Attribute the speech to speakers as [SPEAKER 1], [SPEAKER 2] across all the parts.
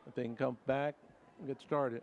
[SPEAKER 1] If they can come back and get started.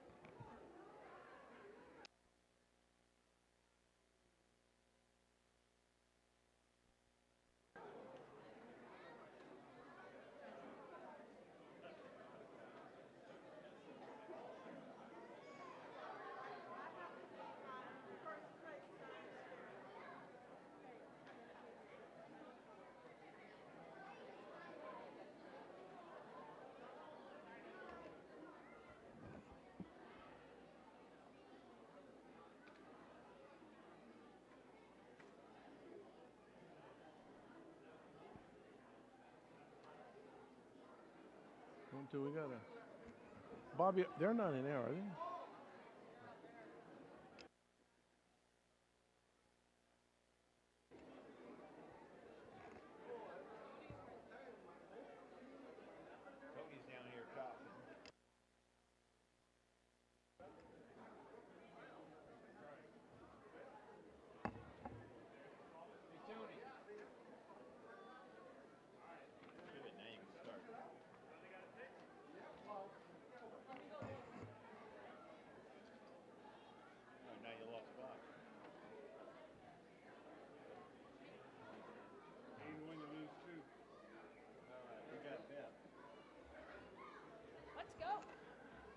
[SPEAKER 1] Until we got a Bobby, they're not in there, are they?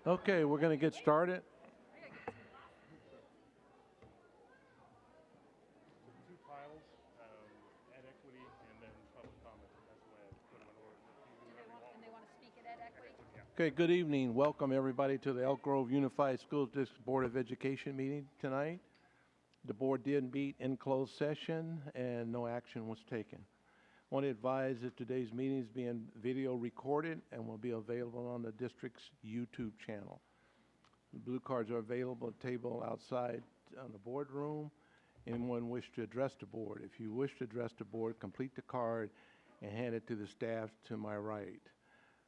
[SPEAKER 1] Okay, we're going to get started.
[SPEAKER 2] Two piles, ed equity, and then public comment. That's the way I put them in order. You can do whatever you want.
[SPEAKER 3] And they want to speak at ed equity?
[SPEAKER 1] Okay, good evening. Welcome everybody to the Elk Grove Unified School District Board of Education meeting tonight. The board did meet in closed session and no action was taken. I want to advise that today's meeting is being video recorded and will be available on the district's YouTube channel. The blue cards are available at the table outside on the boardroom. Anyone wish to address the board? If you wish to address the board, complete the card and hand it to the staff to my right.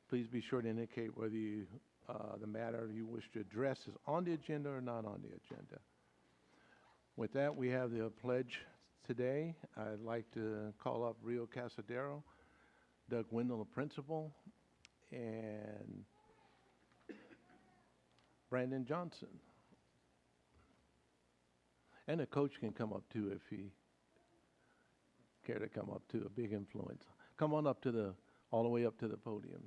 [SPEAKER 1] Please be sure to indicate whether the matter you wish to address is on the agenda or not on the agenda. With that, we have the pledge today. I'd like to call up Rio Casadero, Doug Wendell, the principal, and Brandon Johnson. And the coach can come up too if he care to come up too, a big influence. Come on up to all the way up to the podium.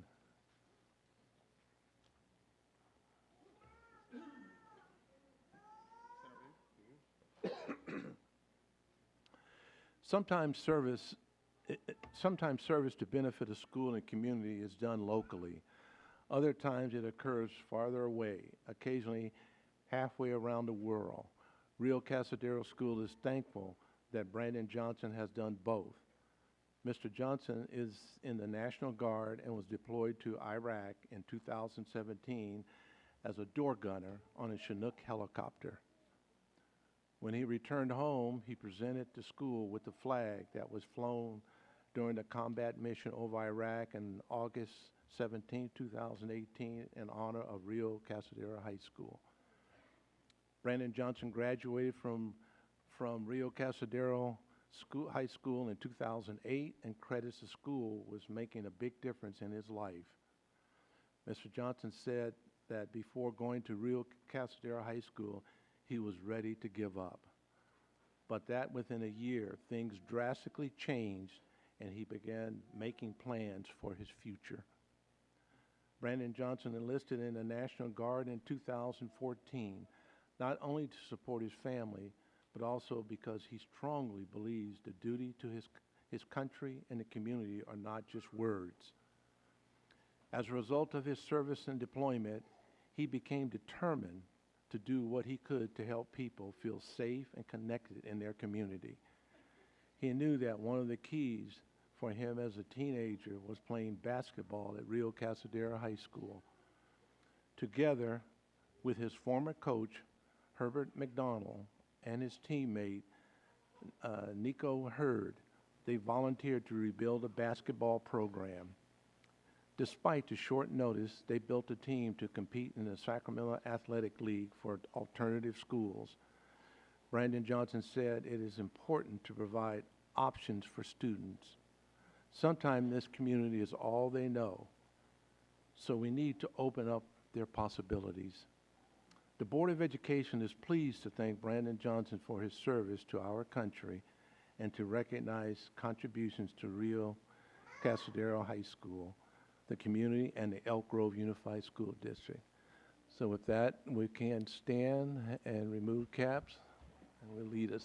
[SPEAKER 1] Sometimes service to benefit a school and community is done locally. Other times it occurs farther away, occasionally halfway around the world. Rio Casadero School is thankful that Brandon Johnson has done both. Mr. Johnson is in the National Guard and was deployed to Iraq in 2017 as a door gunner on a Chinook helicopter. When he returned home, he presented the school with the flag that was flown during the combat mission over Iraq on August 17, 2018 in honor of Rio Casadero High School. Brandon Johnson graduated from Rio Casadero High School in 2008 and credits the school with making a big difference in his life. Mr. Johnson said that before going to Rio Casadero High School, he was ready to give up. But that within a year, things drastically changed and he began making plans for his future. Brandon Johnson enlisted in the National Guard in 2014, not only to support his family, but also because he strongly believes the duty to his country and the community are not just words. As a result of his service and deployment, he became determined to do what he could to help people feel safe and connected in their community. He knew that one of the keys for him as a teenager was playing basketball at Rio Casadero High School. Together with his former coach, Herbert McDonald, and his teammate, Nico Hurd, they volunteered to rebuild a basketball program. Despite the short notice, they built a team to compete in the Sacramento Athletic League for alternative schools. Brandon Johnson said it is important to provide options for students. Sometimes this community is all they know. So we need to open up their possibilities. The Board of Education is pleased to thank Brandon Johnson for his service to our country and to recognize contributions to Rio Castrodero High School, the community, and the Elk Grove Unified School District. So with that, we can stand and remove caps, and will lead us.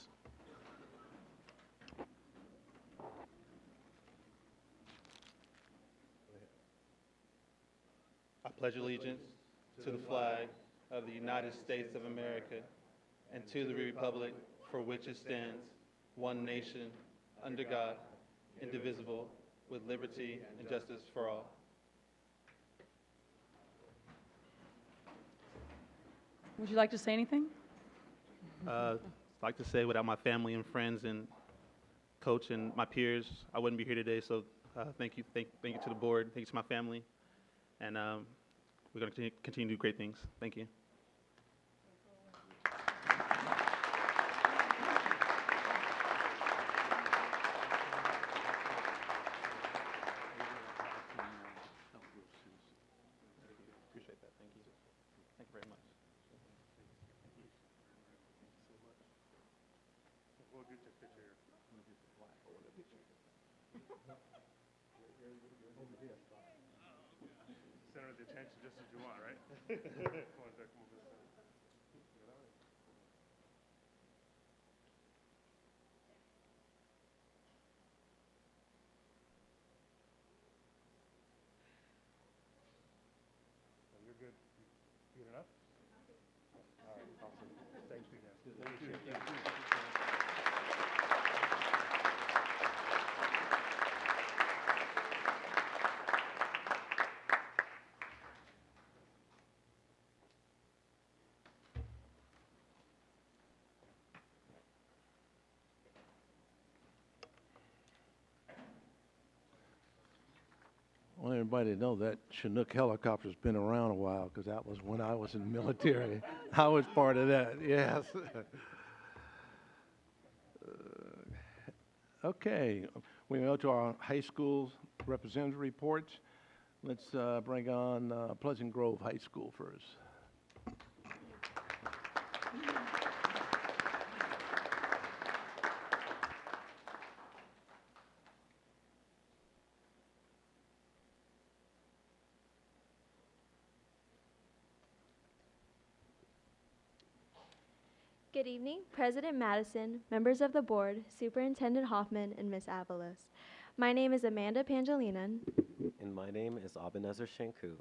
[SPEAKER 3] I pledge allegiance to the flag of the United States of America and to the republic for which it stands, one nation, under God, indivisible, with liberty and justice for all.
[SPEAKER 4] Would you like to say anything?
[SPEAKER 3] I'd like to say without my family and friends and coach and my peers, I wouldn't be here today. So thank you to the board, thank you to my family, and we're going to continue to do great things. Thank you. Appreciate that. Thank you. Thank you very much.
[SPEAKER 2] We'll get your picture here. Center of the attention just as you want, right? Come on, Vic, move this down. So you're good. Good enough? All right, awesome. Thanks again. Thank you.
[SPEAKER 1] I want everybody to know that Chinook helicopter's been around a while, because that was when I was in the military. I was part of that, yes. Okay, we go to our high school representative reports. Let's bring on Pleasant Grove High School first.
[SPEAKER 5] Good evening, President Madison, members of the board, Superintendent Hoffman, and Ms. Avalos. My name is Amanda Pangelinan,
[SPEAKER 6] And my name is Abenezer Shanku.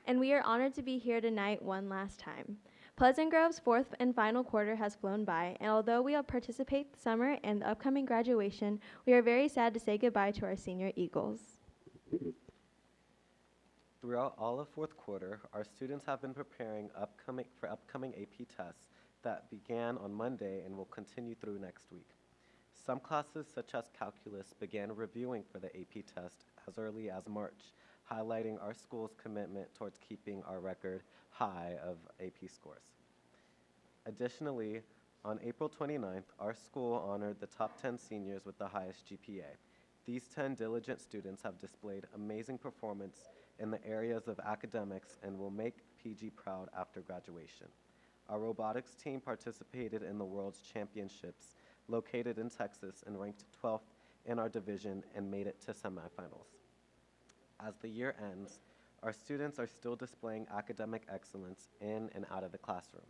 [SPEAKER 5] and we are honored to be here tonight one last time. Pleasant Grove's fourth and final quarter has flown by, and although we will participate this summer and the upcoming graduation, we are very sad to say goodbye to our senior Eagles.
[SPEAKER 6] Throughout all of fourth quarter, our students have been preparing for upcoming AP tests that began on Monday and will continue through next week. Some classes, such as calculus, began reviewing for the AP test as early as March, highlighting our school's commitment towards keeping our record high of AP scores. Additionally, on April 29th, our school honored the top 10 seniors with the highest GPA. These 10 diligent students have displayed amazing performance in the areas of academics and will make PG proud after graduation. Our robotics team participated in the World's Championships located in Texas and ranked 12th in our division and made it to semifinals. As the year ends, our students are still displaying academic excellence in and out of the classroom.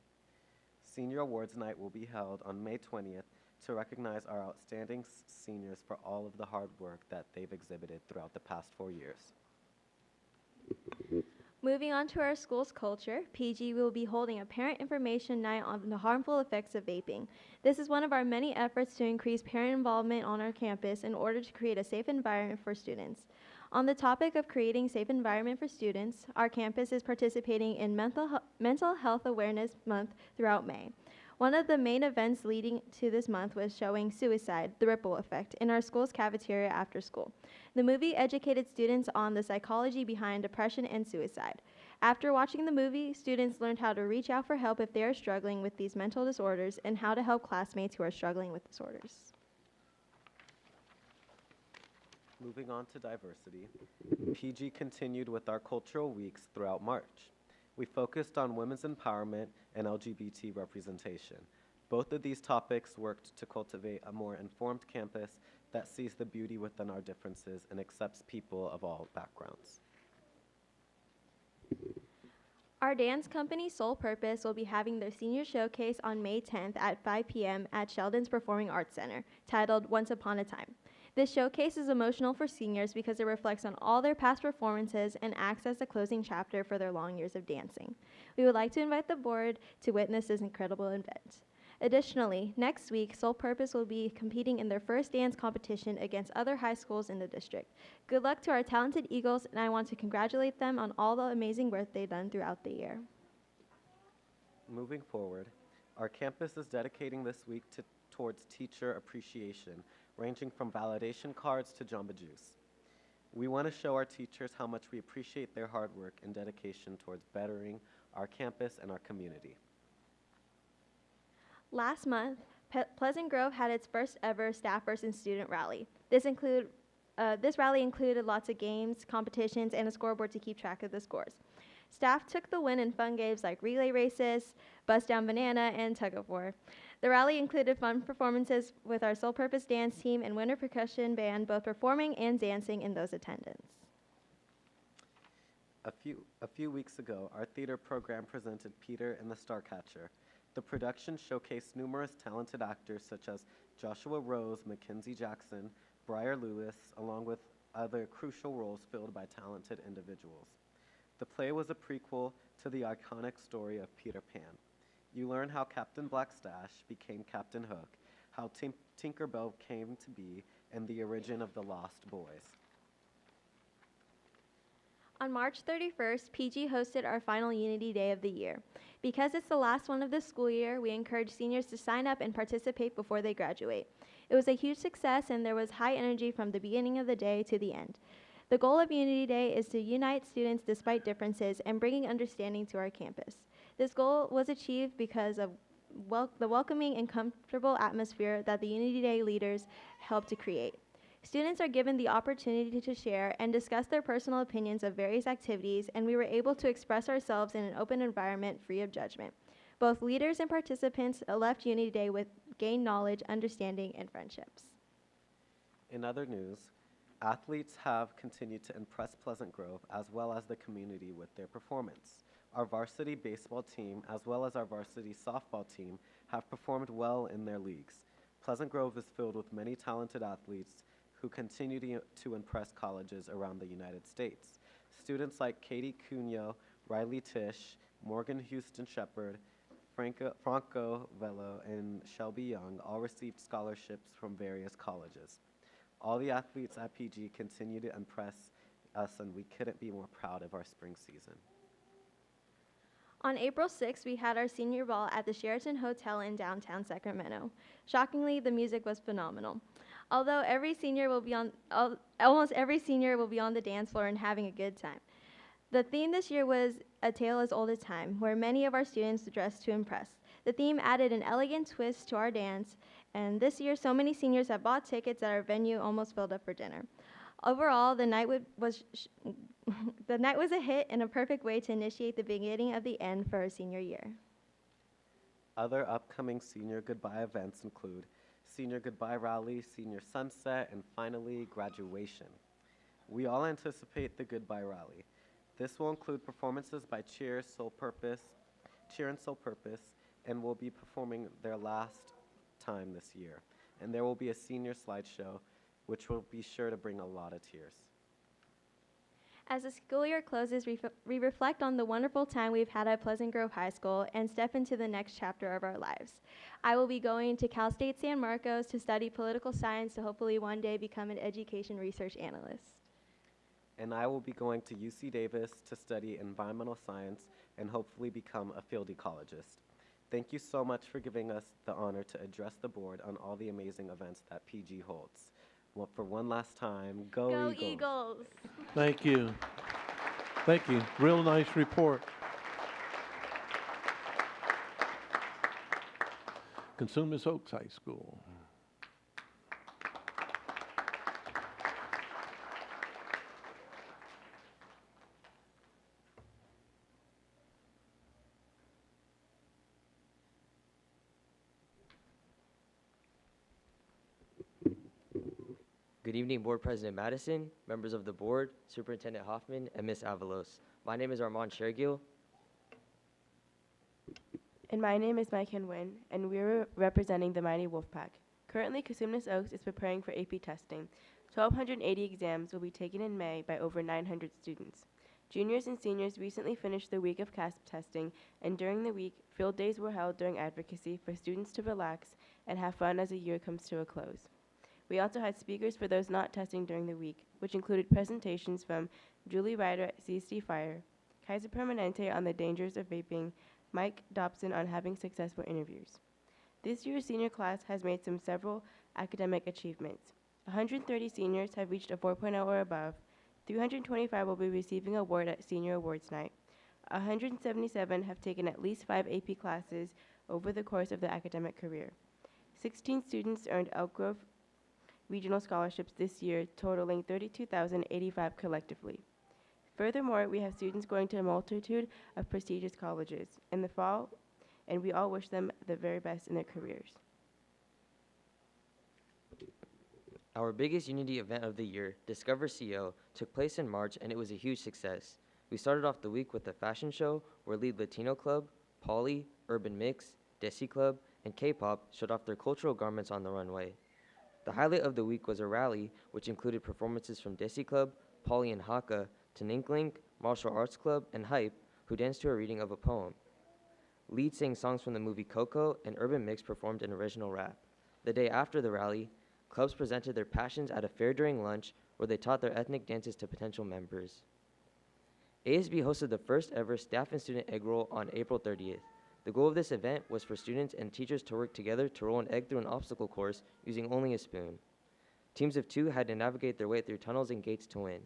[SPEAKER 6] Senior Awards Night will be held on May 20th to recognize our outstanding seniors for all of the hard work that they've exhibited throughout the past 4 years.
[SPEAKER 5] Moving on to our school's culture, PG will be holding a parent information night on the harmful effects of vaping. This is one of our many efforts to increase parent involvement on our campus in order to create a safe environment for students. On the topic of creating safe environment for students, our campus is participating in Mental Health Awareness Month throughout May. One of the main events leading to this month was showing Suicide, the Ripple Effect, in our school's cafeteria after school. The movie educated students on the psychology behind depression and suicide. After watching the movie, students learned how to reach out for help if they are struggling with these mental disorders and how to help classmates who are struggling with disorders.
[SPEAKER 6] Moving on to diversity, PG continued with our cultural weeks throughout March. We focused on women's empowerment and LGBT representation. Both of these topics worked to cultivate a more informed campus that sees the beauty within our differences and accepts people of all backgrounds.
[SPEAKER 5] Our dance company, Soul Purpose, will be having their senior showcase on May 10th at 5 p.m. at Sheldon's Performing Arts Center, titled Once Upon a Time. This showcase is emotional for seniors because it reflects on all their past performances and acts as the closing chapter for their long years of dancing. We would like to invite the board to witness this incredible event. Additionally, next week, Soul Purpose will be competing in their first dance competition against other high schools in the district. Good luck to our talented Eagles, and I want to congratulate them on all the amazing work they've done throughout the year.
[SPEAKER 6] Moving forward, our campus is dedicating this week towards teacher appreciation, ranging from validation cards to Jamba Juice. We want to show our teachers how much we appreciate their hard work and dedication towards bettering our campus and our community.
[SPEAKER 5] Last month, Pleasant Grove had its first ever staff versus student rally. This rally included lots of games, competitions, and a scoreboard to keep track of the scores. Staff took the win in fun games like relay races, bust down banana, and tug of war. The rally included fun performances with our Soul Purpose dance team and winter percussion band both performing and dancing in those attendance.
[SPEAKER 6] A few weeks ago, our theater program presented Peter and the Starcatcher. The production showcased numerous talented actors such as Joshua Rose, Mackenzie Jackson, Briar Lewis, along with other crucial roles filled by talented individuals. The play was a prequel to the iconic story of Peter Pan. You learn how Captain Blackstash became Captain Hook, how Tinkerbell came to be, and the origin of the Lost Boys.
[SPEAKER 5] On March 31st, PG hosted our final Unity Day of the year. Because it's the last one of the school year, we encourage seniors to sign up and participate before they graduate. It was a huge success, and there was high energy from the beginning of the day to the end. The goal of Unity Day is to unite students despite differences and bringing understanding to our campus. This goal was achieved because of the welcoming and comfortable atmosphere that the Unity Day leaders helped to create. Students are given the opportunity to share and discuss their personal opinions of various activities, and we were able to express ourselves in an open environment free of judgment. Both leaders and participants left Unity Day with gained knowledge, understanding, and friendships.
[SPEAKER 6] In other news, athletes have continued to impress Pleasant Grove as well as the community with their performance. Our varsity baseball team as well as our varsity softball team have performed well in their leagues. Pleasant Grove is filled with many talented athletes who continue to impress colleges around the United States. Students like Katie Cunyo, Riley Tish, Morgan Houston Shepard, Franco Velo, and Shelby Young all received scholarships from various colleges. All the athletes at PG continue to impress us, and we couldn't be more proud of our spring season.
[SPEAKER 5] On April 6th, we had our senior ball at the Sheraton Hotel in downtown Sacramento. Shockingly, the music was phenomenal. Although almost every senior will be on the dance floor and having a good time. The theme this year was A Tale as Old as Time, where many of our students dressed to impress. The theme added an elegant twist to our dance, and this year so many seniors have bought tickets that our venue almost filled up for dinner. Overall, the night was a hit and a perfect way to initiate the beginning of the end for our senior year.
[SPEAKER 6] Other upcoming senior goodbye events include Senior Goodbye Rally, Senior Sunset, and finally, graduation. We all anticipate the Goodbye Rally. This will include performances by Cheer and Soul Purpose, and will be performing their last time this year. And there will be a senior slideshow, which will be sure to bring a lot of tears.
[SPEAKER 5] As the school year closes, we reflect on the wonderful time we've had at Pleasant Grove High School and step into the next chapter of our lives. I will be going to Cal State San Marcos to study political science to hopefully one day become an education research analyst.
[SPEAKER 6] And I will be going to UC Davis to study environmental science and hopefully become a field ecologist. Thank you so much for giving us the honor to address the board on all the amazing events that PG holds. Well, for one last time, go Eagles.
[SPEAKER 5] Eagles!
[SPEAKER 1] Thank you. Thank you. Real nice report. Cosumnes Oaks High School.
[SPEAKER 7] Good evening, Board President Madison, members of the board, Superintendent Hoffman, and Ms. Avalos. My name is Armand Shergill.
[SPEAKER 8] And my name is Mike Nguyen, and we're representing the Mighty Wolfpack. Currently, Cosumnes Oaks is preparing for AP testing. 1,280 exams will be taken in May by over 900 students. Juniors and seniors recently finished the week of CASP testing, and during the week, field days were held during advocacy for students to relax and have fun as the year comes to a close. We also had speakers for those not testing during the week, which included presentations from Julie Ryder at CSD Fire, Kaiser Permanente on the dangers of vaping, Mike Dobson on having successful interviews. This year's senior class has made several academic achievements. 130 seniors have reached a 4.0 or above. 325 will be receiving an award at Senior Awards Night. 177 have taken at least 5 AP classes over the course of their academic career. 16 students earned Elk Grove regional scholarships this year, totaling $32,085 collectively. Furthermore, we have students going to a multitude of prestigious colleges in the fall, and we all wish them the very best in their careers.
[SPEAKER 7] Our biggest unity event of the year, Discover CO, took place in March, and it was a huge success. We started off the week with a fashion show where Lead Latino Club, Poly, Urban Mix, Desi Club, and K-pop showed off their cultural garments on the runway. The highlight of the week was a rally, which included performances from Desi Club, Poly and Haka, Tininkling, Martial Arts Club, and Hype, who danced to a reading of a poem. Lead sang songs from the movie Coco, and Urban Mix performed an original rap. The day after the rally, clubs presented their passions at a fair during lunch, where they taught their ethnic dances to potential members. ASB hosted the first ever staff and student egg roll on April 30th. The goal of this event was for students and teachers to work together to roll an egg through an obstacle course using only a spoon. Teams of 2 had to navigate their way through tunnels and gates to win.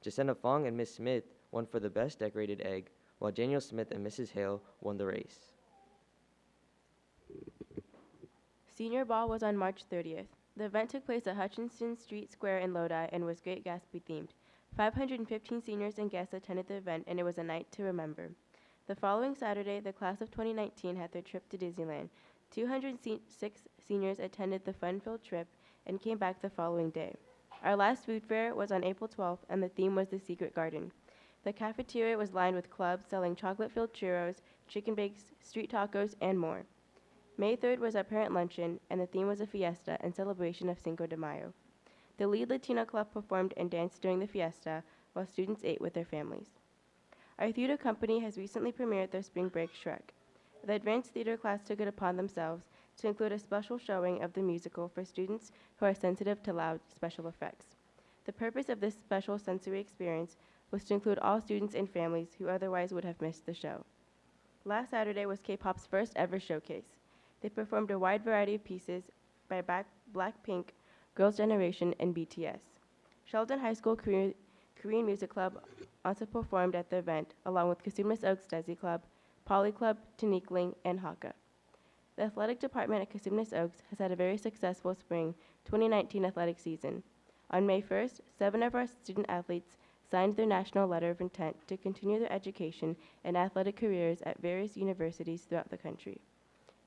[SPEAKER 7] Jacenna Fong and Ms. Smith won for the best decorated egg, while Daniel Smith and Mrs. Hale won the race.
[SPEAKER 8] Senior Ball was on March 30th. The event took place at Hutchinson Street Square in Lodi and was Great Gatsby themed. 515 seniors and guests attended the event, and it was a night to remember. The following Saturday, the class of 2019 had their trip to Disneyland. 206 seniors attended the fun-filled trip and came back the following day. Our last food fair was on April 12th, and the theme was the Secret Garden. The cafeteria was lined with clubs selling chocolate-filled churros, chicken bakes, street tacos, and more. May 3rd was our parent luncheon, and the theme was a fiesta in celebration of Cinco de Mayo. The Lead Latino Club performed and danced during the fiesta, while students ate with their families. Our theater company has recently premiered their Spring Break Shrek. The advanced theater class took it upon themselves to include a special showing of the musical for students who are sensitive to loud special effects. The purpose of this special sensory experience was to include all students and families who otherwise would have missed the show. Last Saturday was K-pop's first ever showcase. They performed a wide variety of pieces by Blackpink, Girls' Generation, and BTS. Sheldon High School Korean Music Club also performed at the event, along with Cosumnes Oaks Desi Club, Poly Club, Tininkling, and Haka. The athletic department at Cosumnes Oaks has had a very successful spring 2019 athletic season. On May 1st, 7 of our student athletes signed their national letter of intent to continue their education and athletic careers at various universities throughout the country.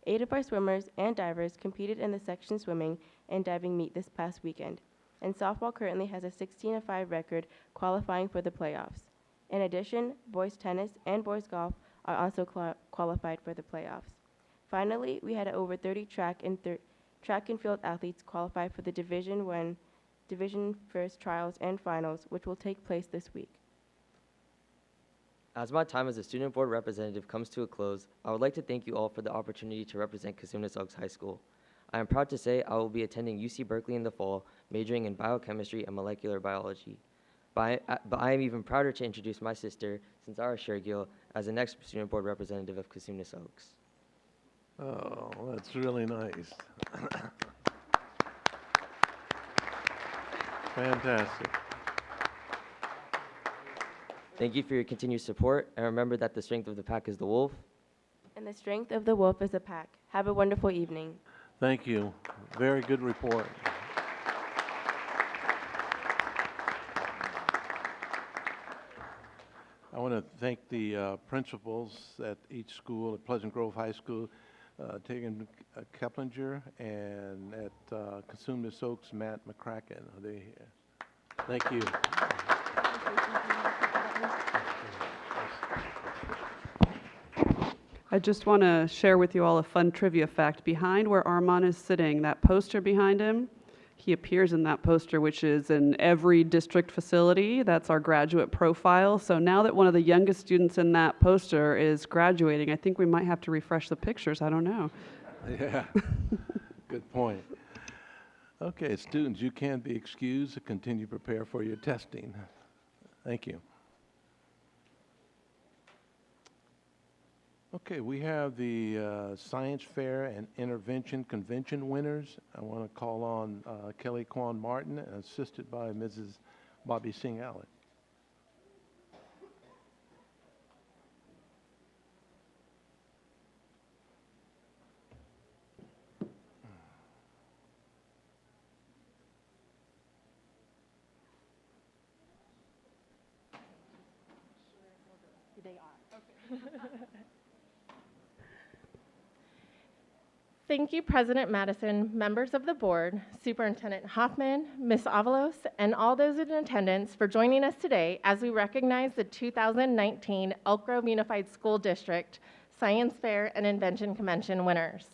[SPEAKER 8] 8 of our swimmers and divers competed in the section swimming and diving meet this past weekend, and softball currently has a 16-5 record qualifying for the playoffs. In addition, boys tennis and boys golf are also qualified for the playoffs. Finally, we had over 30 track and field athletes qualify for the Division First trials and finals, which will take place this week.
[SPEAKER 7] As my time as a student board representative comes to a close, I would like to thank you all for the opportunity to represent Cosumnes Oaks High School. I am proud to say I will be attending UC Berkeley in the fall, majoring in biochemistry and molecular biology. But I am even prouder to introduce my sister, Sinsara Shergill, as the next student board representative of Cosumnes Oaks.
[SPEAKER 1] Oh, that's really nice. Fantastic.
[SPEAKER 7] Thank you for your continued support, and remember that the strength of the pack is the wolf.
[SPEAKER 8] And the strength of the wolf is the pack. Have a wonderful evening.
[SPEAKER 1] Thank you. Very good report. I want to thank the principals at each school, at Pleasant Grove High School, Tegan Keplinger, and at Cosumnes Oaks, Matt McCracken. Are they here? Thank you.
[SPEAKER 9] I just want to share with you all a fun trivia fact. Behind where Armand is sitting, that poster behind him, he appears in that poster, which is in every district facility. That's our graduate profile. So now that one of the youngest students in that poster is graduating, I think we might have to refresh the pictures. I don't know.
[SPEAKER 1] Yeah, good point. Okay, students, you can be excused to continue to prepare for your testing. Thank you. Okay, we have the Science Fair and Intervention Convention winners. I want to call on Kelly Kwan Martin, assisted by Mrs. Bobby Singh Allen.
[SPEAKER 10] Thank you, President Madison, members of the board, Superintendent Hoffman, Ms. Avalos, and all those in attendance for joining us today as we recognize the 2019 Elk Grove Unified School District Science Fair and Invention Convention winners.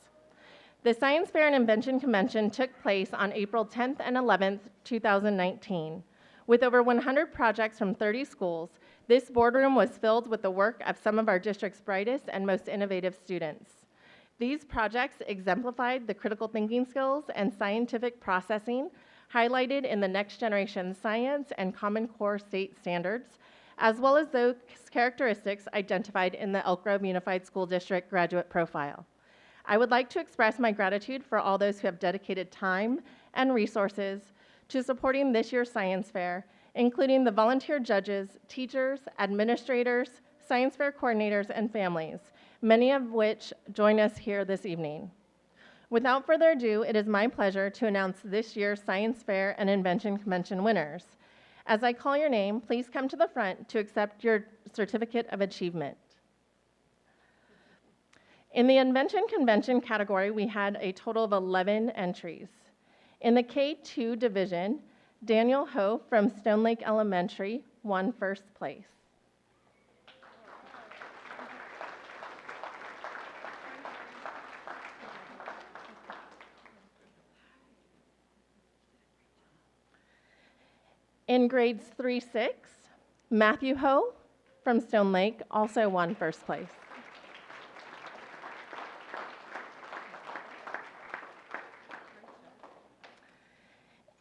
[SPEAKER 10] The Science Fair and Invention Convention took place on April 10th and 11th, 2019. With over 100 projects from 30 schools, this boardroom was filled with the work of some of our district's brightest and most innovative students. These projects exemplified the critical thinking skills and scientific processing highlighted in the Next Generation Science and Common Core State Standards, as well as those characteristics identified in the Elk Grove Unified School District graduate profile. I would like to express my gratitude for all those who have dedicated time and resources to supporting this year's science fair, including the volunteer judges, teachers, administrators, science fair coordinators, and families, many of which join us here this evening. Without further ado, it is my pleasure to announce this year's Science Fair and Invention Convention winners. As I call your name, please come to the front to accept your certificate of achievement. In the Invention Convention category, we had a total of 11 entries. In the K2 division, Daniel Ho from Stone Lake Elementary won first place. In grades 3-6, Matthew Ho from Stone Lake also won first place.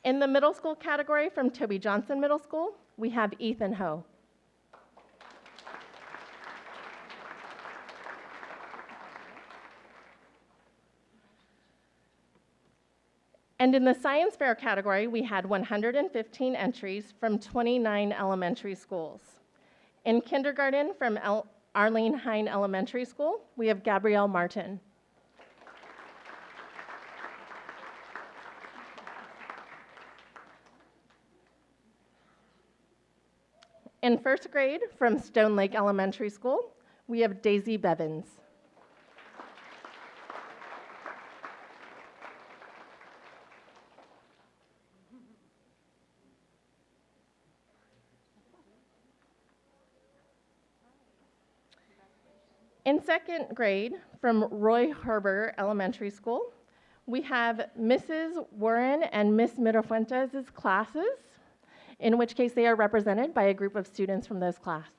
[SPEAKER 10] In the middle school category from Toby Johnson Middle School, we have Ethan Ho. And in the science fair category, we had 115 entries from 29 elementary schools. In kindergarten from Arlene Hine Elementary School, we have Gabrielle Martin. In first grade from Stone Lake Elementary School, we have Daisy Bevins. In second grade, from Roy Herber Elementary School, we have Mrs. Warren and Miss Mirafuentes' classes, in which case they are represented by a group of students from those classes.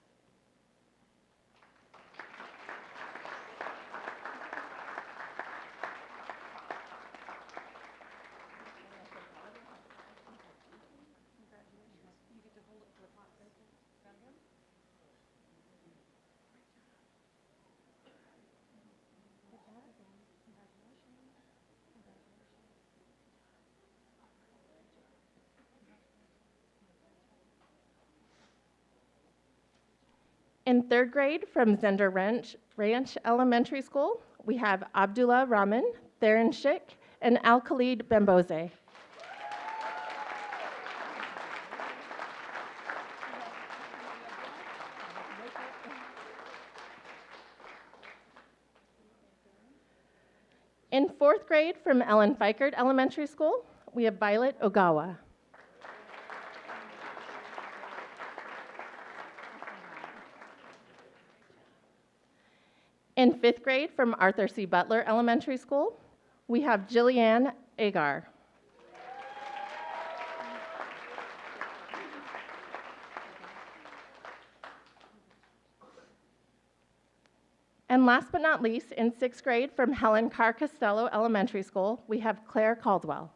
[SPEAKER 10] In third grade, from Zehnder Ranch Elementary School, we have Abdullah Rahman, Theron Schick, and Al-Khalid Bamboze. In fourth grade from Ellen Fikert Elementary School, we have Violet Ogawa. In fifth grade from Arthur C. Butler Elementary School, we have Jillian Agar. And last but not least, in sixth grade from Helen Carr Costello Elementary School, we have Claire Caldwell.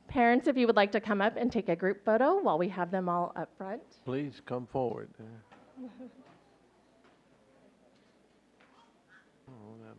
[SPEAKER 10] Parents, if you would like to come up and take a group photo while we have them all up front.
[SPEAKER 1] Please come forward. Oh, that-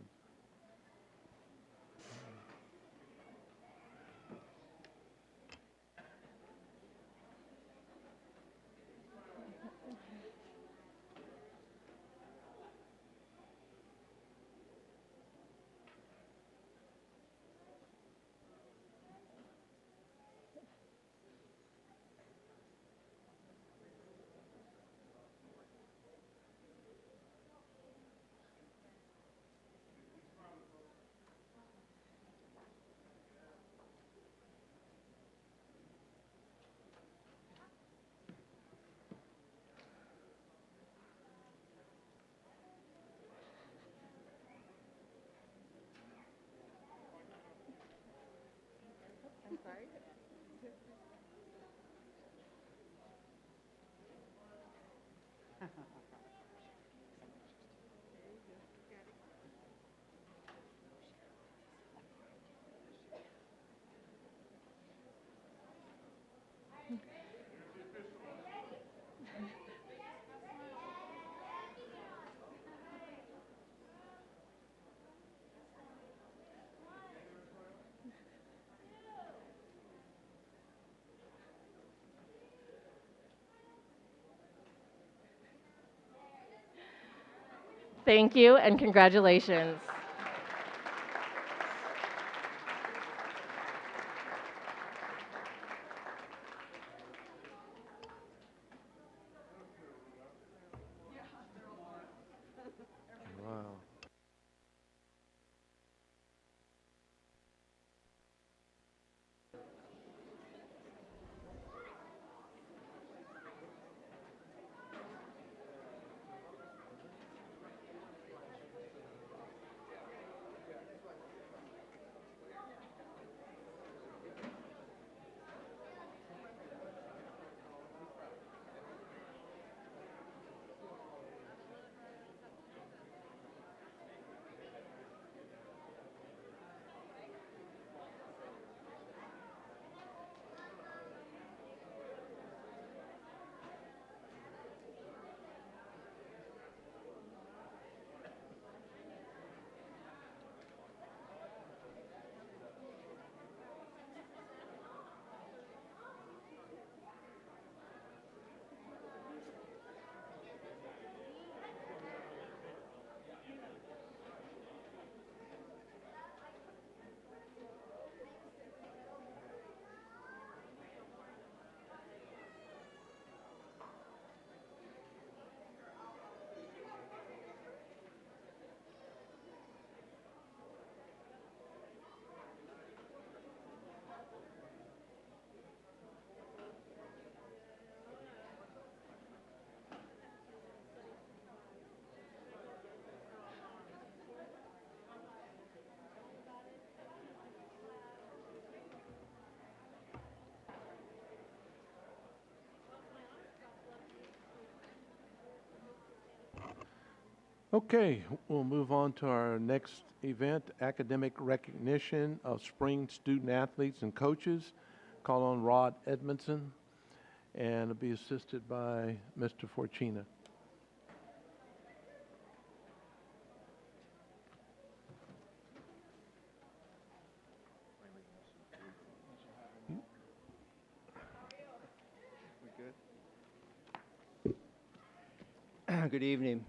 [SPEAKER 10] Thank you and congratulations.
[SPEAKER 1] Wow. Okay, we'll move on to our next event, academic recognition of spring student athletes and coaches. Call on Rod Edmondson and will be assisted by Mr. Forcina.
[SPEAKER 11] Good evening.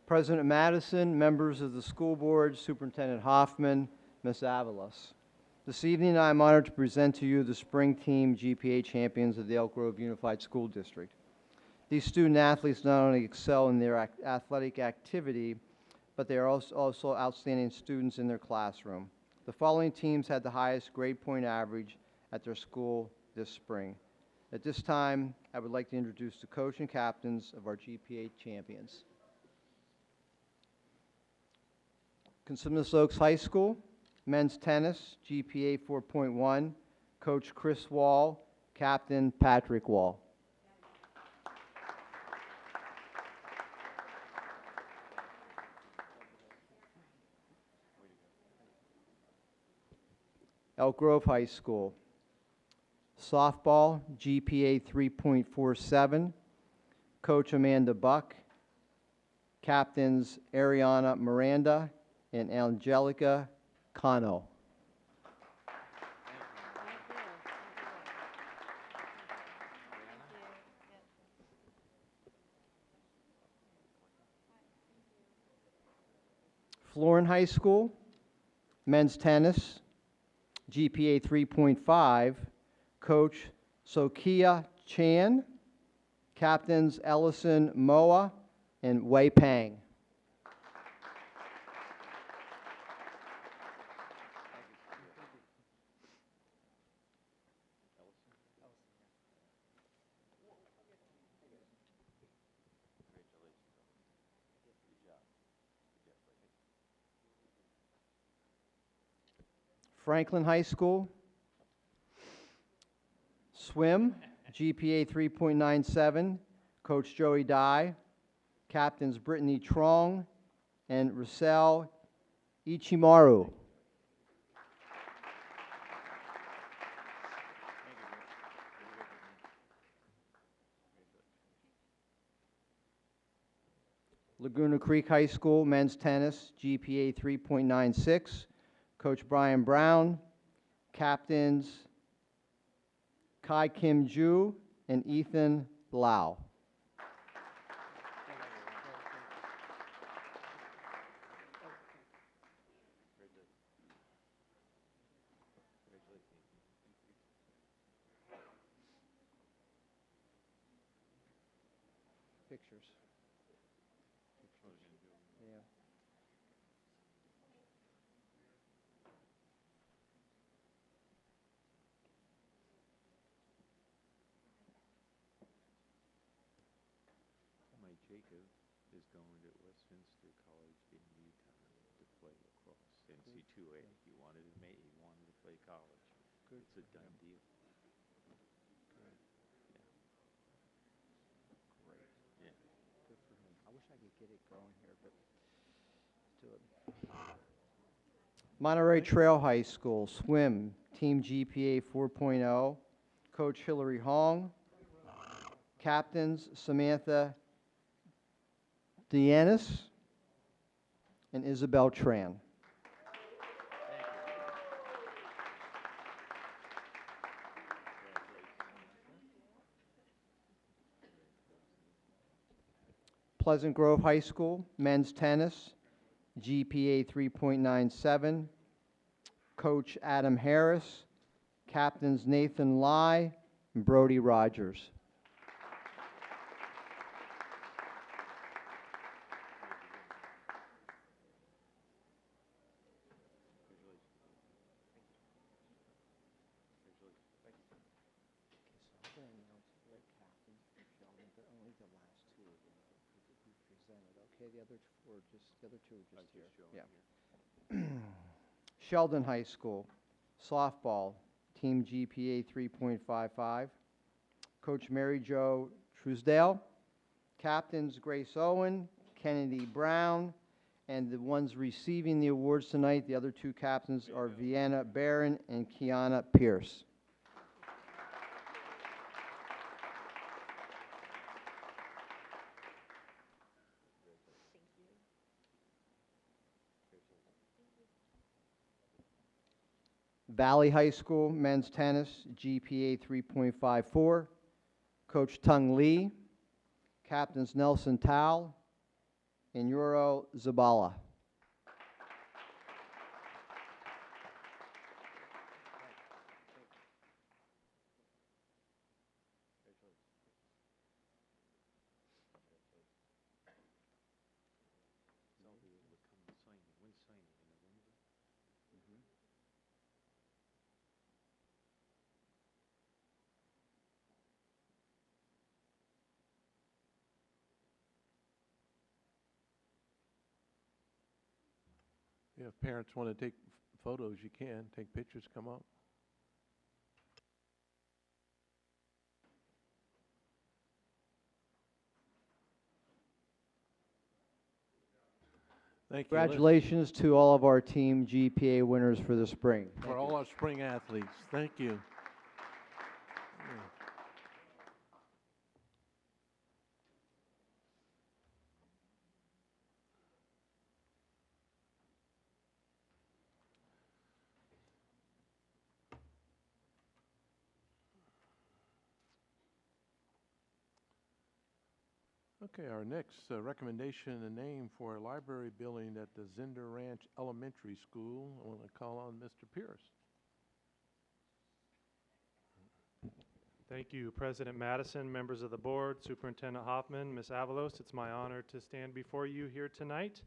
[SPEAKER 11] President Madison, members of the school board, Superintendent Hoffman, Ms. Avalos. This evening, I am honored to present to you the spring team GPA champions of the Elk Grove Unified School District. These student athletes not only excel in their athletic activity, but they are also outstanding students in their classroom. The following teams had the highest grade point average at their school this spring. At this time, I would like to introduce the coach and captains of our GPA champions. Cosumnes Oaks High School, men's tennis, GPA 4.1, Coach Chris Wall, Captain Patrick Wall. Elk Grove High School, softball, GPA 3.47, Coach Amanda Buck, captains Ariana Miranda and Angelica Cano. Florin High School, men's tennis, GPA 3.5, Coach Sokia Chan, captains Ellison Moa and Wei Pang. Franklin High School, swim, GPA 3.97, Coach Joey Dye, captains Brittany Trong and Russell Ichimaru. Laguna Creek High School, men's tennis, GPA 3.96, Coach Brian Brown, captains Kai Kim Ju and Ethan Lau. Pictures. Yeah.
[SPEAKER 12] My Jacob is going to Westminster College in Utah to play lacrosse, NC2A. He wanted to play college.
[SPEAKER 11] Good.
[SPEAKER 12] It's a done deal.
[SPEAKER 11] Great.
[SPEAKER 12] Yeah.
[SPEAKER 11] Good for him. I wish I could get it going here, but let's do it. Monterey Trail High School, swim, team GPA 4.0, Coach Hillary Hong, captains Samantha Deannis and Isabel Tran. Pleasant Grove High School, men's tennis, GPA 3.97, Coach Adam Harris, captains Nathan Lai and Brody Rogers. Okay, the other two are just here. Yeah. Sheldon High School, softball, team GPA 3.55. Coach Mary Jo Truesdale, captains Grace Owen, Kennedy Brown, and the ones receiving the awards tonight, the other two captains are Vienna Barron and Kiana Pierce. Valley High School, men's tennis, GPA 3.54. Coach Tung Lee, captains Nelson Tao and Euro Zabala.
[SPEAKER 1] If parents want to take photos, you can. Take pictures, come up. Thank you. Let's-
[SPEAKER 11] Congratulations to all of our Team GPA winners for the spring.
[SPEAKER 1] For all our spring athletes, thank you. Yeah. Okay, our next recommendation and name for a library building at the Zehnder Ranch Elementary School. I want to call on Mr. Pierce.
[SPEAKER 2] Thank you, President Madison, members of the board, Superintendent Hoffman, Ms. Avalos. It's my honor to stand before you here tonight.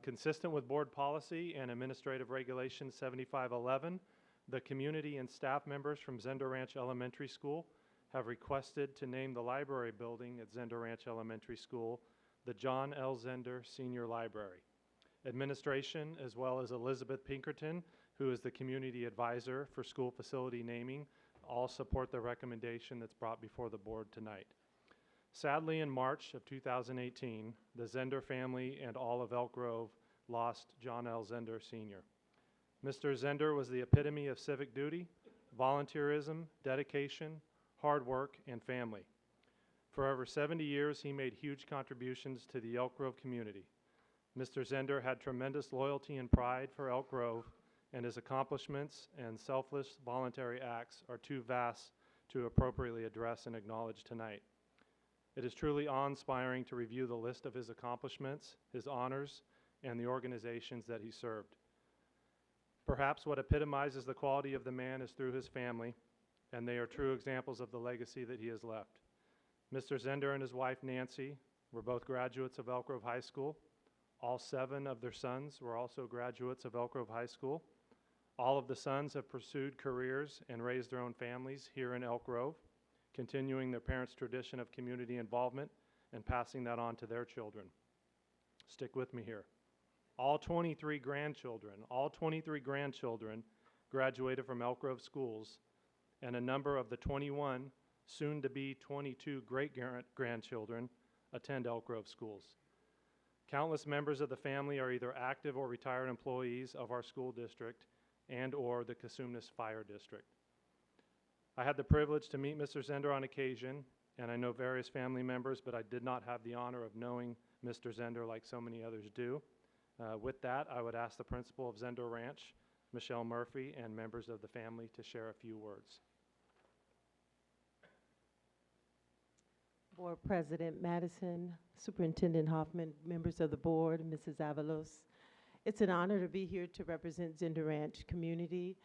[SPEAKER 2] Consistent with board policy and Administrative Regulation 7511, the community and staff members from Zehnder Ranch Elementary School have requested to name the library building at Zehnder Ranch Elementary School the John L. Zehnder Senior Library. Administration, as well as Elizabeth Pinkerton, who is the community advisor for school facility naming, all support the recommendation that's brought before the board tonight. Sadly, in March of 2018, the Zehnder family and all of Elk Grove lost John L. Zehnder Sr. Mr. Zehnder was the epitome of civic duty, volunteerism, dedication, hard work, and family. For over 70 years, he made huge contributions to the Elk Grove community. Mr. Zehnder had tremendous loyalty and pride for Elk Grove, and his accomplishments and selfless voluntary acts are too vast to appropriately address and acknowledge tonight. It is truly awe-inspiring to review the list of his accomplishments, his honors, and the organizations that he served. Perhaps what epitomizes the quality of the man is through his family, and they are true examples of the legacy that he has left. Mr. Zehnder and his wife Nancy were both graduates of Elk Grove High School. All 7 of their sons were also graduates of Elk Grove High School. All of the sons have pursued careers and raised their own families here in Elk Grove, continuing their parents' tradition of community involvement and passing that on to their children. Stick with me here. All 23 grandchildren graduated from Elk Grove schools, and a number of the 21, soon to be 22 great-grandchildren attend Elk Grove schools. Countless members of the family are either active or retired employees of our school district and or the Cosumnes Fire District. I had the privilege to meet Mr. Zehnder on occasion, and I know various family members, but I did not have the honor of knowing Mr. Zehnder like so many others do. With that, I would ask the principal of Zehnder Ranch, Michelle Murphy, and members of the family to share a few words.
[SPEAKER 13] Board President Madison, Superintendent Hoffman, members of the board, Mrs. Avalos. It's an honor to be here to represent Zehnder Ranch community.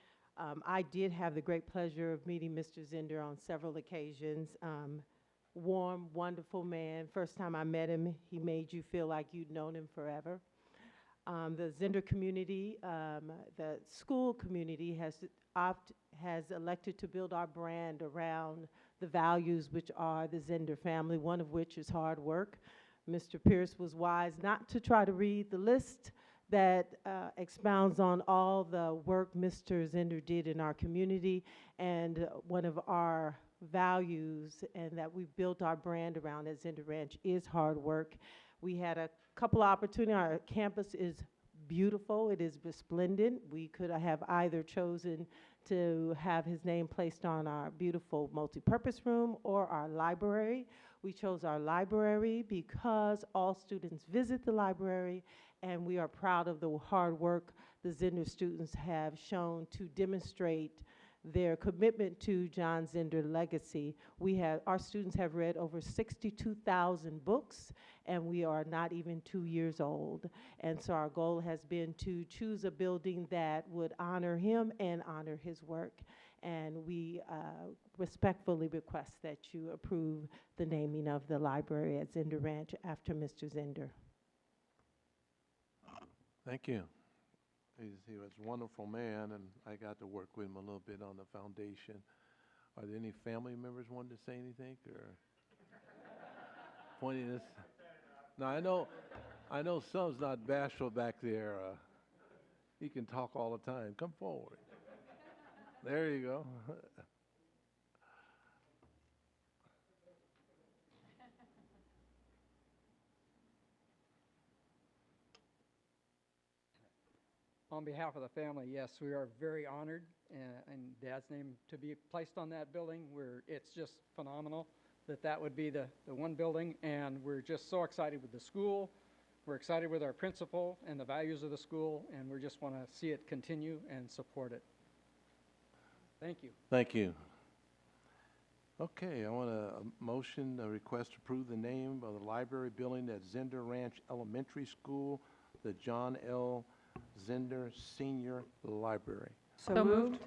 [SPEAKER 13] I did have the great pleasure of meeting Mr. Zehnder on several occasions. Warm, wonderful man. First time I met him, he made you feel like you'd known him forever. The Zehnder community, the school community has elected to build our brand around the values which are the Zehnder family, one of which is hard work. Mr. Pierce was wise not to try to read the list that expounds on all the work Mr. Zehnder did in our community, and one of our values and that we've built our brand around at Zehnder Ranch is hard work. We had a couple of opportunities. Our campus is beautiful. It is resplendent. We could have either chosen to have his name placed on our beautiful multipurpose room or our library. We chose our library because all students visit the library, and we are proud of the hard work the Zehnder students have shown to demonstrate their commitment to John Zehnder legacy. Our students have read over 62,000 books, and we are not even 2 years old. And so our goal has been to choose a building that would honor him and honor his work. And we respectfully request that you approve the naming of the library at Zehnder Ranch after Mr. Zehnder.
[SPEAKER 1] Thank you. He was a wonderful man, and I got to work with him a little bit on the foundation. Are there any family members wanting to say anything, or pointing this? No, I know some's not bashful back there. He can talk all the time. Come forward. There you go.
[SPEAKER 14] On behalf of the family, yes, we are very honored in Dad's name to be placed on that building. It's just phenomenal that would be the one building, and we're just so excited with the school. We're excited with our principal and the values of the school, and we just want to see it continue and support it. Thank you.
[SPEAKER 1] Thank you. Okay, I want a request to approve the name of the library building at Zehnder Ranch Elementary School, the John L. Zehnder Senior Library.
[SPEAKER 4] So moved.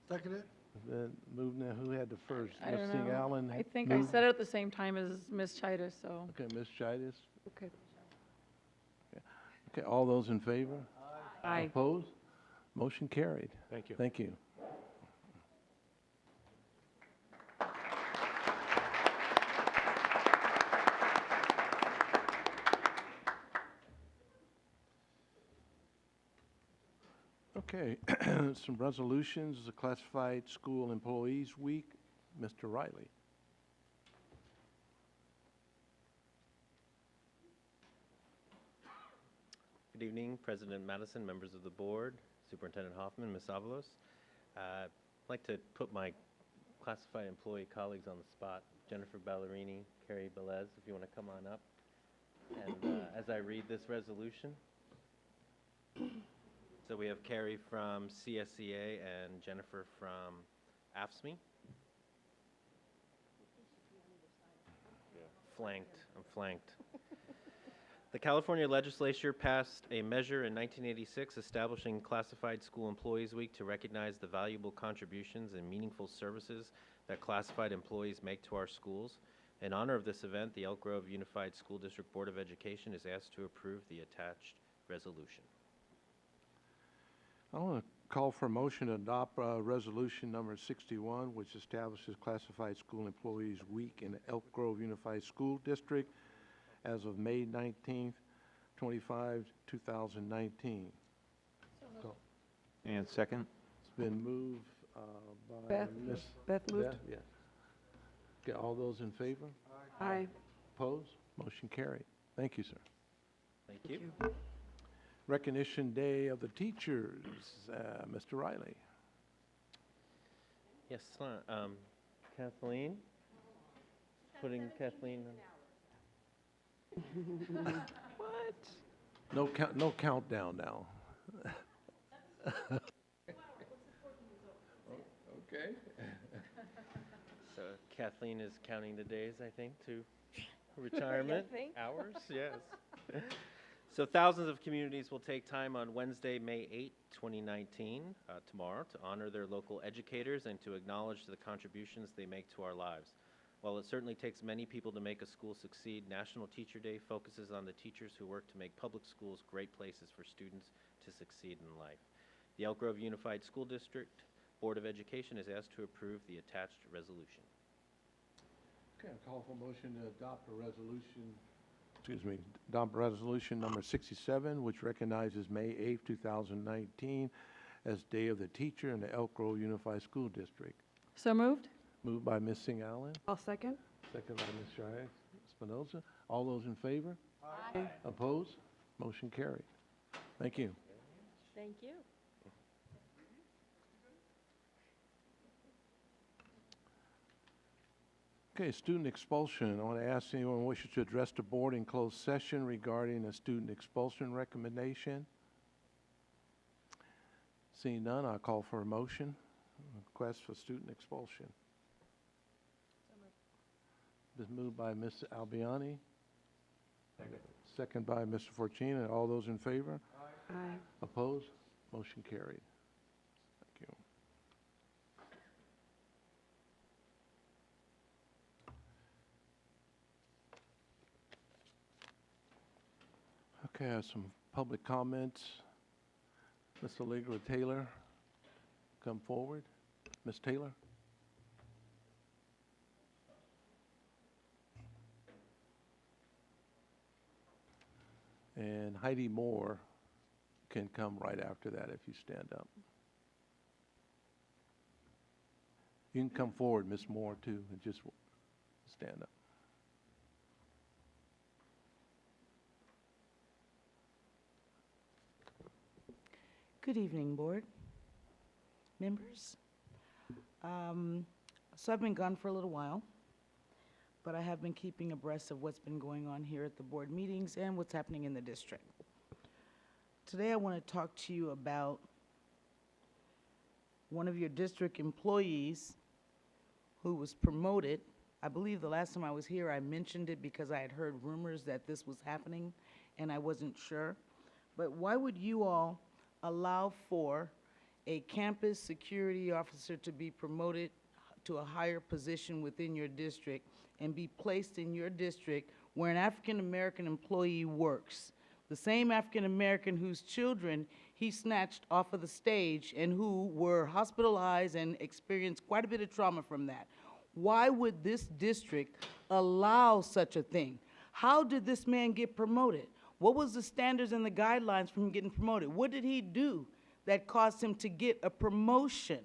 [SPEAKER 11] Seconded.
[SPEAKER 1] Then moved now, who had the first?
[SPEAKER 4] I don't
[SPEAKER 1] Ms.
[SPEAKER 4] know.
[SPEAKER 1] Allen
[SPEAKER 4] I think I
[SPEAKER 1] moved?
[SPEAKER 4] said it at the same time as Ms. Chidas, so.
[SPEAKER 1] Okay, Ms. Chidas.
[SPEAKER 4] Okay.
[SPEAKER 1] Okay, all those in favor?
[SPEAKER 4] Aye.
[SPEAKER 1] Opposed? Motion carried.
[SPEAKER 2] Thank you.
[SPEAKER 1] Thank you. Okay, some resolutions, the Classified School Employees Week. Mr. Riley.
[SPEAKER 15] Good evening, President Madison, members of the board, Superintendent Hoffman, Ms. Avalos. I'd like to put my classified employee colleagues on the spot. Jennifer Ballerini, Carrie Velez, if you want to come on up. And as I read this resolution, so we have Carrie from CSEA and Jennifer from AFSCME. I'm flanked. The California legislature passed a measure in 1986 establishing Classified School Employees Week to recognize the valuable contributions and meaningful services that classified employees make to our schools. In honor of this event, the Elk Grove Unified School District Board of Education is asked to approve the attached resolution.
[SPEAKER 1] I want to call for a motion to adopt resolution number 61, which establishes Classified School Employees Week in the Elk Grove Unified School District as of May 19th, 2019. So,
[SPEAKER 12] And second?
[SPEAKER 1] it's been moved by
[SPEAKER 9] Beth.
[SPEAKER 1] Ms.
[SPEAKER 9] Beth moved.
[SPEAKER 1] Yes. Okay, all those in favor?
[SPEAKER 9] Aye.
[SPEAKER 1] Opposed? Motion carried. Thank you, sir.
[SPEAKER 15] Thank you.
[SPEAKER 1] Recognition Day of the Teachers, Mr. Riley.
[SPEAKER 15] Yes, Kathleen? Putting Kathleen on.
[SPEAKER 9] What?
[SPEAKER 1] No countdown now. Okay.
[SPEAKER 15] So Kathleen is counting the days, I think, to retirement hours. Yes. So thousands of communities will take time on Wednesday, May 8, 2019, tomorrow, to honor their local educators and to acknowledge the contributions they make to our lives. While it certainly takes many people to make a school succeed, National Teacher Day focuses on the teachers who work to make public schools great places for students to succeed in life. The Elk Grove Unified School District Board of Education is asked to approve the attached resolution.
[SPEAKER 1] Okay, I'll call for a motion to adopt resolution number 67, which recognizes May 8, 2019 as Day of the Teacher in the Elk Grove Unified School District.
[SPEAKER 4] So moved?
[SPEAKER 1] Moved by Ms. Singh Allen,
[SPEAKER 9] I'll second.
[SPEAKER 1] second by Ms. Shires Espinoza. All those in favor?
[SPEAKER 9] Aye.
[SPEAKER 1] Opposed? Motion carried. Thank you.
[SPEAKER 8] Thank you.
[SPEAKER 1] Okay, student expulsion. I want to ask anyone who wishes to address the board in closed session regarding a student expulsion recommendation. Seeing none, I'll call for a motion. Request for student expulsion. This moved by Ms. Albiani. Second by Mr. Fortuna. All those in favor?
[SPEAKER 9] Aye.
[SPEAKER 1] Opposed? Motion carried. Thank you. Okay, I have some public comments. Ms. Allegra Taylor, come forward. Ms. Taylor? And Heidi Moore can come right after that if you stand up. You can come forward, Ms. Moore, too, and just stand up.
[SPEAKER 16] Good evening, board members. So I've been gone for a little while, but I have been keeping abreast of what's been going on here at the board meetings and what's happening in the district. Today I want to talk to you about one of your district employees who was promoted. I believe the last time I was here I mentioned it because I had heard rumors that this was happening and I wasn't sure. But why would you all allow for a campus security officer to be promoted to a higher position within your district and be placed in your district where an African-American employee works? The same African-American whose children he snatched off of the stage and who were hospitalized and experienced quite a bit of trauma from that. Why would this district allow such a thing? How did this man get promoted? What was the standards and the guidelines for him getting promoted? What did he do that caused him to get a promotion?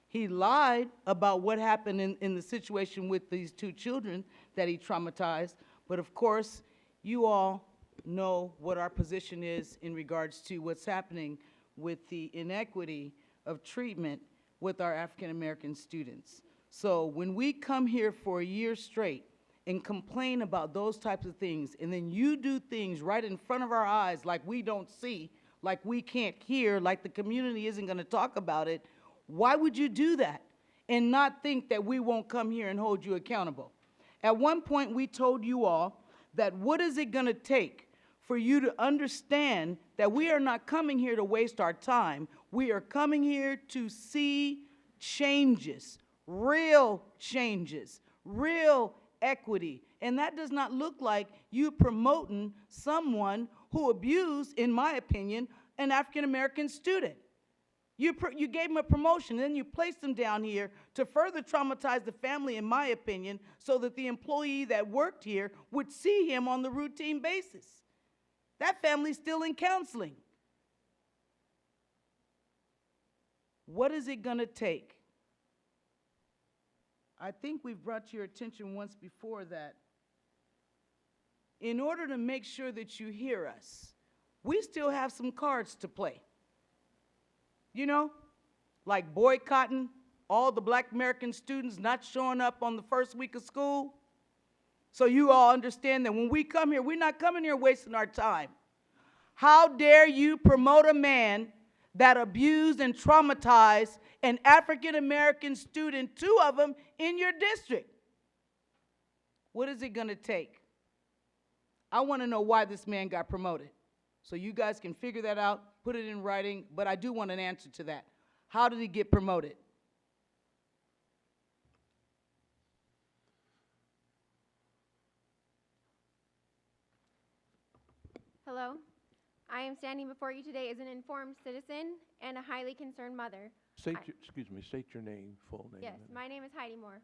[SPEAKER 16] He lied about what happened in the situation with these two children that he traumatized, but of course, you all know what our position is in regards to what's happening with the inequity of treatment with our African American students. So when we come here for a year straight and complain about those types of things, and then you do things right in front of our eyes like we don't see, like we can't hear, like the community isn't going to talk about it, why would you do that and not think that we won't come here and hold you accountable? At one point, we told you all that what is it going to take for you to understand that we are not coming here to waste our time. We are coming here to see changes, real equity. And that does not look like you promoting someone who abused, in my opinion, an African-American student. You gave him a promotion, then you placed him down here to further traumatize the family, in my opinion, so that the employee that worked here would see him on the routine basis. That family's still in counseling. What is it going to take? I think we've brought to your attention once before that in order to make sure that you hear us, we still have some cards to play. You know, like boycotting all the Black American students not showing up on the first week of school. So you all understand that when we come here, we're not coming here wasting our time. How dare you promote a man that abused and traumatized an African-American student, 2 of them, in your district? What is it going to take? I want to know why this man got promoted. So you guys can figure that out, put it in writing, but I do want an answer to that. How did he get promoted?
[SPEAKER 17] Hello. I am standing before you today as an informed citizen and a highly concerned mother.
[SPEAKER 1] State your name, full name.
[SPEAKER 17] Yes, my name is Heidi Moore.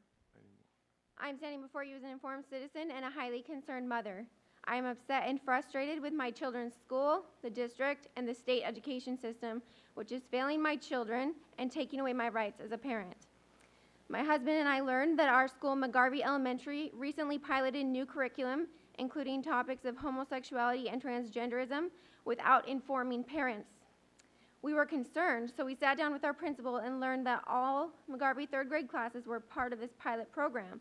[SPEAKER 17] I'm standing before you as an informed citizen and a highly concerned mother. I am upset and frustrated with my children's school, the district, and the state education system, which is failing my children and taking away my rights as a parent. My husband and I learned that our school, McGarvey Elementary, recently piloted new curriculum, including topics of homosexuality and transgenderism, without informing parents. We were concerned, so we sat down with our principal and learned that all McGarvey 3rd grade classes were part of this pilot program.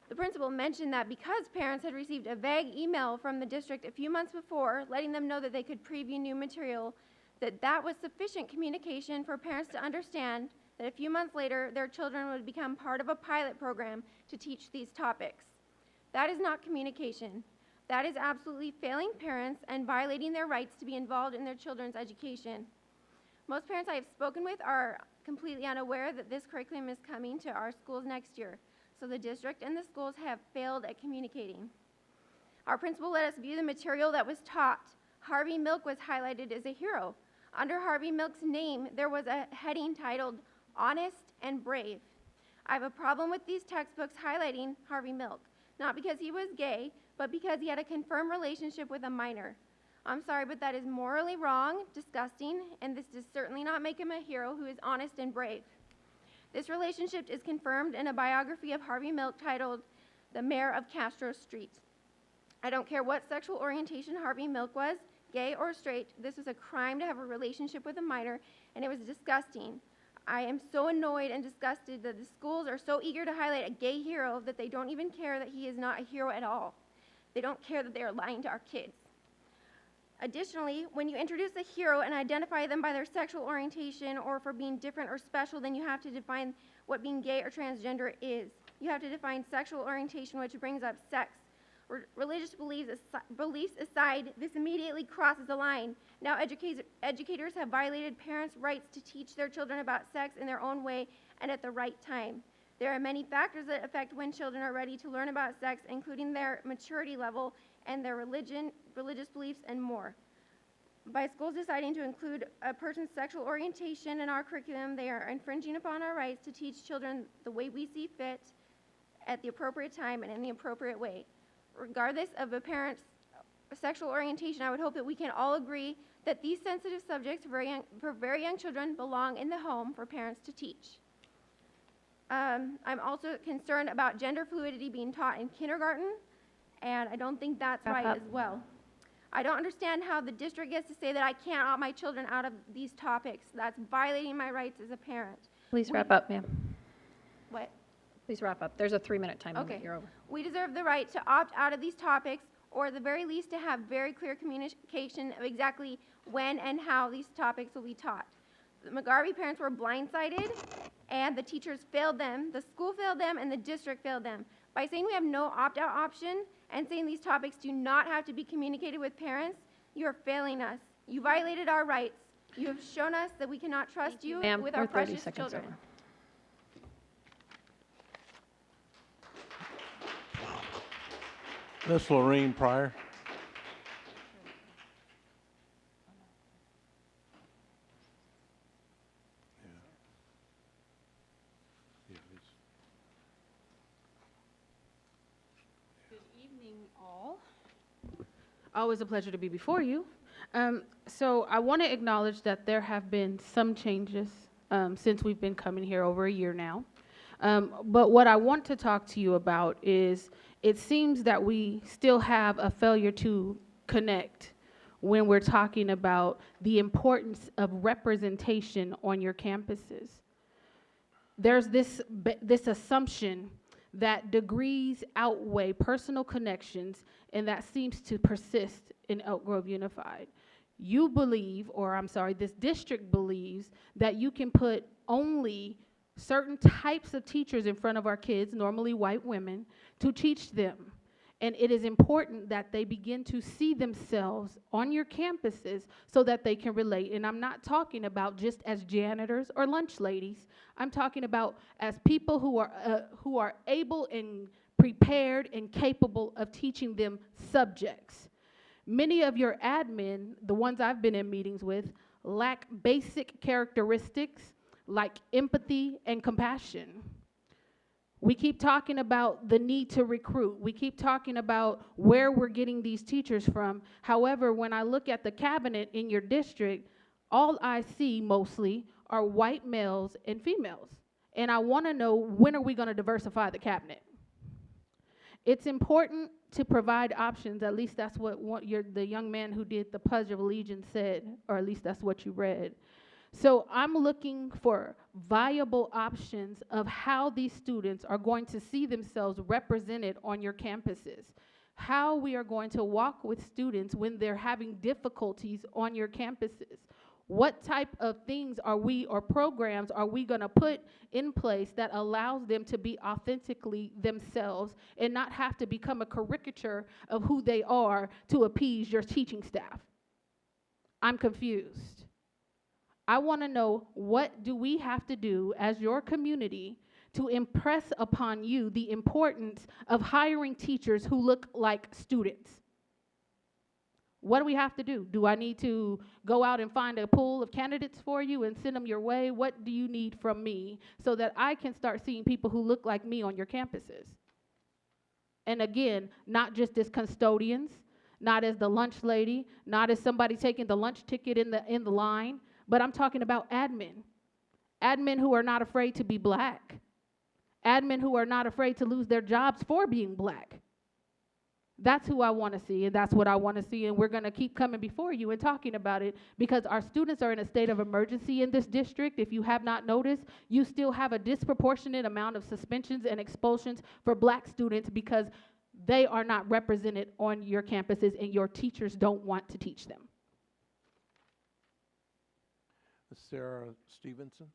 [SPEAKER 17] The principal mentioned that because parents had received a vague email from the district a few months before, letting them know that they could preview new material, that was sufficient communication for parents to understand that a few months later, their children would become part of a pilot program to teach these topics. That is not communication. That is absolutely failing parents and violating their rights to be involved in their children's education. Most parents I have spoken with are completely unaware that this curriculum is coming to our schools next year. So the district and the schools have failed at communicating. Our principal let us view the material that was taught. Harvey Milk was highlighted as a hero. Under Harvey Milk's name, there was a heading titled, Honest and Brave. I have a problem with these textbooks highlighting Harvey Milk, not because he was gay, but because he had a confirmed relationship with a minor. I'm sorry, but that is morally wrong, disgusting, and this does certainly not make him a hero who is honest and brave. This relationship is confirmed in a biography of Harvey Milk titled The Mayor of Castro Street. I don't care what sexual orientation Harvey Milk was, gay or straight, this was a crime to have a relationship with a minor, and it was disgusting. I am so annoyed and disgusted that the schools are so eager to highlight a gay hero that they don't even care that he is not a hero at all. They don't care that they are lying to our kids. Additionally, when you introduce a hero and identify them by their sexual orientation or for being different or special, then you have to define what being gay or transgender is. You have to define sexual orientation, which brings up sex. Religious beliefs aside, this immediately crosses the line. Now educators have violated parents' rights to teach their children about sex in their own way and at the right time. There are many factors that affect when children are ready to learn about sex, including their maturity level and their religious beliefs, and more. By schools deciding to include a person's sexual orientation in our curriculum, they are infringing upon our rights to teach children the way we see fit, at the appropriate time, and in the appropriate way. Regardless of a parent's sexual orientation, I would hope that we can all agree that these sensitive subjects for very young children belong in the home for parents to teach. I'm also concerned about gender fluidity being taught in kindergarten, and I don't think that's right as well. I don't understand how the district gets to say that I can't opt my children out of these topics. That's violating my rights as a parent.
[SPEAKER 4] Please wrap up, ma'am.
[SPEAKER 17] What?
[SPEAKER 4] Please wrap up. There's a 3-minute time limit.
[SPEAKER 17] Okay.
[SPEAKER 4] You're over.
[SPEAKER 17] We deserve the right to opt out of these topics, or at the very least to have very clear communication of exactly when and how these topics will be taught. The McGarvey parents were blindsided, and the teachers failed them, the school failed them, and the district failed them. By saying we have no opt-out option and saying these topics do not have to be communicated with parents, you are failing us. You violated our rights. You have shown us that we cannot trust you with our precious children.
[SPEAKER 4] Over.
[SPEAKER 1] Miss Lorraine Pryor.
[SPEAKER 18] Good evening, all. Always a pleasure to be before you. So I want to acknowledge that there have been some changes since we've been coming here over a year now. But what I want to talk to you about is it seems that we still have a failure to connect when we're talking about the importance of representation on your campuses. There's this assumption that degrees outweigh personal connections, and that seems to persist in Elk Grove Unified. You believe, or I'm sorry, this district believes that you can put only certain types of teachers in front of our kids, normally white women, to teach them. And it is important that they begin to see themselves on your campuses so that they can relate. And I'm not talking about just as janitors or lunch ladies. I'm talking about as people who are able and prepared and capable of teaching them subjects. Many of your admin, the ones I've been in meetings with, lack basic characteristics like empathy and compassion. We keep talking about the need to recruit. We keep talking about where we're getting these teachers from. However, when I look at the cabinet in your district, all I see mostly are white males and females. And I want to know, when are we going to diversify the cabinet? It's important to provide options. At least that's what the young man who did the Pledge of Allegiance said, or at least that's what you read. So I'm looking for viable options of how these students are going to see themselves represented on your campuses, how we are going to walk with students when they're having difficulties on your campuses. What type of things are we, or programs are we going to put in place that allows them to be authentically themselves and not have to become a caricature of who they are to appease your teaching staff? I'm confused. I want to know, what do we have to do as your community to impress upon you the importance of hiring teachers who look like students? What do we have to do? Do I need to go out and find a pool of candidates for you and send them your way? What do you need from me so that I can start seeing people who look like me on your campuses? And again, not just as custodians, not as the lunch lady, not as somebody taking the lunch ticket in the line, but I'm talking about admin. Admin who are not afraid to be black. Admin who are not afraid to lose their jobs for being black. That's who I want to see, and that's what I want to see, and we're going to keep coming before you and talking about it because our students are in a state of emergency in this district. If you have not noticed, you still have a disproportionate amount of suspensions and expulsions for black students because they are not represented on your campuses and your teachers don't want to teach them.
[SPEAKER 1] Sarah Stevenson.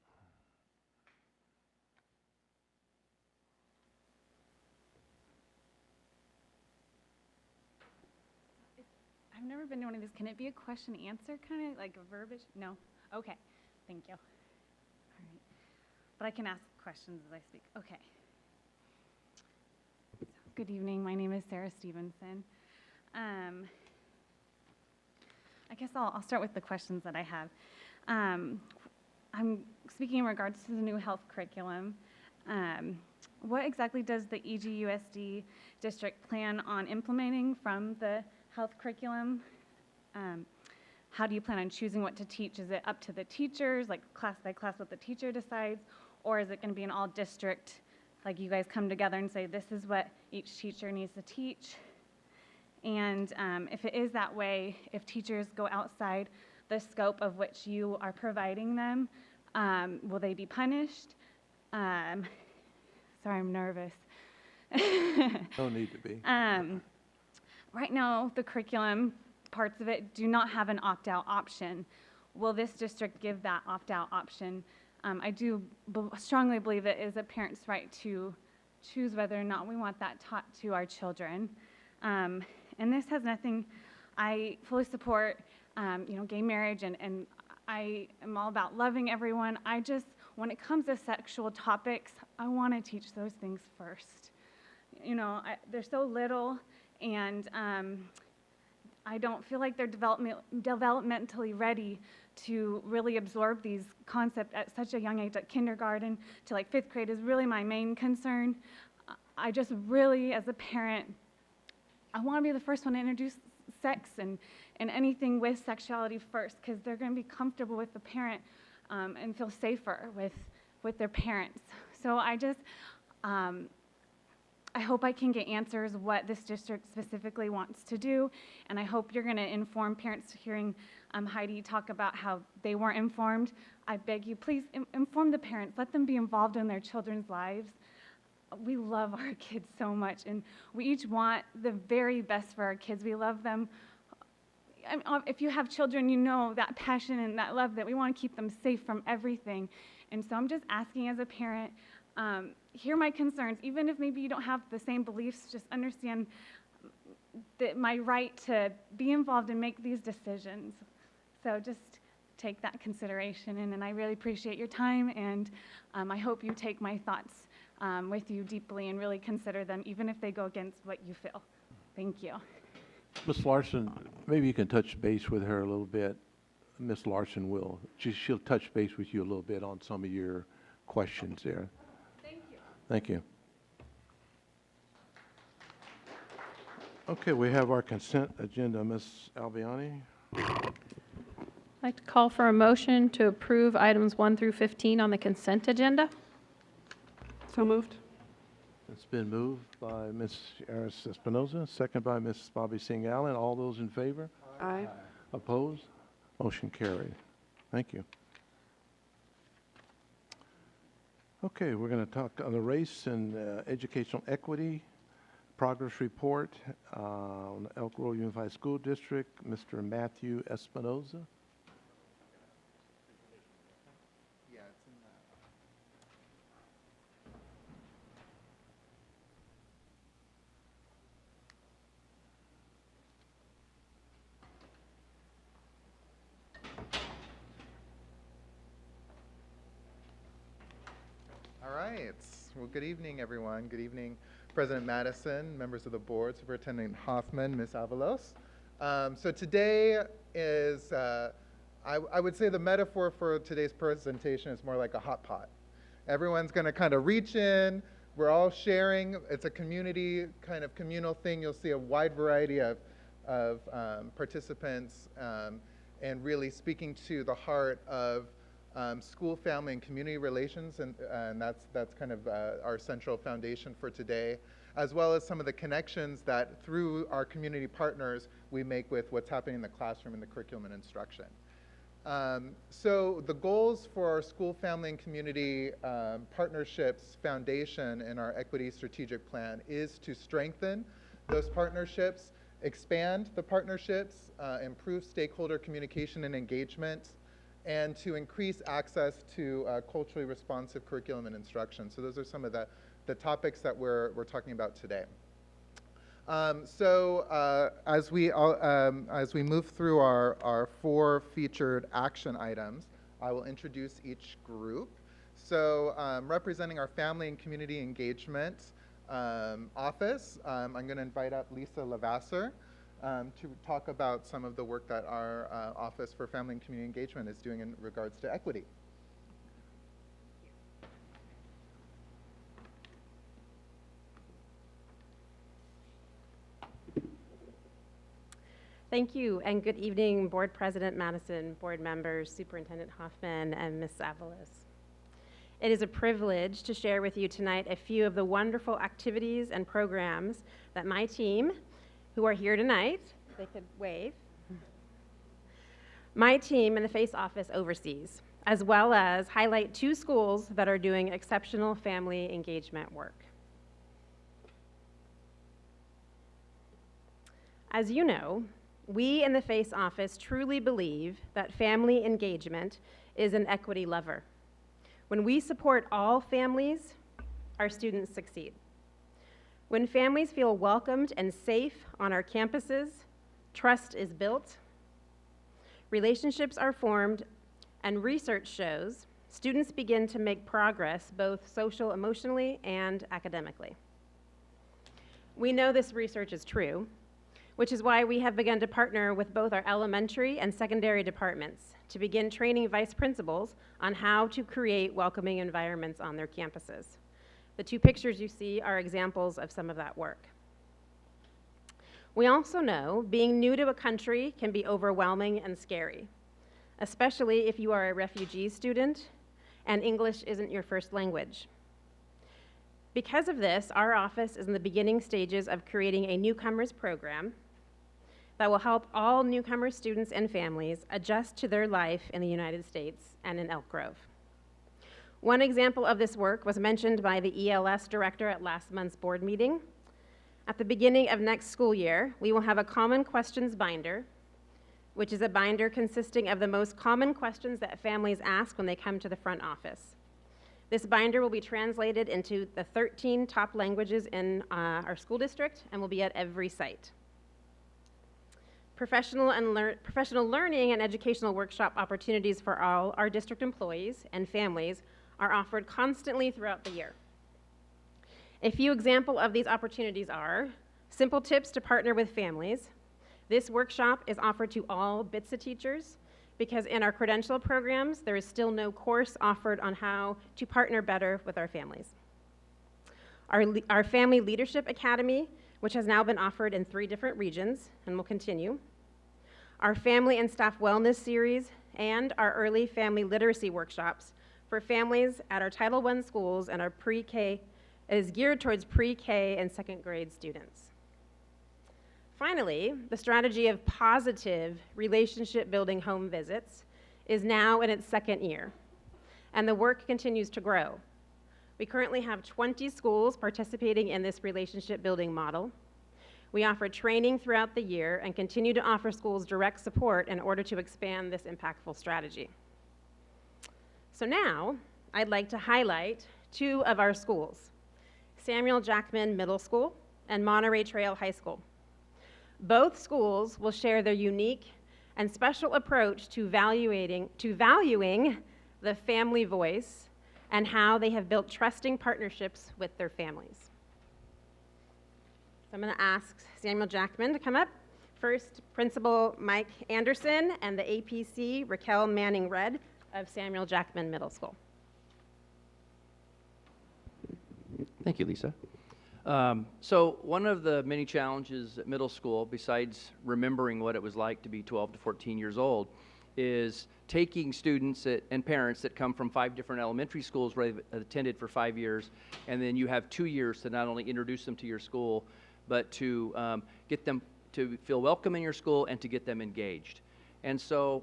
[SPEAKER 19] I've never been to one of these. Can it be a question answer kind of like a verbiage? No? Okay. Thank you. All right. But I can ask questions as I speak. Okay. Good evening. My name is Sarah Stevenson. I guess I'll start with the questions that I have. I'm speaking in regards to the new health curriculum. What exactly does the EGUSD district plan on implementing from the health curriculum? How do you plan on choosing what to teach? Is it up to the teachers, like class by class what the teacher decides? Or is it going to be an all district, like you guys come together and say this is what each teacher needs to teach? And if it is that way, if teachers go outside the scope of which you are providing them, will they be punished? Sorry, I'm nervous.
[SPEAKER 1] No need to be.
[SPEAKER 19] Right now, the curriculum, parts of it, do not have an opt-out option. Will this district give that opt-out option? I do strongly believe it is a parent's right to choose whether or not we want that taught to our children. And this has nothing, I fully support, gay marriage, and I am all about loving everyone. I just, when it comes to sexual topics, I want to teach those things first. They're so little, and I don't feel like they're developmentally ready to really absorb these concepts at such a young age. At kindergarten to like 5th grade is really my main concern. I just really, as a parent, I want to be the first one to introduce sex and anything with sexuality first, because they're going to be comfortable with the parent and feel safer with their parents. So I just, I hope I can get answers what this district specifically wants to do, and I hope you're going to inform parents. Hearing Heidi talk about how they weren't informed, I beg you, please inform the parents. Let them be involved in their children's lives. We love our kids so much, and we each want the very best for our kids. We love them. If you have children, you know that passion and that love, that we want to keep them safe from everything. And so I'm just asking as a parent, hear my concerns. Even if maybe you don't have the same beliefs, just understand that my right to be involved and make these decisions. So just take that consideration in, and I really appreciate your time, and I hope you take my thoughts with you deeply and really consider them, even if they go against what you feel. Thank you.
[SPEAKER 1] Ms. Larson, maybe you can touch base with her a little bit. Ms. Larson will. She'll touch base with you a little bit on some of your questions there.
[SPEAKER 19] Thank you.
[SPEAKER 1] Thank you. Okay, we have our consent agenda. Ms. Albiani?
[SPEAKER 4] I'd like to call for a motion to approve items 1 through 15 on the consent agenda.
[SPEAKER 9] So moved.
[SPEAKER 1] It's been moved by Ms. Aris Espinoza, second by Ms. Bobby Singh Allen. All those in favor?
[SPEAKER 9] Aye.
[SPEAKER 1] Opposed? Motion carried. Thank you. Okay, we're going to talk on the race and educational equity progress report on Elk Grove Unified School District. Mr. Matthew Espinoza.
[SPEAKER 20] All right. Well, good evening, everyone. Good evening, President Madison, members of the board, Superintendent Hoffman, Ms. Avalos. So today is, I would say the metaphor for today's presentation is more like a hot pot. Everyone's going to kind of reach in. We're all sharing. It's a community, kind of communal thing. You'll see a wide variety of of participants and really speaking to the heart of school, family, and community relations, and that's kind of our central foundation for today, as well as some of the connections that through our community partners we make with what's happening in the classroom and the curriculum and instruction. So the goals for our school, family, and community partnerships foundation in our equity strategic plan is to strengthen those partnerships, expand the partnerships, improve stakeholder communication and engagement, and to increase access to culturally responsive curriculum and instruction. So those are some of the topics that we're talking about today. As we move through our 4 featured action items, I will introduce each group. So representing our family and community engagement office, I'm going to invite up Lisa Lavasser to talk about some of the work that our Office for Family and Community Engagement is doing in regards to equity.
[SPEAKER 21] Thank you, and good evening, Board President Madison, board members, Superintendent Hoffman, and Ms. Avalos. It is a privilege to share with you tonight a few of the wonderful activities and programs that my team, who are here tonight, they could wave, my team in the FACE office oversees, as well as highlight 2 schools that are doing exceptional family engagement work. As you know, we in the FACE office truly believe that family engagement is an equity lever. When we support all families, our students succeed. When families feel welcomed and safe on our campuses, trust is built, relationships are formed, and research shows students begin to make progress both social, emotionally, and academically. We know this research is true, which is why we have begun to partner with both our elementary and secondary departments to begin training vice principals on how to create welcoming environments on their campuses. The 2 pictures you see are examples of some of that work. We also know being new to a country can be overwhelming and scary, especially if you are a refugee student and English isn't your first language. Because of this, our office is in the beginning stages of creating a newcomers program that will help all newcomer students and families adjust to their life in the United States and in Elk Grove. One example of this work was mentioned by the ELS director at last month's board meeting. At the beginning of next school year, we will have a common questions binder, which is a binder consisting of the most common questions that families ask when they come to the front office. This binder will be translated into the 13 top languages in our school district and will be at every site. Professional learning and educational workshop opportunities for all our district employees and families are offered constantly throughout the year. A few examples of these opportunities are simple tips to partner with families. This workshop is offered to all BITSA teachers because in our credential programs, there is still no course offered on how to partner better with our families. Our Family Leadership Academy, which has now been offered in 3 different regions and will continue. Our Family and Staff Wellness Series and our Early Family Literacy Workshops for families at our Title I schools and our pre-K is geared towards pre-K and 2nd grade students. Finally, the strategy of positive relationship-building home visits is now in its 2nd year, and the work continues to grow. We currently have 20 schools participating in this relationship-building model. We offer training throughout the year and continue to offer schools direct support in order to expand this impactful strategy. So now, I'd like to highlight 2 of our schools, Samuel Jackman Middle School and Monterey Trail High School. Both schools will share their unique and special approach to valuing the family voice and how they have built trusting partnerships with their families. So I'm going to ask Samuel Jackman to come up. First, Principal Mike Anderson and the APC Raquel Manning Red of Samuel Jackman Middle School.
[SPEAKER 22] Thank you, Lisa.
[SPEAKER 3] So one of the many challenges at middle school, besides remembering what it was like to be 12 to 14 years old, is taking students and parents that come from 5 different elementary schools where they've attended for 5 years, and then you have 2 years to not only introduce them to your school, but to get them to feel welcome in your school and to get them engaged. And so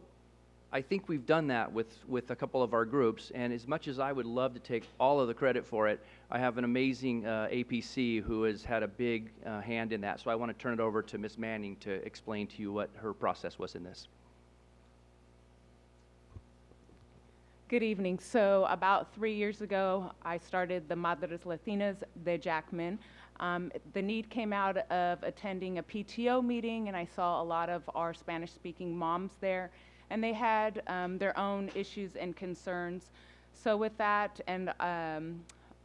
[SPEAKER 3] I think we've done that with a couple of our groups, and as much as I would love to take all of the credit for it, I have an amazing APC who has had a big hand in that. So I want to turn it over to Ms. Manning to explain to you what her process was in this.
[SPEAKER 22] Good evening. So about 3 years ago, I started the Madres Latinas de Jackman. The need came out of attending a PTO meeting, and I saw a lot of our Spanish-speaking moms there, and they had their own issues and concerns. So with that, and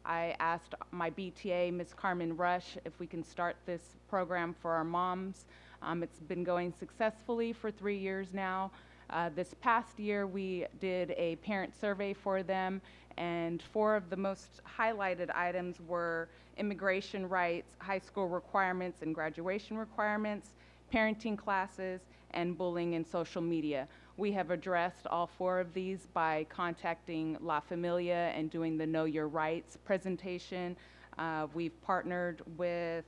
[SPEAKER 22] I asked my BTA, Ms. Carmen Rush, if we can start this program for our moms. It's been going successfully for 3 years now. This past year, we did a parent survey for them, and 4 of the most highlighted items were immigration rights, high school requirements and graduation requirements, parenting classes, and bullying and social media. We have addressed all 4 of these by contacting La Familia and doing the Know Your Rights presentation. We've partnered with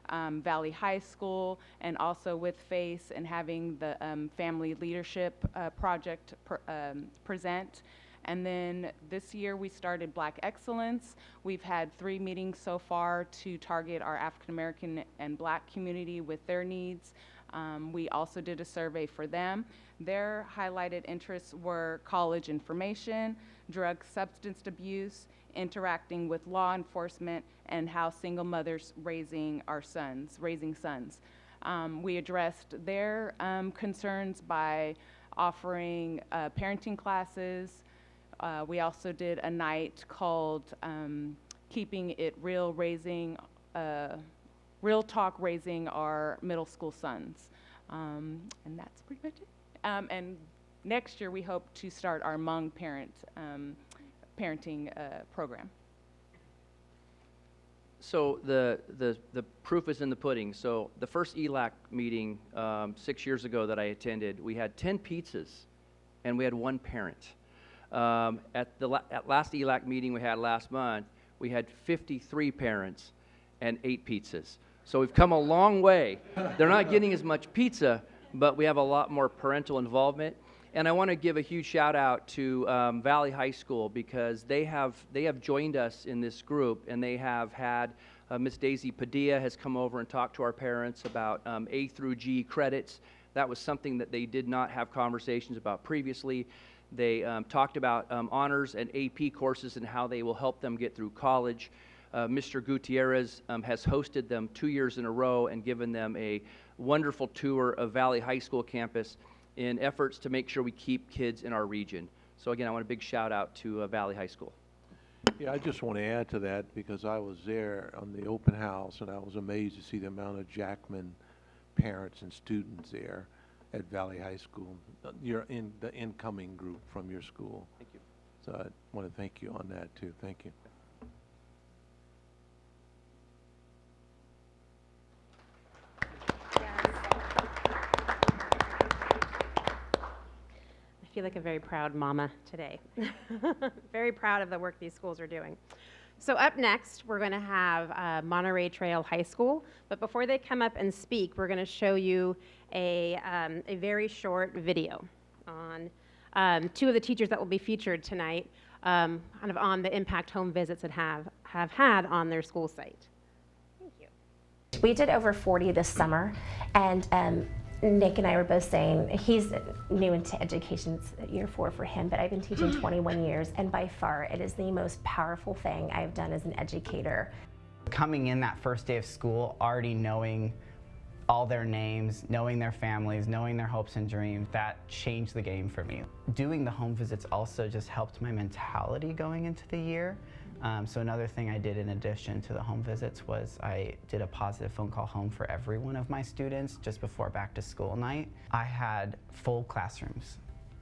[SPEAKER 22] Valley High School and also with FACE and having the Family Leadership Project present. And then this year we started Black Excellence. We've had 3 meetings so far to target our African American and Black community with their needs. We also did a survey for them. Their highlighted interests were college information, drug substance abuse, interacting with law enforcement, and how single mothers raising sons. We addressed their concerns by offering parenting classes. We also did a night called Keeping It Real, Real Talk Raising Our Middle School Sons. And that's pretty much it. And next year we hope to start our Hmong parenting program.
[SPEAKER 3] So the proof is in the pudding. So the first ELAC meeting 6 years ago that I attended, we had 10 pizzas and we had 1 parent. At last ELAC meeting we had last month, we had 53 parents and 8 pizzas. So we've come a long way. They're not getting as much pizza, but we have a lot more parental involvement. And I want to give a huge shout out to Valley High School because they have joined us in this group, and they have had Miss Daisy Padilla has come over and talked to our parents about A through G credits. That was something that they did not have conversations about previously. They talked about honors and AP courses and how they will help them get through college. Mr. Gutierrez has hosted them 2 years in a row and given them a wonderful tour of Valley High School campus in efforts to make sure we keep kids in our region. So again, I want a big shout out to Valley High School.
[SPEAKER 1] Yeah, I just want to add to that because I was there on the open house and I was amazed to see the amount of Jackman parents and students there at Valley High School. You're in the incoming group from your school.
[SPEAKER 3] Thank you.
[SPEAKER 1] So I want to thank you on that too. Thank you.
[SPEAKER 21] I feel like a very proud mama today. Very proud of the work these schools are doing. So up next, we're going to have Monterey Trail High School. But before they come up and speak, we're going to show you a very short video on 2 of the teachers that will be featured tonight, kind of on the impact home visits that have had on their school site. Thank you.
[SPEAKER 23] We did over 40 this summer, and Nick and I were both saying he's new into education, it's year 4 for him, but I've been teaching 21 years, and by far it is the most powerful thing I've done as an educator.
[SPEAKER 24] Coming in that first day of school, already knowing all their names, knowing their families, knowing their hopes and dreams, that changed the game for me. Doing the home visits also just helped my mentality going into the year. So another thing I did in addition to the home visits was I did a positive phone call home for every one of my students just before back to school night. I had full classrooms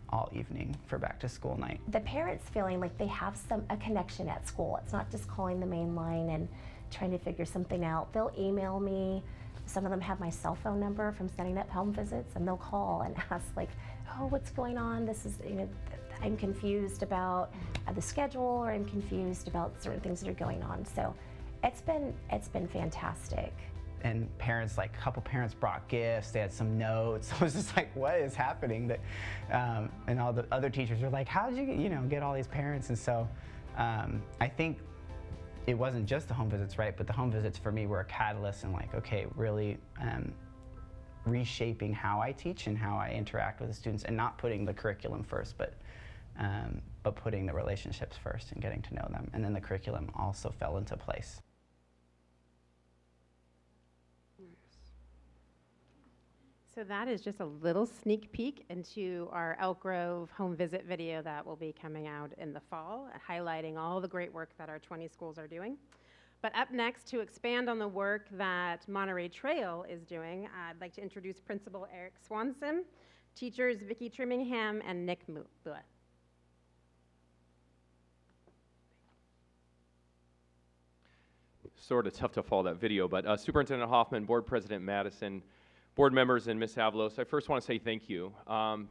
[SPEAKER 24] all evening for back to school night.
[SPEAKER 23] The parents feeling like they have a connection at school. It's not just calling the main line and trying to figure something out, they'll email me. Some of them have my cell phone number from setting up home visits, and they'll call and ask like, oh, what's going on? This is, I'm confused about the schedule, or I'm confused about certain things that are going on. So it's been fantastic.
[SPEAKER 24] And parents, like a couple parents brought gifts, they had some notes. I was just like, what is happening? And all the other teachers were like, how did you get all these parents? And so I think it wasn't just the home visits, right? But the home visits for me were a catalyst and like, okay, really reshaping how I teach and how I interact with the students, and not putting the curriculum first, but putting the relationships first and getting to know them. And then the curriculum also fell into place.
[SPEAKER 21] So that is just a little sneak peek into our Elk Grove home visit video that will be coming out in the fall, highlighting all the great work that our 20 schools are doing. But up next, to expand on the work that Monterey Trail is doing, I'd like to introduce Principal Eric Swanson, teachers Vicki Trimmingham and Nick Bua.
[SPEAKER 5] Sort of tough to follow that video, but Superintendent Hoffman, Board President Madison, board members, and Ms. Avalos, I first want to say thank you.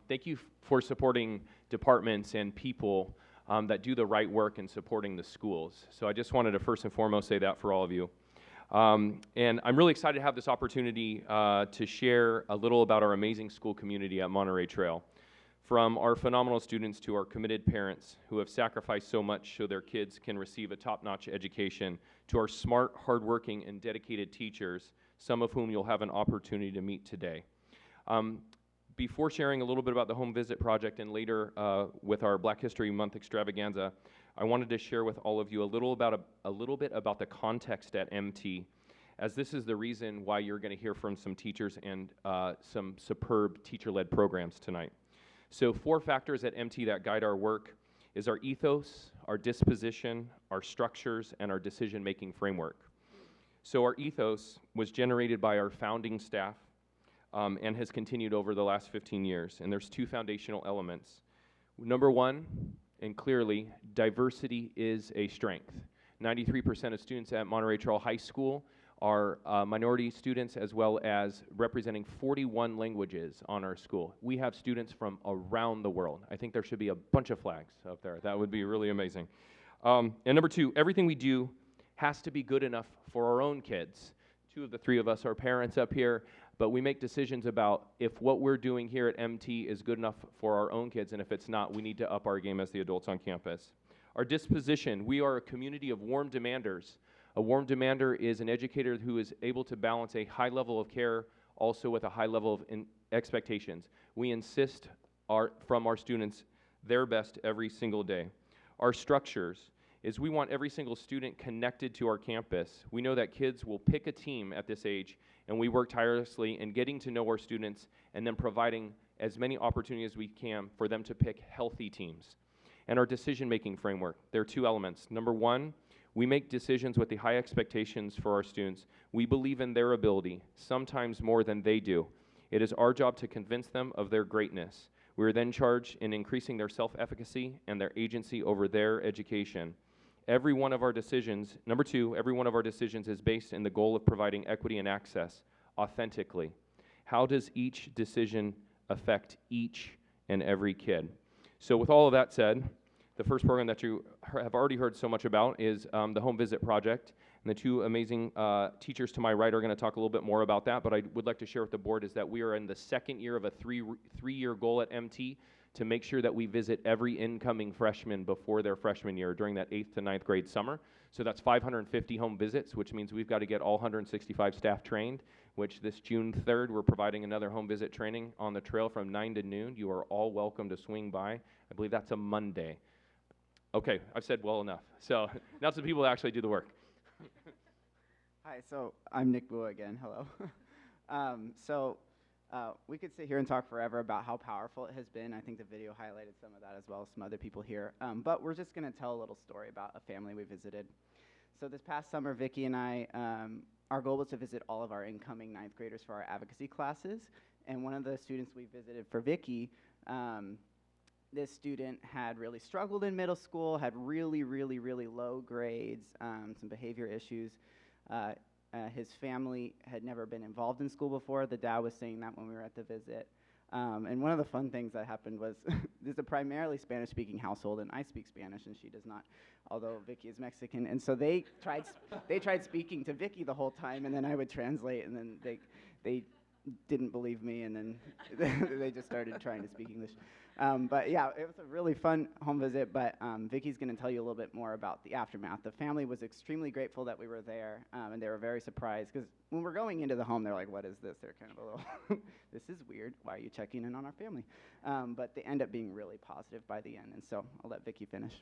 [SPEAKER 5] Thank you for supporting departments and people that do the right work in supporting the schools. So I just wanted to first and foremost say that for all of you. And I'm really excited to have this opportunity to share a little about our amazing school community at Monterey Trail. From our phenomenal students to our committed parents who have sacrificed so much so their kids can receive a top-notch education, to our smart, hardworking, and dedicated teachers, some of whom you'll have an opportunity to meet today. Before sharing a little bit about the Home Visit Project and later with our Black History Month extravaganza, I wanted to share with all of you a little bit about the context at MT, as this is the reason why you're going to hear from some teachers and some superb teacher-led programs tonight. So 4 factors at MT that guide our work is our ethos, our disposition, our structures, and our decision-making framework. So our ethos was generated by our founding staff and has continued over the last 15 years. And there's 2 foundational elements. Number 1, and clearly, diversity is a strength. 93% of students at Monterey Trail High School are minority students, as well as representing 41 languages on our school. We have students from around the world. I think there should be a bunch of flags up there. That would be really amazing. And number 2, everything we do has to be good enough for our own kids. 2 of the 3 of us are parents up here, but we make decisions about if what we're doing here at MT is good enough for our own kids, and if it's not, we need to up our game as the adults on campus. Our disposition, we are a community of warm demanders. A warm demander is an educator who is able to balance a high level of care also with a high level of expectations. We insist from our students their best every single day. Our structures is we want every single student connected to our campus. We know that kids will pick a team at this age, and we work tirelessly in getting to know our students and then providing as many opportunities as we can for them to pick healthy teams. And our decision-making framework, there are 2 elements. Number 1, we make decisions with the high expectations for our students. We believe in their ability, sometimes more than they do. It is our job to convince them of their greatness. We are then charged in increasing their self-efficacy and their agency over their education. Every one of our decisions, number 2, every one of our decisions is based in the goal of providing equity and access authentically. How does each decision affect each and every kid? So with all of that said, the first program that you have already heard so much about is the Home Visit Project. And the 2 amazing teachers to my right are going to talk a little bit more about that, but I would like to share with the board is that we are in the 2nd year of a three-year goal at MT to make sure that we visit every incoming freshman before their freshman year during that 8th to 9th grade summer. So that's 550 home visits, which means we've got to get all 165 staff trained, which this June 3rd, we're providing another home visit training on the trail from 9 to noon. You are all welcome to swing by. I believe that's a Monday. Okay, I've said well enough. So now it's the people that actually do the work.
[SPEAKER 24] Hi, so I'm Nick Bua again. Hello. We could sit here and talk forever about how powerful it has been. I think the video highlighted some of that as well as some other people here. But we're just going to tell a little story about a family we visited. So this past summer, Vicki and I, our goal was to visit all of our incoming 9th graders for our advocacy classes. And one of the students we visited for Vicki, this student had really struggled in middle school, had really low grades, some behavior issues. His family had never been involved in school before. The dad was saying that when we were at the visit. And one of the fun things that happened was this is a primarily Spanish-speaking household, and I speak Spanish, and she does not, although Vicky is Mexican. And so they tried speaking to Vicky the whole time, and then I would translate, and then they didn't believe me, and then they just started trying to speak English. But yeah, it was a really fun home visit, but Vicky's going to tell you a little bit more about the aftermath. The family was extremely grateful that we were there, and they were very surprised, because when we're going into the home, they're like, what is this? They're kind of a little, this is weird. Why are you checking in on our family? But they end up being really positive by the end, and so I'll let Vicky finish.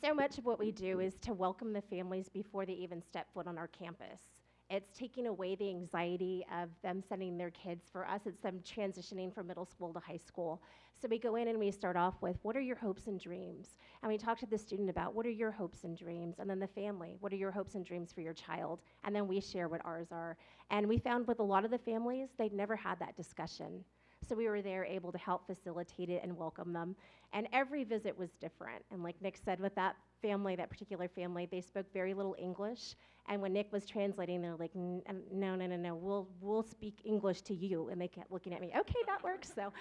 [SPEAKER 21] So much of what we do is to welcome the families before they even step foot on our campus. It's taking away the anxiety of them sending their kids. For us, it's them transitioning from middle school to high school. So we go in and we start off with, what are your hopes and dreams? And we talk to the student about, what are your hopes and dreams? And then the family, what are your hopes and dreams for your child? And then we share what ours are. And we found with a lot of the families, they'd never had that discussion. So we were there able to help facilitate it and welcome them. And every visit was different. And like Nick said, with that family, that particular family, they spoke very little English. And when Nick was translating, they're like, no, we'll speak English to you. And they kept looking at me, okay, that works. So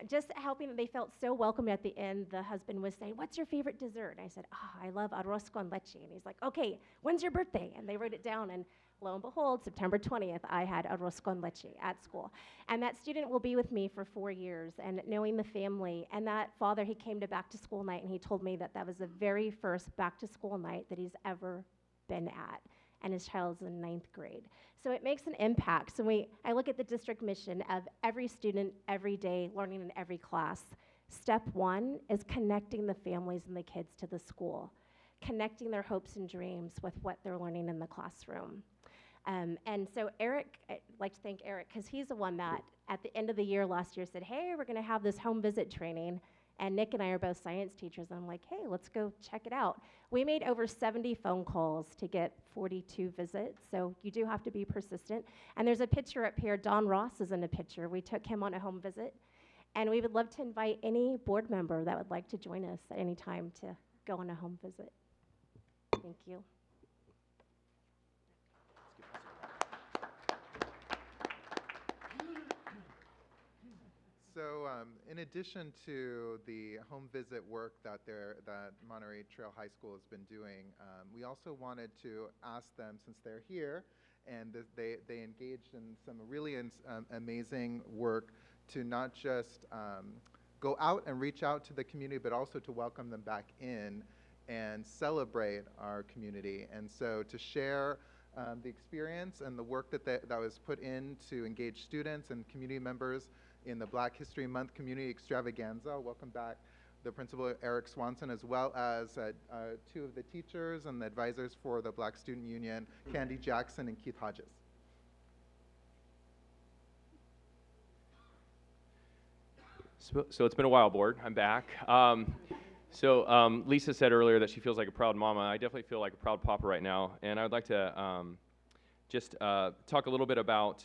[SPEAKER 21] just helping them, they felt so welcome at the end. The husband was saying, what's your favorite dessert? And I said, I love arroz con leche. And he's like, okay, when's your birthday? And they wrote it down, and lo and behold, September 20th, I had arroz con leche at school. And that student will be with me for 4 years, and knowing the family. And that father, he came to back to school night, and he told me that that was the very first back to school night that he's ever been at. And his child's in 9th grade. So it makes an impact. So I look at the district mission of every student, every day, learning in every class. Step 1 is connecting the families and the kids to the school, connecting their hopes and dreams with what they're learning in the classroom. And so Eric, I'd like to thank Eric, because he's the one that at the end of the year last year said, hey, we're going to have this home visit training. And Nick and I are both science teachers. And I'm like, hey, let's go check it out. We made over 70 phone calls to get 42 visits. So you do have to be persistent. And there's a picture up here. Don Ross is in the picture. We took him on a home visit. And we would love to invite any board member that would like to join us at any time to go on a home visit. Thank you.
[SPEAKER 20] So in addition to the home visit work that Monterey Trail High School has been doing, we also wanted to ask them, since they're here, and they engaged in some really amazing work to not just go out and reach out to the community, but also to welcome them back in and celebrate our community. And so to share the experience and the work that was put in to engage students and community members in the Black History Month Community Extravaganza. Welcome back the principal, Eric Swanson, as well as 2 of the teachers and the advisors for the Black Student Union, Candy Jackson and Keith Hodges.
[SPEAKER 5] So it's been a while, board. I'm back. Lisa said earlier that she feels like a proud mama. I definitely feel like a proud papa right now. And I would like to just talk a little bit about,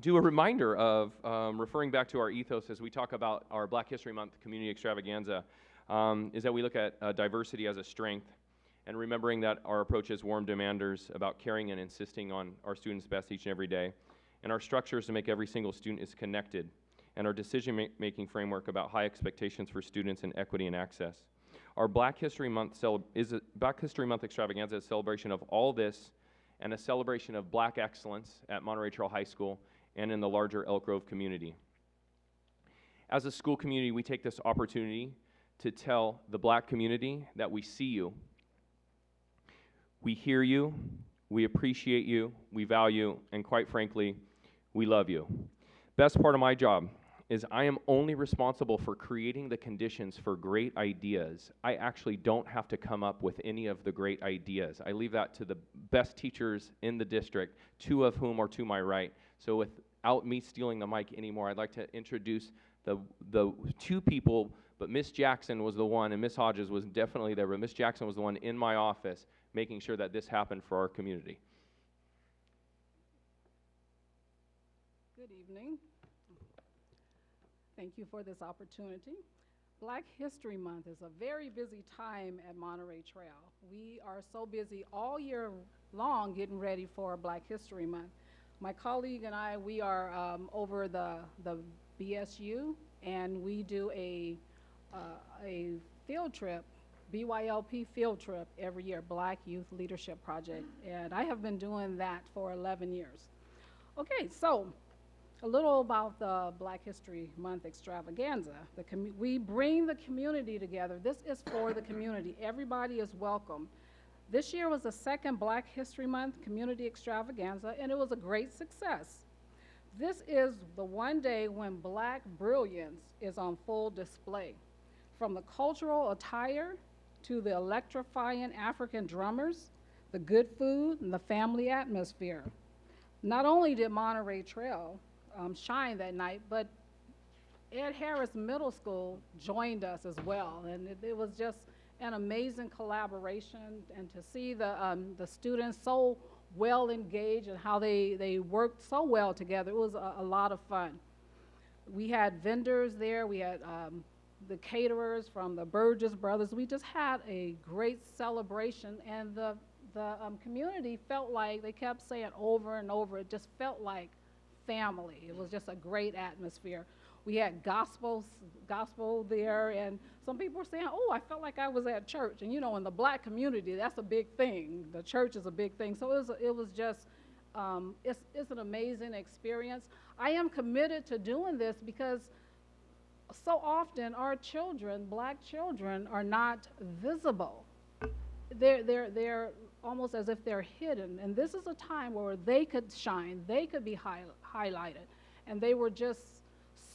[SPEAKER 5] do a reminder of referring back to our ethos as we talk about our Black History Month Community Extravaganza, is that we look at diversity as a strength, and remembering that our approach is warm demanders about caring and insisting on our students' best each and every day, and our structures to make every single student is connected, and our decision-making framework about high expectations for students and equity and access. Our Black History Month Extravaganza is a celebration of all this, and a celebration of Black excellence at Monterey Trail High School and in the larger Elk Grove community. As a school community, we take this opportunity to tell the Black community that we see you, we hear you, we appreciate you, we value, and quite frankly, we love you. Best part of my job is I am only responsible for creating the conditions for great ideas. I actually don't have to come up with any of the great ideas. I leave that to the best teachers in the district, 2 of whom are to my right. So without me stealing the mic anymore, I'd like to introduce the 2 people, but Miss Jackson was the one, and Miss Hodges was definitely there, but Miss Jackson was the one in my office making sure that this happened for our community.
[SPEAKER 6] Good evening. Thank you for this opportunity. Black History Month is a very busy time at Monterey Trail. We are so busy all year long getting ready for Black History Month. My colleague and I, we are over the BSU, and we do a field trip, BYLP field trip every year, Black Youth Leadership Project, and I have been doing that for 11 years. Okay, so a little about the Black History Month extravaganza. We bring the community together. This is for the community. Everybody is welcome. This year was the second Black History Month community extravaganza, and it was a great success. This is the one day when Black brilliance is on full display. From the cultural attire to the electrifying African drummers, the good food, and the family atmosphere. Not only did Monterey Trail shine that night, but Ed Harris Middle School joined us as well, and it was just an amazing collaboration, and to see the students so well engaged and how they worked so well together. It was a lot of fun. We had vendors there. We had the caterers from the Burgess Brothers. We just had a great celebration, and the community felt like, they kept saying over and over, it just felt like family. It was just a great atmosphere. We had gospel there, and some people were saying, oh, I felt like I was at church. And you know, in the Black community, that's a big thing. The church is a big thing. So it was just, it's an amazing experience. I am committed to doing this because so often our children, Black children, are not visible. They're almost as if they're hidden. And this is a time where they could shine, they could be highlighted. And they were just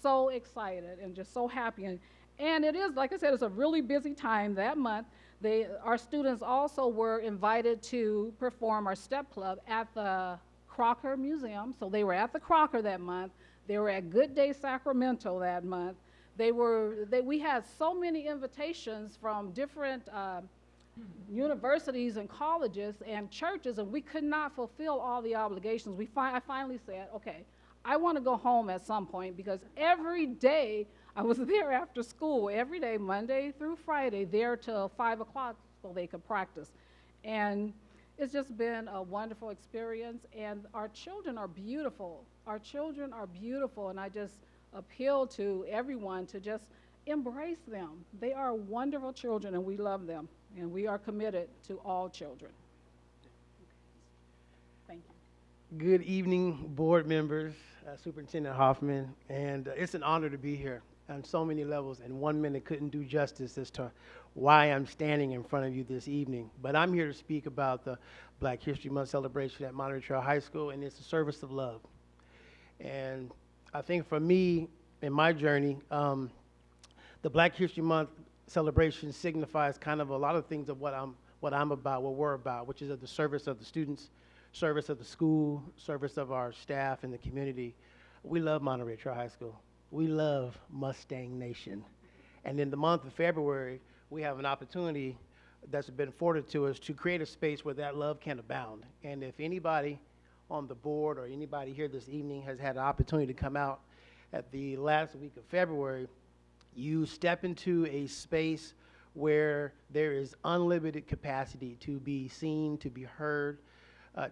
[SPEAKER 6] so excited and just so happy. And it is, like I said, it's a really busy time that month. Our students also were invited to perform our step club at the Crocker Museum. So they were at the Crocker that month. They were at Good Day Sacramento that month. We had so many invitations from different universities and colleges and churches, and we could not fulfill all the obligations. I finally said, okay, I want to go home at some point, because every day I was there after school, every day, Monday through Friday, there till 5 o'clock so they could practice. And it's just been a wonderful experience, and our children are beautiful. Our children are beautiful, and I just appeal to everyone to just embrace them. They are wonderful children, and we love them, and we are committed to all children. Thank you.
[SPEAKER 7] Good evening, board members, Superintendent Hoffman, and it's an honor to be here on so many levels, and 1 minute couldn't do justice as to why I'm standing in front of you this evening. But I'm here to speak about the Black History Month celebration at Monterey Trail High School, and it's a service of love. And I think for me, in my journey, the Black History Month celebration signifies kind of a lot of things of what I'm about, what we're about, which is the service of the students, service of the school, service of our staff and the community. We love Monterey Trail High School. We love Mustang Nation. And in the month of February, we have an opportunity that's been afforded to us to create a space where that love can abound. And if anybody on the board or anybody here this evening has had an opportunity to come out at the last week of February, you step into a space where there is unlimited capacity to be seen, to be heard,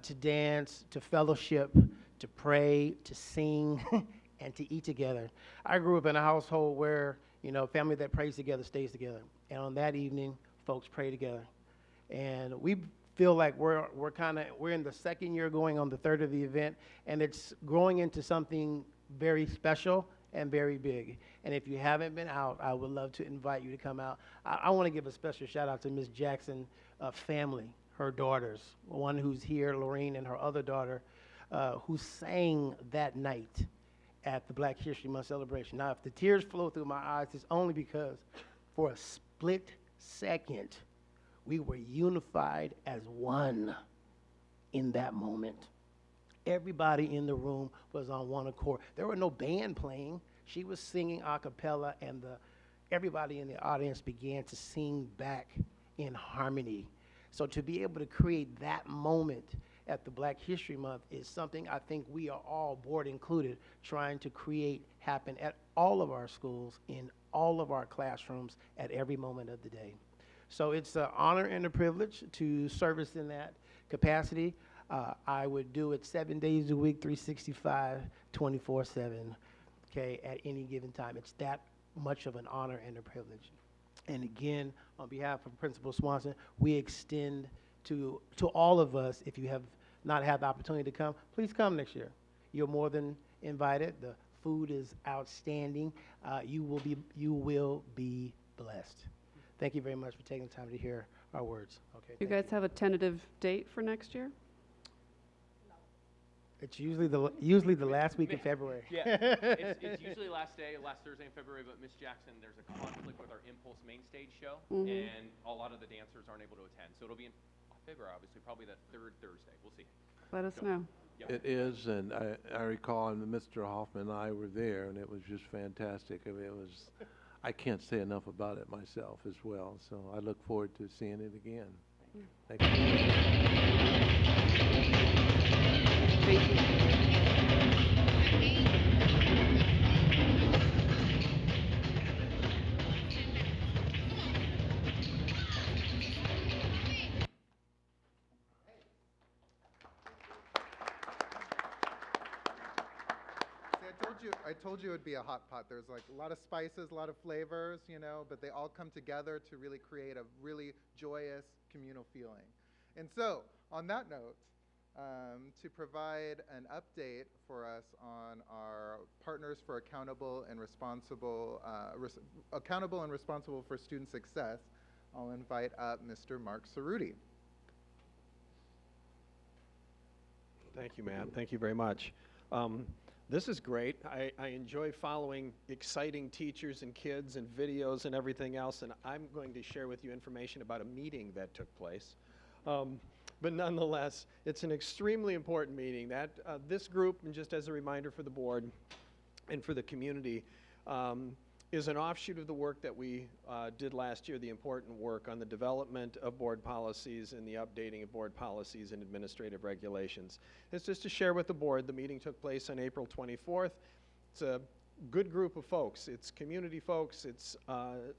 [SPEAKER 7] to dance, to fellowship, to pray, to sing, and to eat together. I grew up in a household where, you know, family that prays together stays together. And on that evening, folks pray together. And we feel like we're in the second year going on the third of the event, and it's growing into something very special and very big. And if you haven't been out, I would love to invite you to come out. I want to give a special shout out to Ms. Jackson family, her daughters, one who's here, Lorraine, and her other daughter, who sang that night at the Black History Month celebration. Now, if the tears flow through my eyes, it's only because for a split second, we were unified as one in that moment. Everybody in the room was on one accord. There were no band playing. She was singing a cappella, and everybody in the audience began to sing back in harmony. So to be able to create that moment at the Black History Month is something I think we are all, board included, trying to create happen at all of our schools, in all of our classrooms, at every moment of the day. So it's an honor and a privilege to service in that capacity. I would do it 7 days a week, 365, 24/7, okay, at any given time. It's that much of an honor and a privilege. And again, on behalf of Principal Swanson, we extend to all of us, if you have not had the opportunity to come, please come next year. You're more than invited. The food is outstanding. You will be blessed. Thank you very much for taking the time to hear our words. Okay.
[SPEAKER 9] You guys have a tentative date for next year?
[SPEAKER 7] It's usually the last week of February.
[SPEAKER 5] Yeah, it's usually last Thursday in February, but Miss Jackson, there's a conflict with our Impulse main stage show, and a lot of the dancers aren't able to attend. So it'll be in February, obviously, probably the third Thursday. We'll see.
[SPEAKER 9] Let us know.
[SPEAKER 5] Yep.
[SPEAKER 1] It is, and I recall, and Mr. Hoffman and I were there, and it was just fantastic. I mean, I can't say enough about it myself as well, so I look forward to seeing it again. Thank you.
[SPEAKER 9] Thank you.
[SPEAKER 20] I told you it would be a hot pot. There's like a lot of spices, a lot of flavors, you know, but they all come together to really create a really joyous communal feeling. And so, on that note, to provide an update for us on our Partners for Accountable and Responsible for Student Success, I'll invite up Mr. Mark Cerruti.
[SPEAKER 10] Thank you, Matt. Thank you very much. This is great. I enjoy following exciting teachers and kids and videos and everything else, and I'm going to share with you information about a meeting that took place. But nonetheless, it's an extremely important meeting. This group, and just as a reminder for the board and for the community, is an offshoot of the work that we did last year, the important work on the development of board policies and the updating of board policies and administrative regulations. It's just to share with the board, the meeting took place on April 24th. It's a good group of folks. It's community folks, it's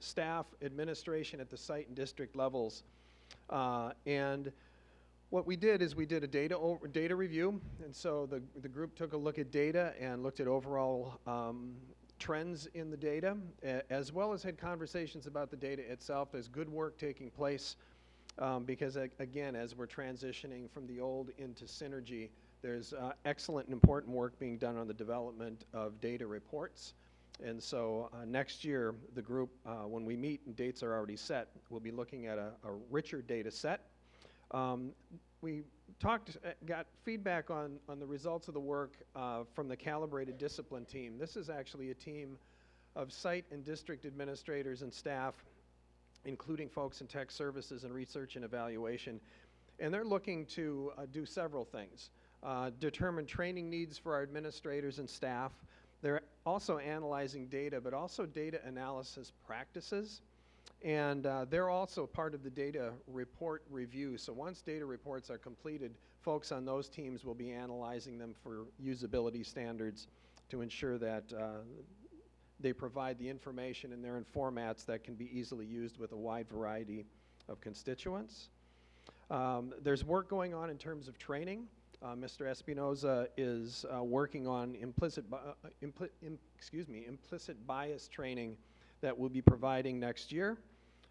[SPEAKER 10] staff, administration at the site and district levels. And what we did is we did a data review, and so the group took a look at data and looked at overall trends in the data, as well as had conversations about the data itself. There's good work taking place because, again, as we're transitioning from the old into Synergy, there's excellent and important work being done on the development of data reports. And so next year, the group, when we meet and dates are already set, we'll be looking at a richer data set. We got feedback on the results of the work from the Calibrated Discipline team. This is actually a team of site and district administrators and staff, including folks in tech services and research and evaluation. And they're looking to do several things. Determine training needs for our administrators and staff. They're also analyzing data, but also data analysis practices. And they're also part of the data report review. So once data reports are completed, folks on those teams will be analyzing them for usability standards to ensure that they provide the information and they're in formats that can be easily used with a wide variety of constituents. There's work going on in terms of training. Mr. Espinoza is working on implicit bias training that we'll be providing next year.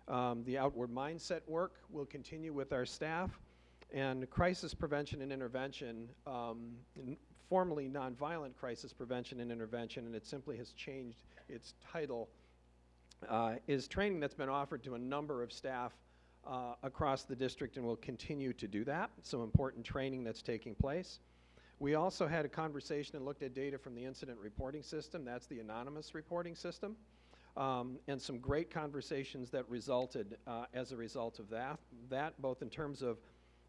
[SPEAKER 10] The outward mindset work will continue with our staff, and crisis prevention and intervention, formerly nonviolent crisis prevention and intervention, and it simply has changed its title, is training that's been offered to a number of staff across the district and will continue to do that. So important training that's taking place. We also had a conversation and looked at data from the incident reporting system. That's the anonymous reporting system. And some great conversations that resulted as a result of that both in terms of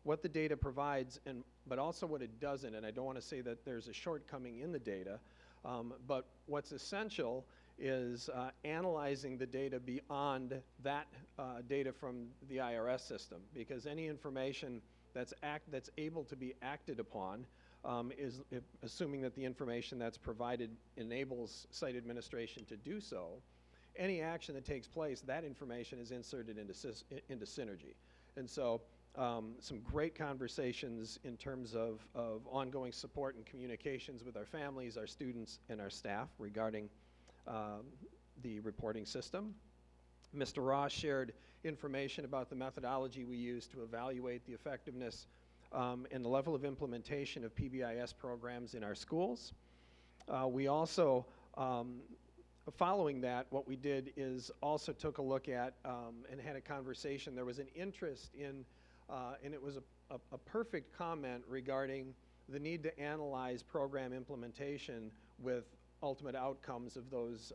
[SPEAKER 10] what the data provides but also what it doesn't. And I don't want to say that there's a shortcoming in the data, but what's essential is analyzing the data beyond that data from the IRS system, because any information that's able to be acted upon, assuming that the information that's provided enables site administration to do so. Any action that takes place, that information is inserted into Synergy. And so some great conversations in terms of ongoing support and communications with our families, our students, and our staff regarding the reporting system. Mr. Ross shared information about the methodology we use to evaluate the effectiveness and the level of implementation of PBIS programs in our schools. We also, following that, what we did is also took a look at and had a conversation. There was an interest in, and it was a perfect comment regarding the need to analyze program implementation with ultimate outcomes of those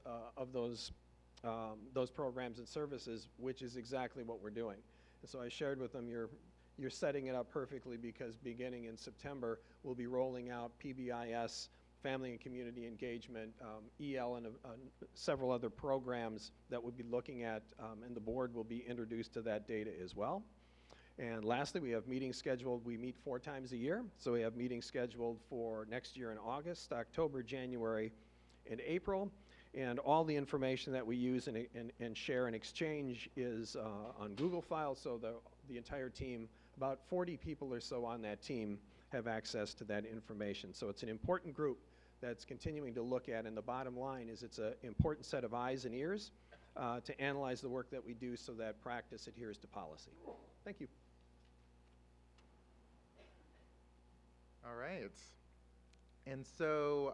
[SPEAKER 10] programs and services, which is exactly what we're doing. And so I shared with them, you're setting it up perfectly, because beginning in September, we'll be rolling out PBIS, family and community engagement, EL, and several other programs that we'll be looking at, and the board will be introduced to that data as well. And lastly, we have meetings scheduled. We meet 4 times a year, so we have meetings scheduled for next year in August, October, January, and April. And all the information that we use and share and exchange is on Google Files, so the entire team, about 40 people or so on that team, have access to that information. So it's an important group that's continuing to look at, and the bottom line is it's an important set of eyes and ears to analyze the work that we do so that practice adheres to policy. Thank you.
[SPEAKER 20] All right. And so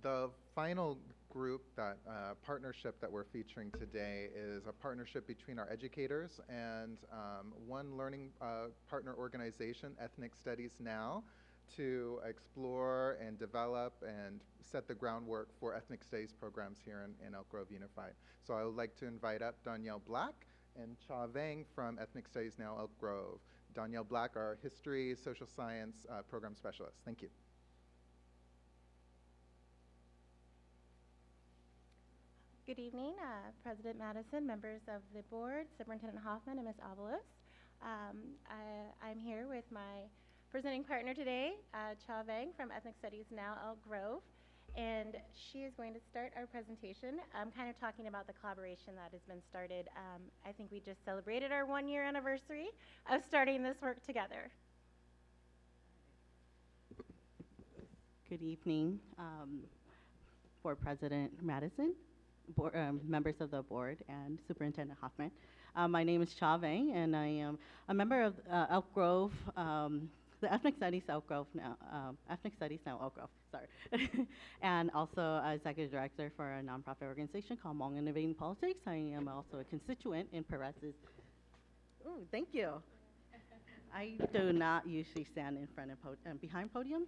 [SPEAKER 20] the final group, that partnership that we're featuring today, is a partnership between our educators and one learning partner organization, Ethnic Studies Now, to explore and develop and set the groundwork for ethnic studies programs here in Elk Grove Unified. So I would like to invite up Danielle Black and Cha Vang from Ethnic Studies Now Elk Grove. Danielle Black, our history, social science program specialist. Thank you.
[SPEAKER 2] Good evening, President Madison, members of the board, Superintendent Hoffman, and Ms. Avalos. I'm here with my presenting partner today, Cha Vang from Ethnic Studies Now Elk Grove, and she is going to start our presentation kind of talking about the collaboration that has been started. I think we just celebrated our 1-year anniversary of starting this work together.
[SPEAKER 11] Good evening, Board President Madison, members of the board, and Superintendent Hoffman. My name is Cha Vang, and I am a member of Elk Grove, the Ethnic Studies Elk Grove now, Ethnic Studies Now Elk Grove, sorry, and also executive director for a nonprofit organization called Hmong Innovating Politics. I am also a constituent in Perez's. Ooh, thank you. I do not usually stand in front of behind podiums.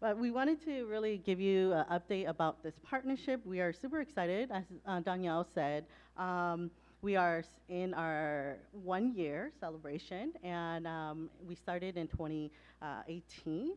[SPEAKER 11] But we wanted to really give you an update about this partnership. We are super excited, as Danielle said. We are in our 1-year celebration, and we started in 2018.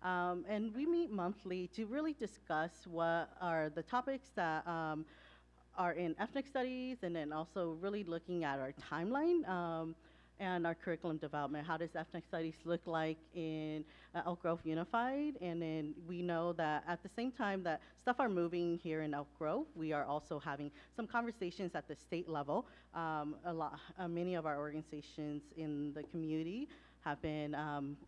[SPEAKER 11] And we meet monthly to really discuss what are the topics that are in ethnic studies, and then also really looking at our timeline and our curriculum development. How does ethnic studies look like in Elk Grove Unified? And then we know that at the same time that stuff are moving here in Elk Grove, we are also having some conversations at the state level. Many of our organizations in the community have been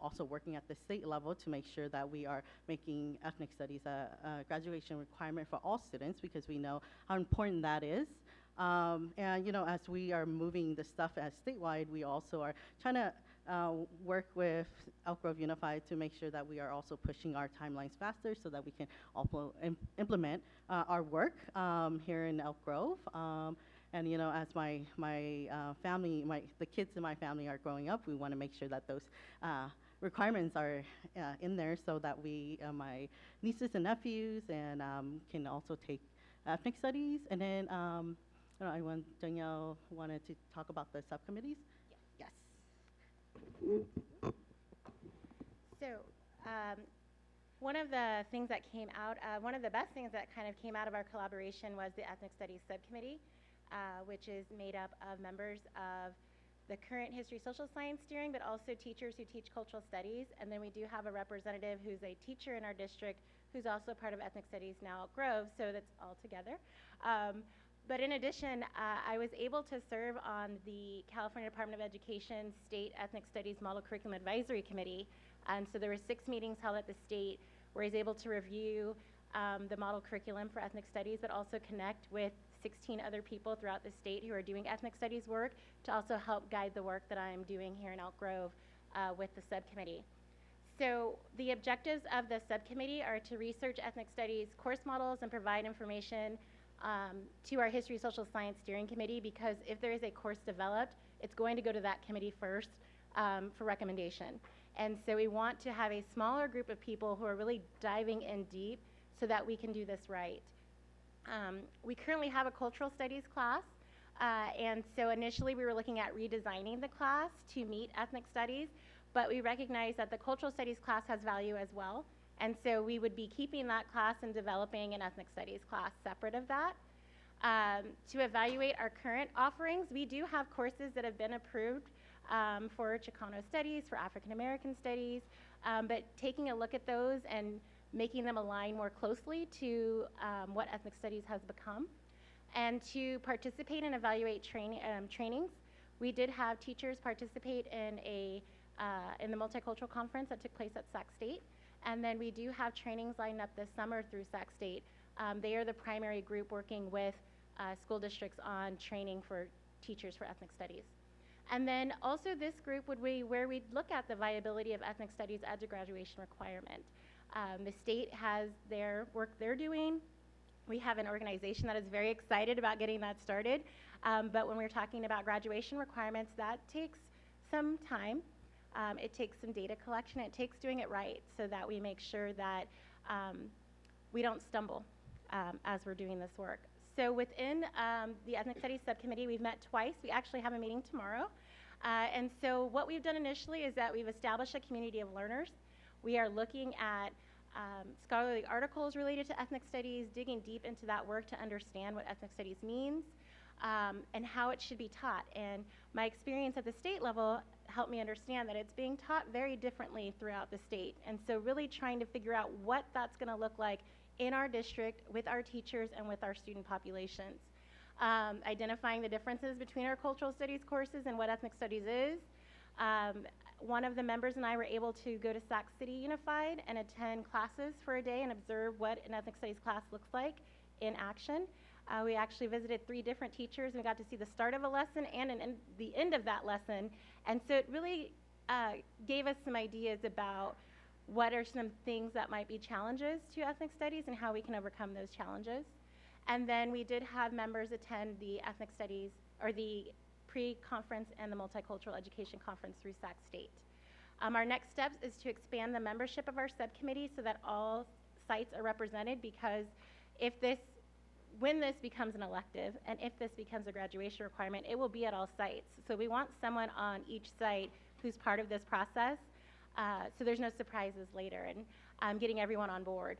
[SPEAKER 11] also working at the state level to make sure that we are making ethnic studies a graduation requirement for all students, because we know how important that is. And, you know, as we are moving the stuff as statewide, we also are trying to work with Elk Grove Unified to make sure that we are also pushing our timelines faster so that we can also implement our work here in Elk Grove. And, you know, as my family, the kids in my family are growing up, we want to make sure that those requirements are in there so that we, my nieces and nephews, and can also take ethnic studies. And then Danielle wanted to talk about the subcommittees? Yes.
[SPEAKER 2] So one of the things that came out, one of the best things that kind of came out of our collaboration was the Ethnic Studies Subcommittee, which is made up of members of the current history social science steering, but also teachers who teach cultural studies. And then we do have a representative who's a teacher in our district who's also part of ethnic studies now at Grove, so that's all together. But in addition, I was able to serve on the California Department of Education State Ethnic Studies Model Curriculum Advisory Committee. And so there were 6 meetings held at the state where I was able to review the model curriculum for ethnic studies, but also connect with 16 other people throughout the state who are doing ethnic studies work to also help guide the work that I'm doing here in Elk Grove with the subcommittee. So the objectives of the subcommittee are to research ethnic studies course models and provide information to our History Social Science Steering Committee, because if there is a course developed, it's going to go to that committee first for recommendation. And so we want to have a smaller group of people who are really diving in deep so that we can do this right. We currently have a cultural studies class, and so initially we were looking at redesigning the class to meet ethnic studies, but we recognize that the cultural studies class has value as well, and so we would be keeping that class and developing an ethnic studies class separate of that. To evaluate our current offerings, we do have courses that have been approved for Chicano studies, for African American studies, but taking a look at those and making them align more closely to what ethnic studies has become. And to participate and evaluate trainings, we did have teachers participate in the multicultural conference that took place at Sac State. And then we do have trainings lined up this summer through Sac State. They are the primary group working with school districts on training for teachers for ethnic studies. And then also this group would be where we'd look at the viability of ethnic studies as a graduation requirement. The state has their work they're doing. We have an organization that is very excited about getting that started. But when we're talking about graduation requirements, that takes some time. It takes some data collection. It takes doing it right so that we make sure that we don't stumble as we're doing this work. So within the Ethnic Studies Subcommittee, we've met twice. We actually have a meeting tomorrow. And so what we've done initially is that we've established a community of learners. We are looking at scholarly articles related to ethnic studies, digging deep into that work to understand what ethnic studies means and how it should be taught. And my experience at the state level helped me understand that it's being taught very differently throughout the state. And so really trying to figure out what that's going to look like in our district with our teachers and with our student populations. Identifying the differences between our cultural studies courses and what ethnic studies is. One of the members and I were able to go to Sac City Unified and attend classes for a day and observe what an ethnic studies class looks like in action. We actually visited 3 different teachers and we got to see the start of a lesson and the end of that lesson. And so it really gave us some ideas about what are some things that might be challenges to ethnic studies and how we can overcome those challenges. And then we did have members attend the ethnic studies, or the pre-conference and the multicultural education conference through Sac State. Our next steps is to expand the membership of our subcommittee so that all sites are represented, because when this becomes an elective and if this becomes a graduation requirement, it will be at all sites. So we want someone on each site who's part of this process so there's no surprises later, and getting everyone on board.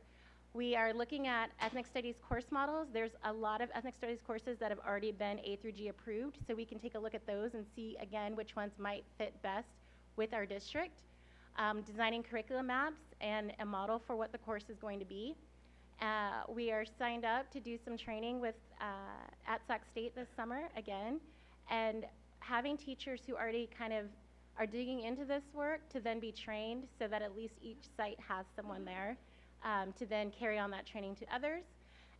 [SPEAKER 2] We are looking at ethnic studies course models. There's a lot of ethnic studies courses that have already been A through G approved, so we can take a look at those and see, again, which ones might fit best with our district. Designing curriculum maps and a model for what the course is going to be. We are signed up to do some training with at Sac State this summer again, and having teachers who already kind of are digging into this work to then be trained so that at least each site has someone there to then carry on that training to others.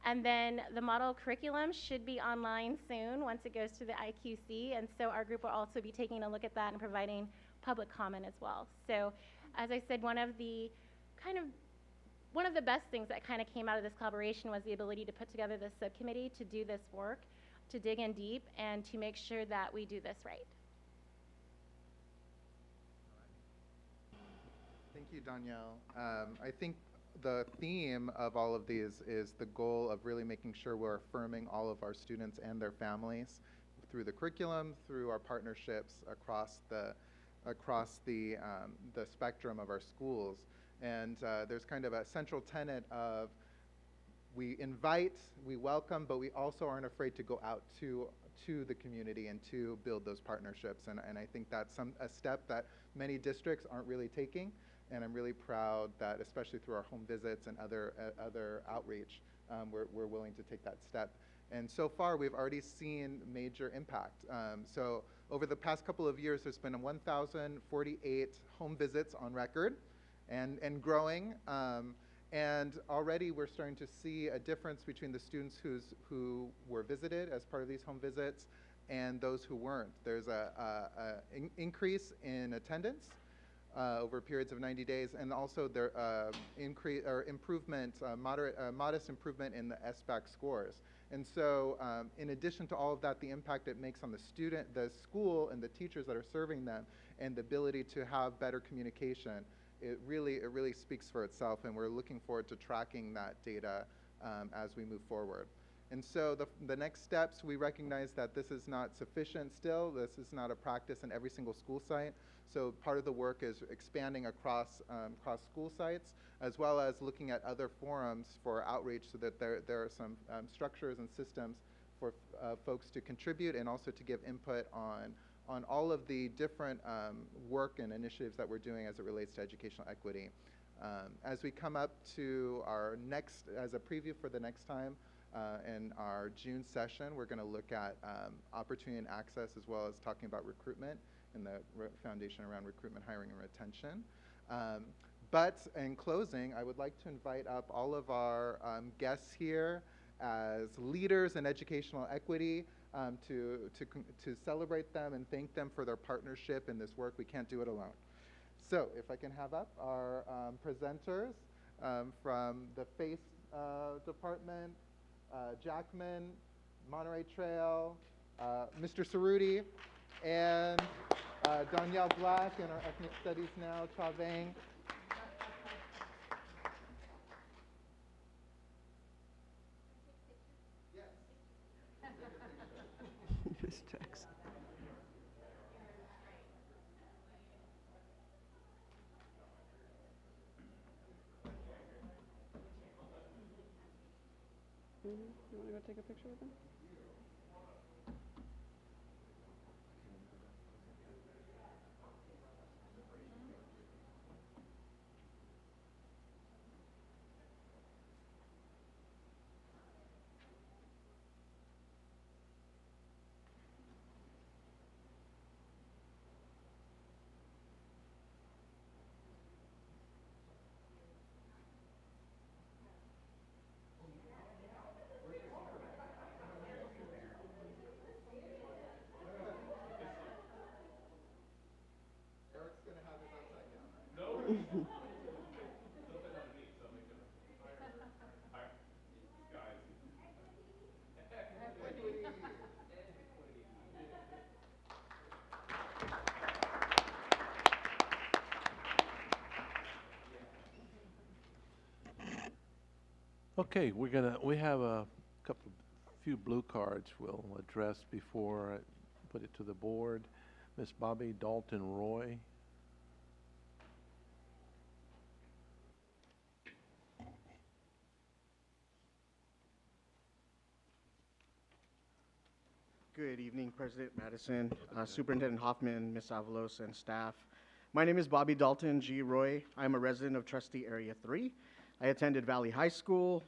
[SPEAKER 2] And then the model curriculum should be online soon once it goes to the IQC, and so our group will also be taking a look at that and providing public comment as well. So as I said, one of the best things that kind of came out of this collaboration was the ability to put together this subcommittee to do this work, to dig in deep, and to make sure that we do this right.
[SPEAKER 20] Thank you, Danielle. I think the theme of all of these is the goal of really making sure we're affirming all of our students and their families through the curriculum, through our partnerships across the spectrum of our schools. And there's kind of a central tenet of we invite, we welcome, but we also aren't afraid to go out to to the community and to build those partnerships. And I think that's a step that many districts aren't really taking. And I'm really proud that, especially through our home visits and other outreach, we're willing to take that step. And so far, we've already seen major impact. So over the past couple of years, there's been 1,048 home visits on record and growing. And already we're starting to see a difference between the students who were visited as part of these home visits and those who weren't. There's an increase in attendance over periods of 90 days, and also there modest improvement in the SBAC scores. And so, in addition to all of that, the impact it makes on the student, the school, and the teachers that are serving them, and the ability to have better communication, it really speaks for itself. And we're looking forward to tracking that data as we move forward. And so the next steps, we recognize that this is not sufficient still. This is not a practice in every single school site. So part of the work is expanding across school sites, as well as looking at other forums for outreach, so that there are some structures and systems for folks to contribute and also to give input on all of the different work and initiatives that we're doing as it relates to educational equity. As we come up to our next, as a preview for the next time, in our June session, we're going to look at opportunity and access, as well as talking about recruitment and the foundation around recruitment, hiring, and retention. But in closing, I would like to invite up all of our guests here as leaders in educational equity to celebrate them and thank them for their partnership in this work. We can't do it alone. So if I can have up our presenters from the FACE department, Jackman, Monterey Trail, Mr. Cerruti, and Danielle Black, and our ethnic studies now, Chavang.
[SPEAKER 9] Miss Jackson. You want to go take a picture with them?
[SPEAKER 1] Okay, we have a few blue cards we'll address before I put it to the board. Miss Bobby Dalton Roy.
[SPEAKER 12] Good evening, President Madison, Superintendent Hoffman, Ms. Avalos, and staff. My name is Bobby Dalton G. Roy. I'm a resident of Trustee Area 3. I attended Valley High School,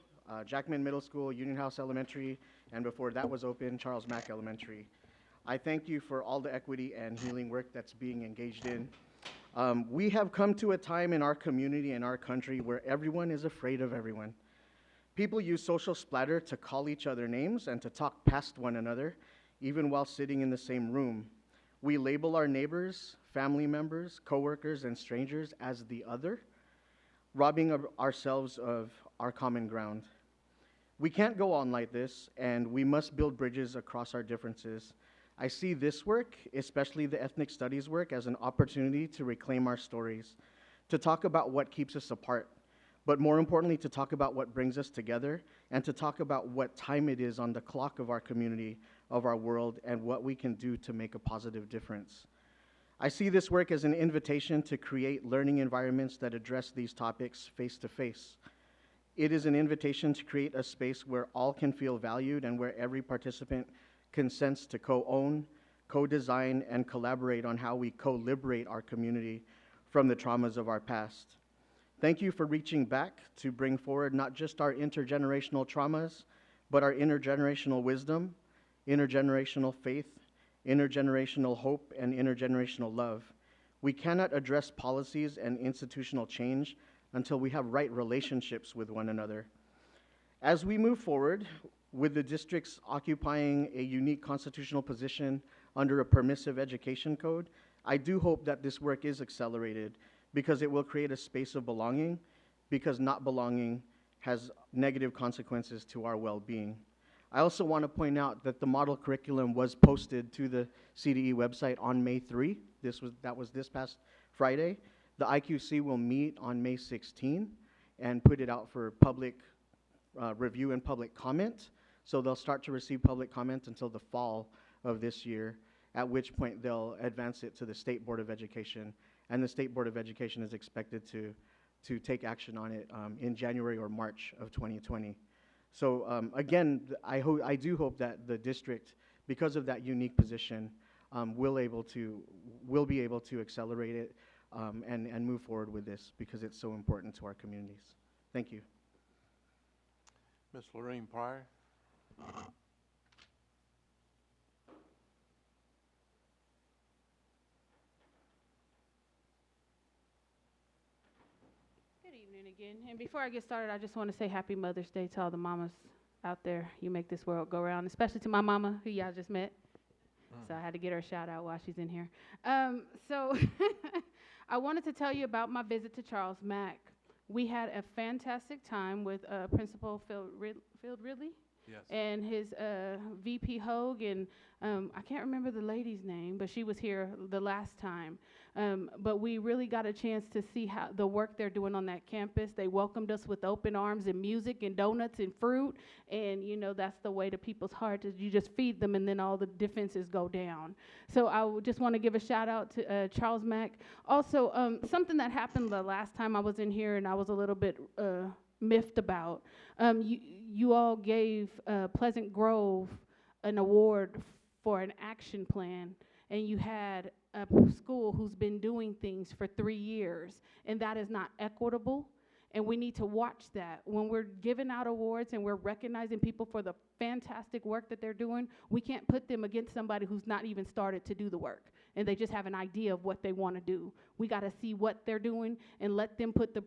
[SPEAKER 12] Jackman Middle School, Union House Elementary, and before that was open, Charles Mack Elementary. I thank you for all the equity and healing work that's being engaged in. We have come to a time in our community and our country where everyone is afraid of everyone. People use social splatter to call each other names and to talk past one another, even while sitting in the same room. We label our neighbors, family members, coworkers, and strangers as the other, robbing ourselves of our common ground. We can't go on like this, and we must build bridges across our differences. I see this work, especially the ethnic studies work, as an opportunity to reclaim our stories, to talk about what keeps us apart, but more importantly, to talk about what brings us together, and to talk about what time it is on the clock of our community, of our world, and what we can do to make a positive difference. I see this work as an invitation to create learning environments that address these topics face to face. It is an invitation to create a space where all can feel valued and where every participant consents to co-own, co-design, and collaborate on how we co-liberate our community from the traumas of our past. Thank you for reaching back to bring forward not just our intergenerational traumas, but our intergenerational wisdom, intergenerational faith, intergenerational hope, and intergenerational love. We cannot address policies and institutional change until we have right relationships with one another. As we move forward, with the districts occupying a unique constitutional position under a permissive education code, I do hope that this work is accelerated because it will create a space of belonging, because not belonging has negative consequences to our well-being. I also want to point out that the model curriculum was posted to the CDE website on May 3. That was this past Friday. The IQC will meet on May 16 and put it out for public review and public comment. So they'll start to receive public comment until the fall of this year, at which point they'll advance it to the State Board of Education, and the State Board of Education is expected to take action on it in January or March of 2020. So again, I do hope that the district, because of that unique position, will be able to accelerate it and move forward with this because it's so important to our communities. Thank you.
[SPEAKER 1] Ms. Lorraine Pryor.
[SPEAKER 18] Good evening again. And before I get started, I just want to say Happy Mother's Day to all the mamas out there. You make this world go round, especially to my mama, who y'all just met. So I had to get her a shout out while she's in here. So I wanted to tell you about my visit to Charles Mack. We had a fantastic time with Principal Phil Ridley.
[SPEAKER 1] Yes.
[SPEAKER 18] And his VP Hogue, and I can't remember the lady's name, but she was here the last time. But we really got a chance to see how the work they're doing on that campus. They welcomed us with open arms and music and donuts and fruit, and you know that's the way to people's hearts is you just feed them and then all the defenses go down. So I just want to give a shout out to Charles Mack. Also, something that happened the last time I was in here and I was a little bit miffed about. You all gave Pleasant Grove an award for an action plan, and you had a school who's been doing things for 3 years, and that is not equitable. And we need to watch that. When we're giving out awards and we're recognizing people for the fantastic work that they're doing, we can't put them against somebody who's not even started to do the work, and they just have an idea of what they want to do. We got to see what they're doing and let them put the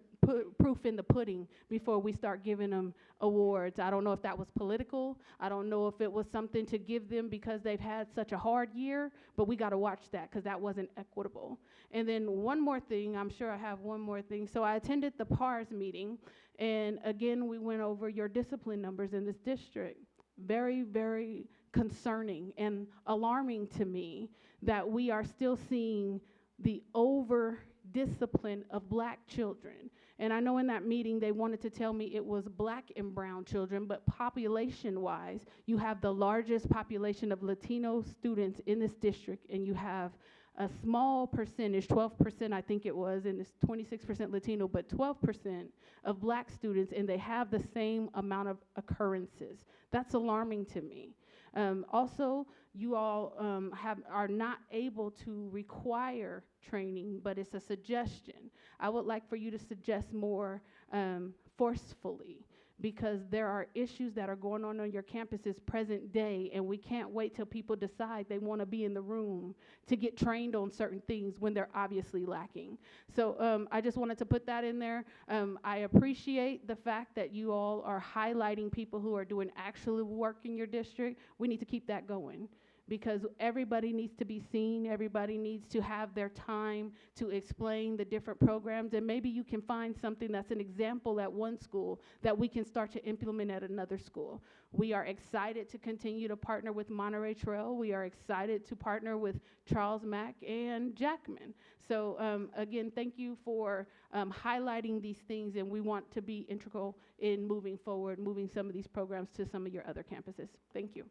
[SPEAKER 18] proof in the pudding before we start giving them awards. I don't know if that was political. I don't know if it was something to give them because they've had such a hard year, but we got to watch that because that wasn't equitable. And then one more thing, I'm sure I have one more thing. So I attended the PARS meeting, and again, we went over your discipline numbers in this district. Very, very concerning and alarming to me that we are still seeing the over-discipline of black children. And I know in that meeting they wanted to tell me it was black and brown children, but population-wise, you have the largest population of Latino students in this district, and you have a small percentage, 12% I think it was, and it's 26% Latino, but 12% of black students, and they have the same amount of occurrences. That's alarming to me. Also, you all are not able to require training, but it's a suggestion. I would like for you to suggest more forcefully, because there are issues that are going on your campuses present day, and we can't wait till people decide they want to be in the room to get trained on certain things when they're obviously lacking. So I just wanted to put that in there. I appreciate the fact that you all are highlighting people who are doing actual work in your district. We need to keep that going, because everybody needs to be seen, everybody needs to have their time to explain the different programs, and maybe you can find something that's an example at one school that we can start to implement at another school. We are excited to continue to partner with Monterey Trail. We are excited to partner with Charles Mack and Jackman. So again, thank you for highlighting these things, and we want to be integral in moving forward, moving some of these programs to some of your other campuses. Thank you.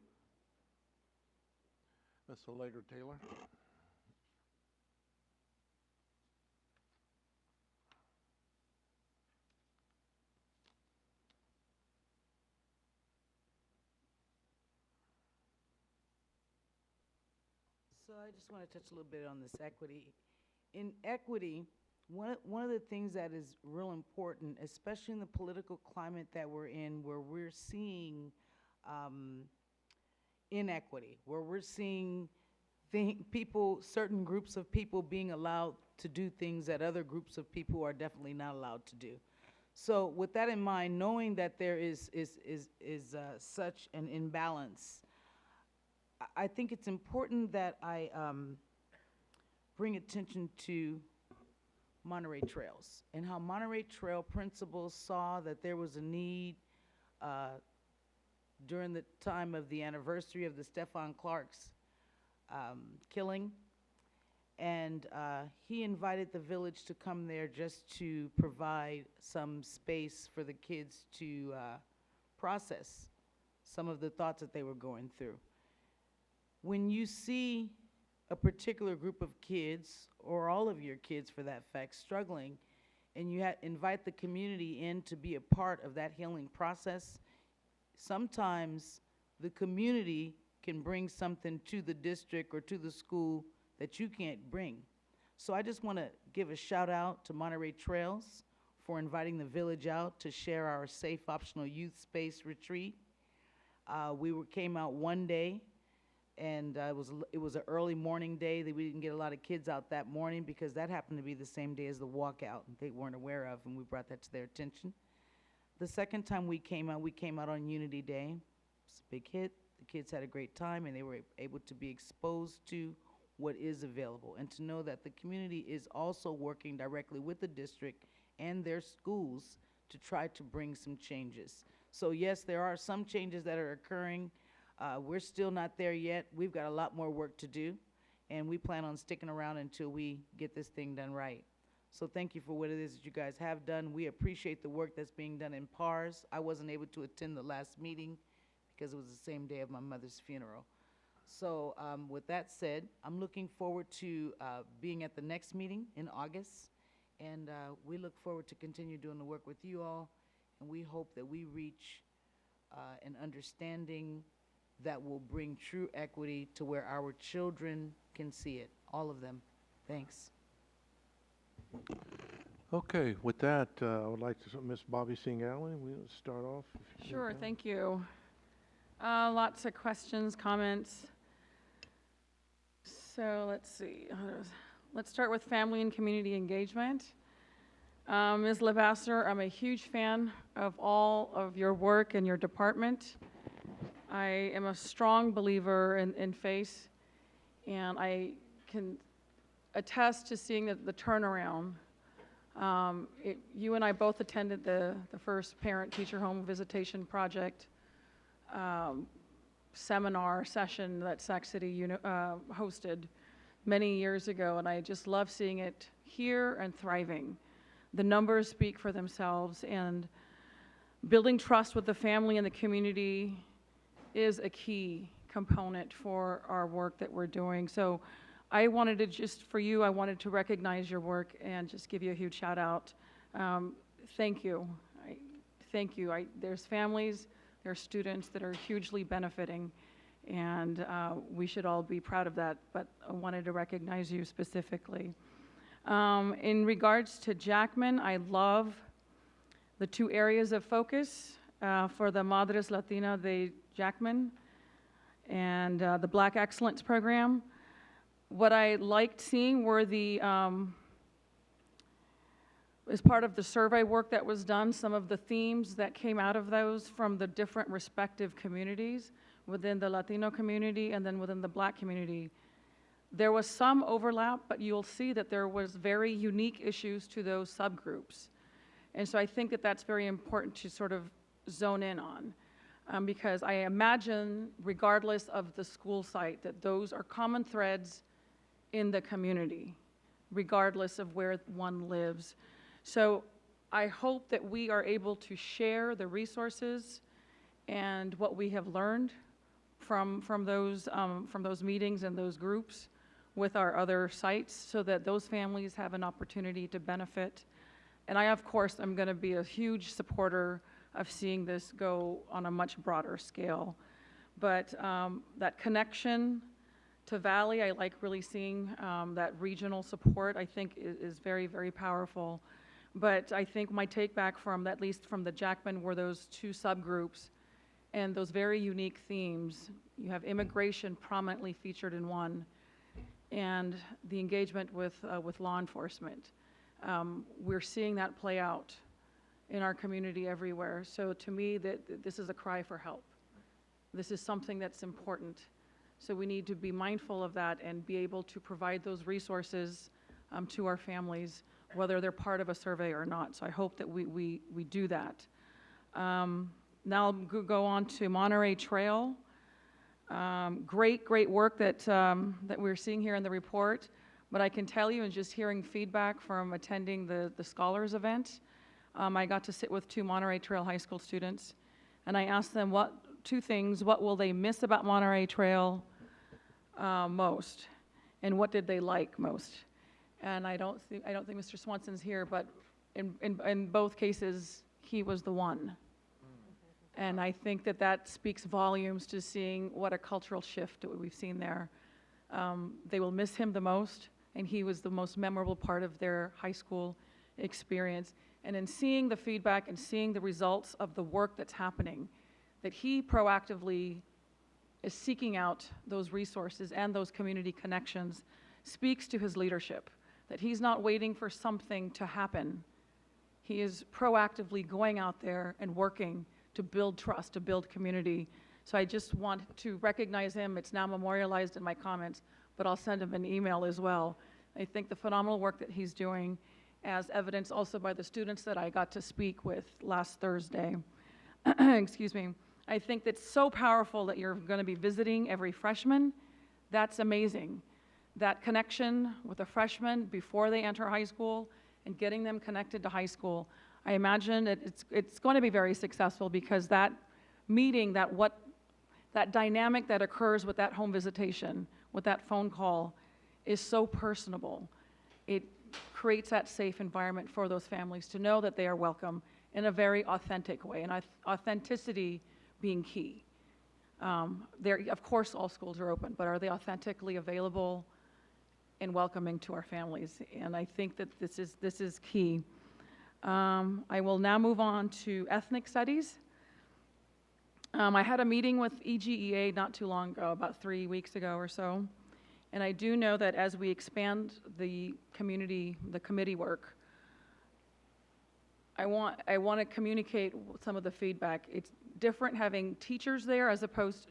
[SPEAKER 1] Ms. Allegra Taylor.
[SPEAKER 16] So I just want to touch a little bit on this equity. In equity, one of the things that is real important, especially in the political climate that we're in, where we're seeing inequity, where we're seeing people, certain groups of people being allowed to do things that other groups of people are definitely not allowed to do. So with that in mind, knowing that there is such an imbalance, I think it's important that I bring attention to Monterey Trails and how Monterey Trail principals saw that there was a need during the time of the anniversary of the Stephon Clark's killing. And he invited the village to come there just to provide some space for the kids to process some of the thoughts that they were going through. When you see a particular group of kids, or all of your kids for that fact, struggling, and you invite the community in to be a part of that healing process, sometimes the community can bring something to the district or to the school that you can't bring. So I just want to give a shout out to Monterey Trails for inviting the village out to share our safe optional youth space retreat. Came out one day, and it was an early morning day that we didn't get a lot of kids out that morning because that happened to be the same day as the walkout they weren't aware of, and we brought that to their attention. The second time we came out on Unity Day. It's a big hit. The kids had a great time, and they were able to be exposed to what is available, and to know that the community is also working directly with the district and their schools to try to bring some changes. So yes, there are some changes that are occurring. We're still not there yet. We've got a lot more work to do, and we plan on sticking around until we get this thing done right. So thank you for what it is that you guys have done. We appreciate the work that's being done in PARS. I wasn't able to attend the last meeting because it was the same day of my mother's funeral. So with that said, I'm looking forward to being at the next meeting in August, and we look forward to continue doing the work with you all, and we hope that we reach an understanding that will bring true equity to where our children can see it, all of them. Thanks.
[SPEAKER 1] Okay, with that, I would like to, Ms. Bobby Singh Allen, we'll start off.
[SPEAKER 4] Sure, thank you. Lots of questions, comments. So let's see. Let's start with family and community engagement. Ms. Levasseur, I'm a huge fan of all of your work and your department. I am a strong believer in FACE, and I can attest to seeing the turnaround. You and I both attended the first parent-teacher home visitation project seminar session that Sac City hosted many years ago, and I just love seeing it here and thriving. The numbers speak for themselves, and building trust with the family and the community is a key component for our work that we're doing. So I wanted to I wanted to recognize your work and just give you a huge shout out. Thank you. Thank you. There's families, there are students that are hugely benefiting, and we should all be proud of that, but I wanted to recognize you specifically. In regards to Jackman, I love the two areas of focus for the Madres Latina de Jackman and the Black Excellence Program. What I liked seeing were as part of the survey work that was done, some of the themes that came out of those from the different respective communities within the Latino community and then within the Black community. There was some overlap, but you'll see that there was very unique issues to those subgroups. And so I think that that's very important to sort of zone in on, because I imagine, regardless of the school site, that those are common threads in the community, regardless of where one lives. So I hope that we are able to share the resources and what we have learned from those meetings and those groups with our other sites, so that those families have an opportunity to benefit. And I, of course, am going to be a huge supporter of seeing this go on a much broader scale. But that connection To Valley, I like really seeing that regional support. I think is very, very powerful. But I think my take back from, at least from the Jackman, were those two subgroups and those very unique themes. You have immigration prominently featured in one, and the engagement with law enforcement. We're seeing that play out in our community everywhere. So to me, this is a cry for help. This is something that's important. So we need to be mindful of that and be able to provide those resources to our families, whether they're part of a survey or not. So I hope that we do that. Now I'll go on to Monterey Trail. Great work that we're seeing here in the report. But I can tell you, and just hearing feedback from attending the Scholars event, I got to sit with 2 Monterey Trail High School students, and I asked them two things: what will they miss about Monterey Trail most, and what did they like most? And I don't think Mr. Swanson's here, but in both cases, he was the one. And I think that speaks volumes to seeing what a cultural shift that we've seen there. They will miss him the most, and he was the most memorable part of their high school experience. And in seeing the feedback and seeing the results of the work that's happening, that he proactively is seeking out those resources and those community connections, speaks to his leadership, that he's not waiting for something to happen. He is proactively going out there and working to build trust, to build community. So I just want to recognize him. It's now memorialized in my comments, but I'll send him an email as well. I think the phenomenal work that he's doing, as evidenced also by the students that I got to speak with last Thursday. Excuse me. I think that's so powerful that you're going to be visiting every freshman. That's amazing. That connection with a freshman before they enter high school and getting them connected to high school. I imagine that it's going to be very successful, because that meeting, that dynamic that occurs with that home visitation, with that phone call, is so personable. It creates that safe environment for those families to know that they are welcome in a very authentic way, and authenticity being key. Of course, all schools are open, but are they authentically available and welcoming to our families? And I think that this is key. I will now move on to ethnic studies. I had a meeting with EGEA not too long ago, about 3 weeks ago or so, and I do know that as we expand the committee work, I want to communicate some of the feedback. It's different having teachers there as opposed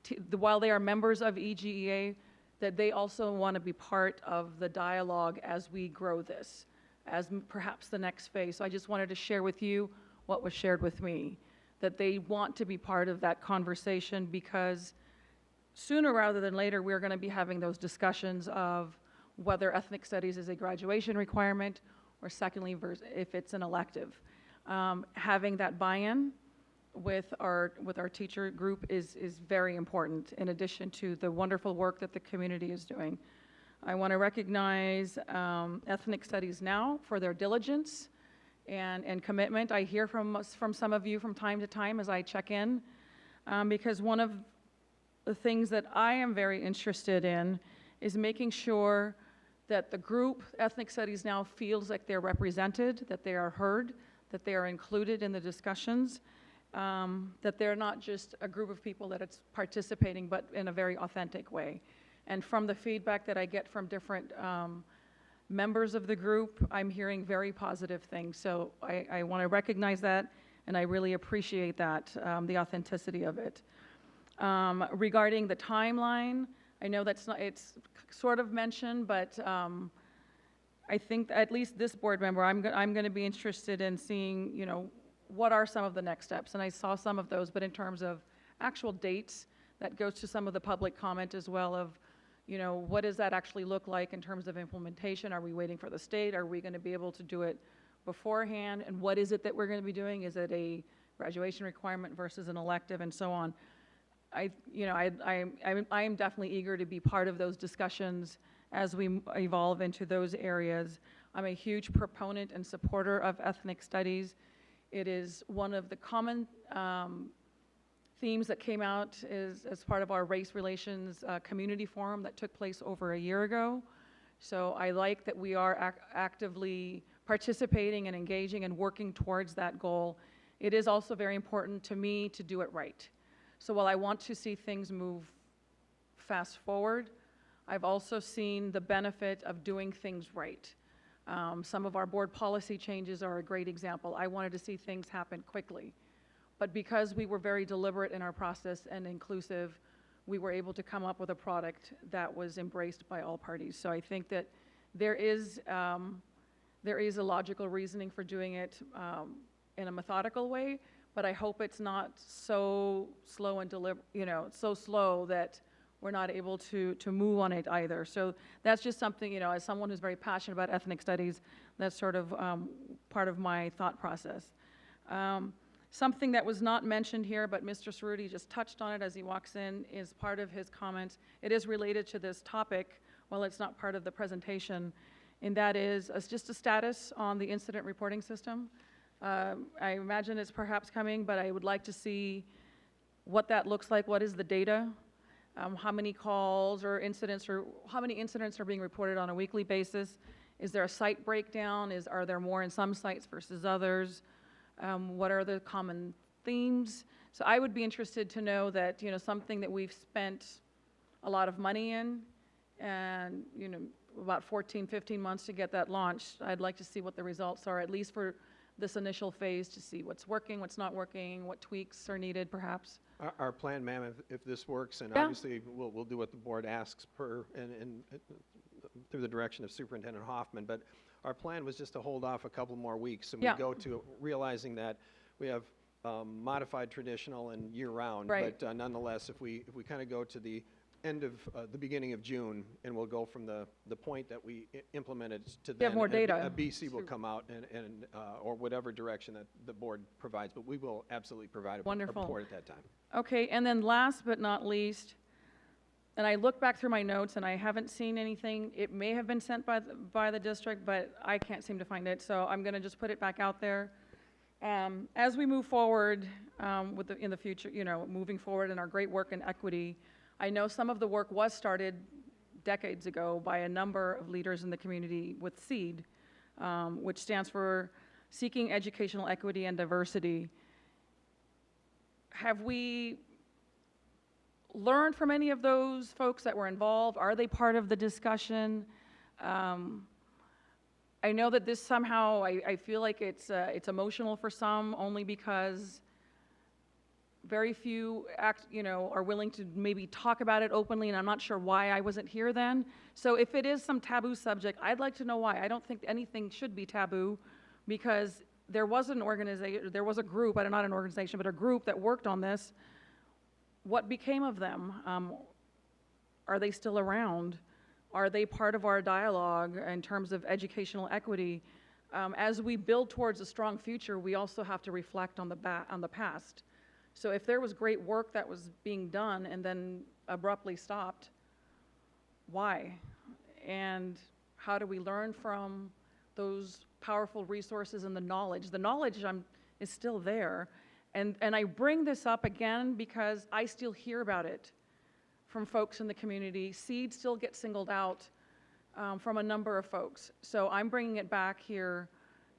[SPEAKER 4] to, while they are members of EGEA, that they also want to be part of the dialogue as we grow this, as perhaps the next phase. So I just wanted to share with you what was shared with me, that they want to be part of that conversation, because sooner rather than later, we're going to be having those discussions of whether ethnic studies is a graduation requirement, or secondly, if it's an elective. Having that buy-in with our teacher group is very important, in addition to the wonderful work that the community is doing. I want to recognize Ethnic Studies Now for their diligence and commitment. I hear from some of you from time to time as I check in, because one of the things that I am very interested in is making sure that the group, Ethnic Studies Now, feels like they're represented, that they are heard, that they are included in the discussions, that they're not just a group of people that it's participating, but in a very authentic way. And from the feedback that I get from different members of the group, I'm hearing very positive things. So I want to recognize that, and I really appreciate that, the authenticity of it. Regarding the timeline, I know it's sort of mentioned, but I think at least this board member, I'm going to be interested in seeing, what are some of the next steps. And I saw some of those, but in terms of actual dates, that goes to some of the public comment as well of, what does that actually look like in terms of implementation? Are we waiting for the state? Are we going to be able to do it beforehand? And what is it that we're going to be doing? Is it a graduation requirement versus an elective, and so on? I am definitely eager to be part of those discussions as we evolve into those areas. I'm a huge proponent and supporter of ethnic studies. It is one of the common themes that came out is as part of our race relations community forum that took place over a year ago. So I like that we are actively participating and engaging and working towards that goal. It is also very important to me to do it right. So while I want to see things move fast forward, I've also seen the benefit of doing things right. Some of our board policy changes are a great example. I wanted to see things happen quickly. But because we were very deliberate in our process and inclusive, we were able to come up with a product that was embraced by all parties. So I think that there is a logical reasoning for doing it in a methodical way, but I hope it's not so slow and so slow that we're not able to move on it either. So that's just something, as someone who's very passionate about ethnic studies, that's sort of part of my thought process. Something that was not mentioned here, but Mr. Cerruti just touched on it as he walks in, is part of his comments. It is related to this topic, while it's not part of the presentation, and that is just a status on the incident reporting system. I imagine it's perhaps coming, but I would like to see what that looks like. What is the data? How many calls or incidents, or how many incidents are being reported on a weekly basis? Is there a site breakdown? Are there more in some sites versus others? What are the common themes? So I would be interested to know that, something that we've spent a lot of money in, and, about 14, 15 months to get that launched. I'd like to see what the results are, at least for this initial phase, to see what's working, what's not working, what tweaks are needed, perhaps.
[SPEAKER 10] Our plan, ma'am, if this works, and
[SPEAKER 4] Yeah.
[SPEAKER 10] obviously we'll do what the board asks and through the direction of Superintendent Hoffman, but our plan was just to hold off a couple more weeks, and we
[SPEAKER 4] Yeah.
[SPEAKER 10] go to realizing that we have modified traditional and year-round,
[SPEAKER 4] Right.
[SPEAKER 10] but nonetheless, if we kind of go to the end of the beginning of June, and we'll go from the point that we implemented to
[SPEAKER 4] You have
[SPEAKER 10] then
[SPEAKER 4] more data.
[SPEAKER 10] a BC will come out and or whatever direction that the board provides, but we will absolutely provide a
[SPEAKER 4] Wonderful.
[SPEAKER 10] report at that time.
[SPEAKER 4] Okay, and then last but not least, and I look back through my notes and I haven't seen anything. It may have been sent by the district, but I can't seem to find it, so I'm going to just put it back out there. As we move forward in the future, moving forward in our great work in equity, I know some of the work was started decades ago by a number of leaders in the community with SEED, which stands for Seeking Educational Equity and Diversity. Have we learned from any of those folks that were involved? Are they part of the discussion? I know that this somehow, I feel like it's emotional for some, only because very few are willing to maybe talk about it openly, and I'm not sure why I wasn't here then. So if it is some taboo subject, I'd like to know why. I don't think anything should be taboo, because there was an organization, there was a group, not an organization, but a group that worked on this. What became of them? Are they still around? Are they part of our dialogue in terms of educational equity? As we build towards a strong future, we also have to reflect on the past. So if there was great work that was being done and then abruptly stopped, why? And how do we learn from those powerful resources and the knowledge? The knowledge is still there. And I bring this up again because I still hear about it from folks in the community. SEED still gets singled out from a number of folks. So I'm bringing it back here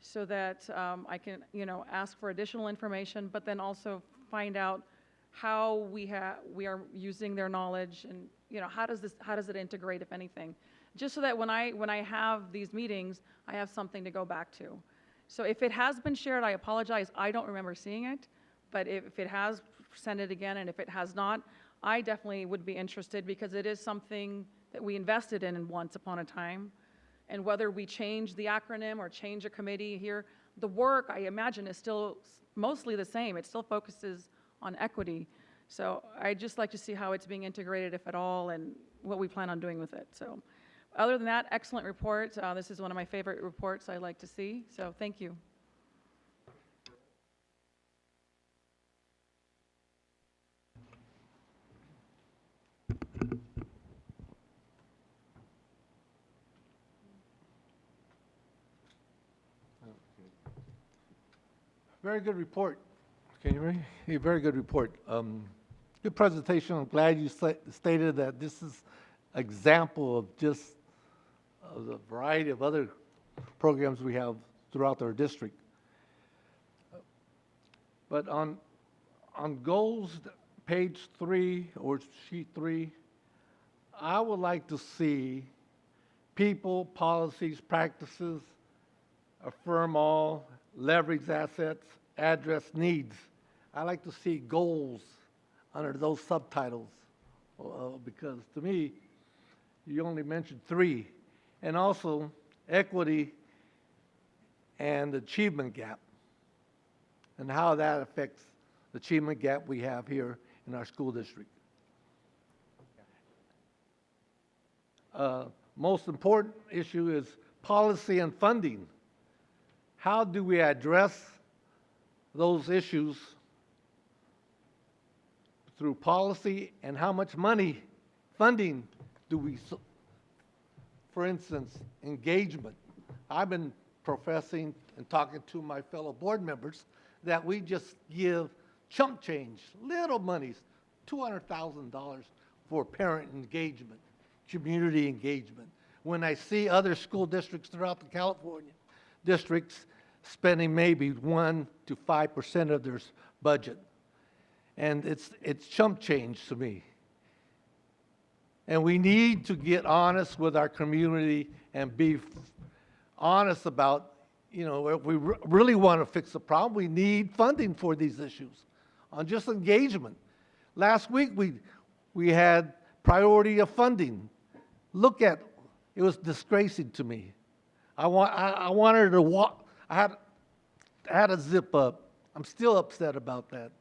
[SPEAKER 4] so that I can, ask for additional information, but then also find out how we are using their knowledge, and how does it integrate, if anything, just so that when I have these meetings, I have something to go back to. So if it has been shared, I apologize. I don't remember seeing it, but if it has, send it again, and if it has not, I definitely would be interested, because it is something that we invested in once upon a time. And whether we change the acronym or change a committee here, the work, I imagine, is still mostly the same. It still focuses on equity. So I'd just like to see how it's being integrated, if at all, and what we plan on doing with it. So other than that, excellent report. This is one of my favorite reports I like to see. So thank you.
[SPEAKER 1] Very good report. Can you hear me? A very good report. Good presentation. I'm glad you stated that this is example of just the variety of other programs we have throughout our district. But on goals, page 3 or sheet 3, I would like to see people, policies, practices, affirm all, leverage assets, address needs. I like to see goals under those subtitles because to me, you only mentioned 3. And also equity and achievement gap and how that affects the achievement gap we have here in our school district. Most important issue is policy and funding. How do we address those issues through policy, and how much money, funding do we, for instance, engagement. I've been professing and talking to my fellow board members that we just give chump change, little monies, $200,000 for parent engagement, community engagement. When I see other school districts throughout the California districts spending maybe 1 to 5% of their budget. And it's chump change to me. And we need to get honest with our community and be honest about, you know, if we really want to fix the problem, we need funding for these issues on just engagement. Last week we had priority of funding. Look at, it was disgracing to me. I wanted to walk, I had to zip up. I'm still upset about that.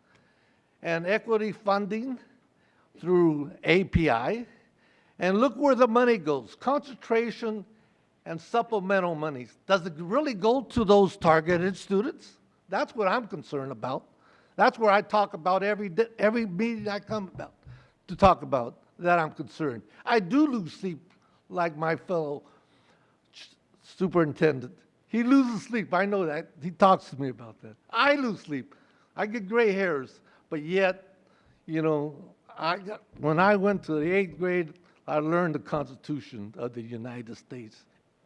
[SPEAKER 1] And equity funding through API. And look where the money goes. Concentration and supplemental monies. Does it really go to those targeted students? That's what I'm concerned about. That's where I talk about every meeting I come about to talk about that I'm concerned. I do lose sleep like my fellow superintendent. He loses sleep, I know that. He talks to me about that. I lose sleep. I get gray hairs, but yet, you know, when I went to the 8th grade, I learned the Constitution of the United States,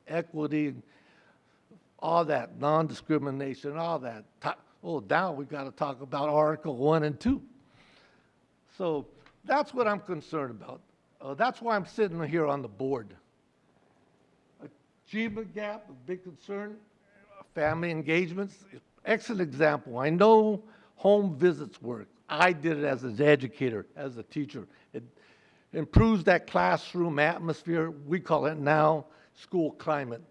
[SPEAKER 1] equity, all that, non-discrimination, all that. Oh, now we got to talk about Article 1 and 2. So that's what I'm concerned about. That's why I'm sitting here on the board. Achievement gap, a big concern. Family engagements, excellent example. I know home visits work. I did it as an educator, as a teacher. It improves that classroom atmosphere. We call it now school climate.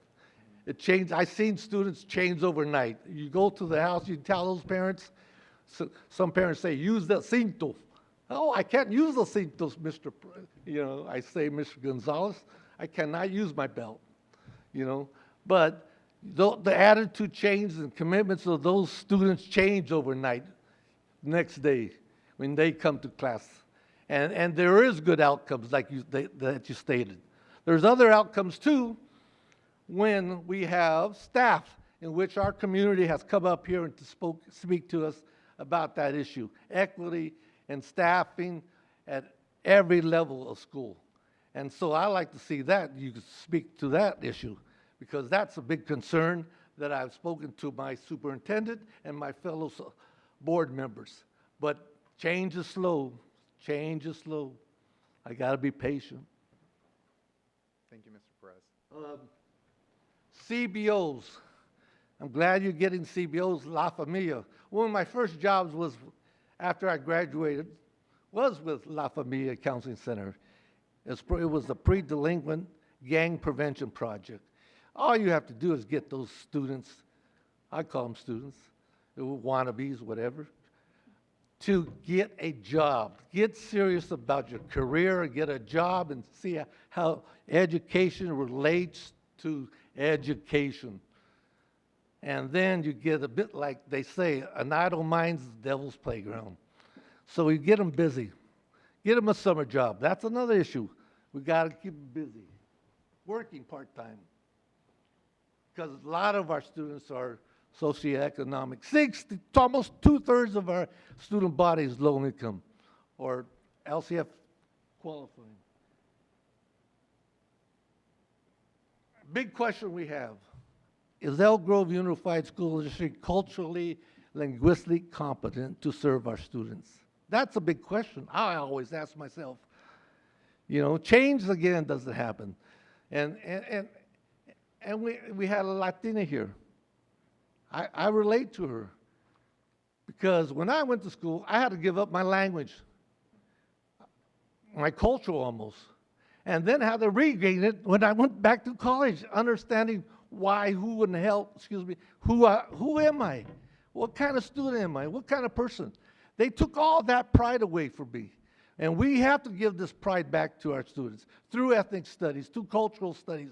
[SPEAKER 1] It changed. I've seen students change overnight. You go to the house, you tell those parents, some parents say, use the cinto. Oh, I can't use the cintos, Mr. You know, I say, Mr. Gonzalez, I cannot use my belt, you know. But the attitude changes and commitments of those students change overnight, next day, when they come to class. And there is good outcomes like that you stated. There's other outcomes too when we have staff in which our community has come up here and to speak to us about that issue. Equity and staffing at every level of school. And so I like to see that, you can speak to that issue, because that's a big concern that I've spoken to my superintendent and my fellow board members. But change is slow. Change is slow. I got to be patient.
[SPEAKER 20] Thank you, Mr. Perez.
[SPEAKER 1] CBOs. I'm glad you're getting CBOs, La Familia. One of my first jobs was, after I graduated, was with La Familia Counseling Center. It was a pre-delinquent gang prevention project. All you have to do is get those students, I call them students, wannabes, whatever, to get a job. Get serious about your career, get a job, and see how education relates to education. And then you get a bit like they say, an idle mind's the devil's playground. So you get them busy. Get them a summer job. That's another issue. We got to keep them busy. Working part-time. Because a lot of our students are
[SPEAKER 8] socioeconomic. 60, almost 2/3 of our student body is low income or LCF qualifying. Big question we have, is Elk Grove Unified School District culturally, linguistically competent to serve our students? That's a big question. I always ask myself. You know, change again doesn't happen. And we had a Latina here. I relate to her because when I went to school, I had to give up my language, my culture almost, and then had to regain it when I went back to college, understanding why, who in the hell, excuse me, who am I? What kind of student am I? What kind of person? They took all that pride away from me. And we have to give this pride back to our students through ethnic studies, through cultural studies,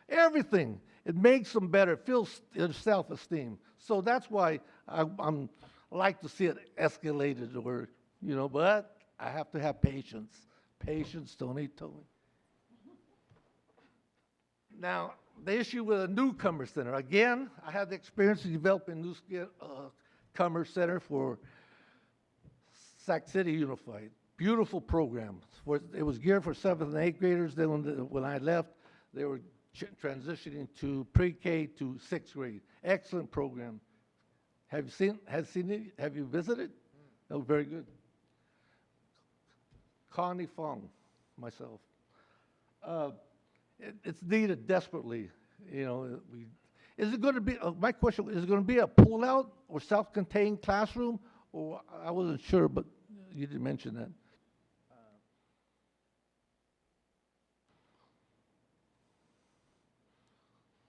[SPEAKER 8] everything. It makes them better, it feels self-esteem. So that's why I like to see it escalated or, you know, but I have to have patience. Patience, Tony. Now, the issue with a newcomer center. Again, I had the experience of developing a newcomer center for Sac City Unified. Beautiful program. It was geared for 7th and 8th graders. Then when I left, they were transitioning to pre-K to 6th grade. Excellent program. Have you seen it? Have you visited? That was very good. Connie Fong, myself. It's needed desperately. You know, is it going to be? My question is it going to be a pull-out or self-contained classroom? Or I wasn't sure, but you didn't mention that.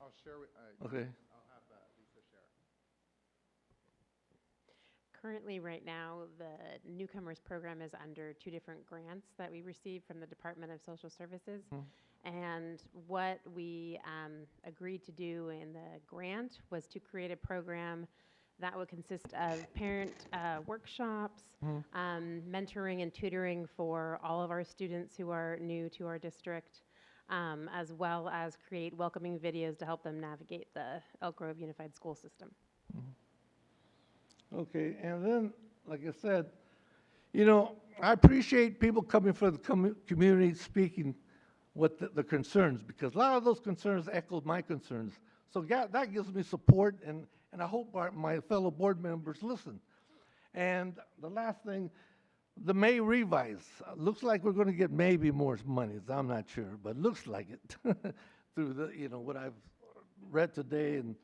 [SPEAKER 20] I'll share with.
[SPEAKER 8] Okay.
[SPEAKER 20] I'll have Lisa share.
[SPEAKER 13] Currently, right now, the Newcomers program is under 2 different grants that we received from the Department of Social Services. And what we agreed to do in the grant was to create a program that would consist of parent workshops, mentoring and tutoring for all of our students who are new to our district, as well as create welcoming videos to help them navigate the Elk Grove Unified School System.
[SPEAKER 8] Okay, and then, like I said, you know, I appreciate people coming from the community speaking what the concerns, because a lot of those concerns echoed my concerns. So that gives me support, and I hope my fellow board members listen. And the last thing, the May revise. Looks like we're going to get maybe more money. I'm not sure, but looks like it through the, you know, what I've read today and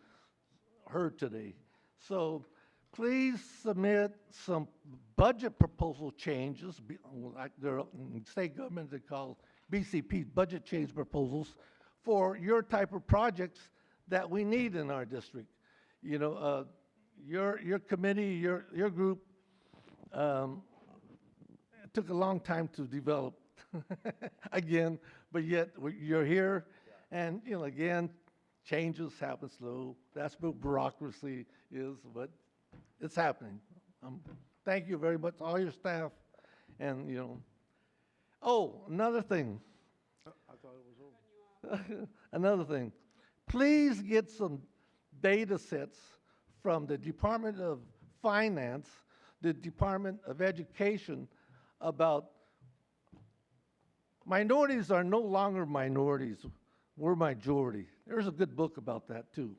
[SPEAKER 8] heard today. So please submit some budget proposal changes, like there in state government they call BCP, budget change proposals, for your type of projects that we need in our district. You know, your committee, your group took a long time to develop again, but yet you're here, and you know, again, changes happen slow. That's what bureaucracy is, but it's happening. Thank you very much, all your staff, and you know. Oh, another thing. I thought it was over. Another thing. Please get some data sets from the Department of Finance, the Department of Education about minorities are no longer minorities. We're majority. There's a good book about that too.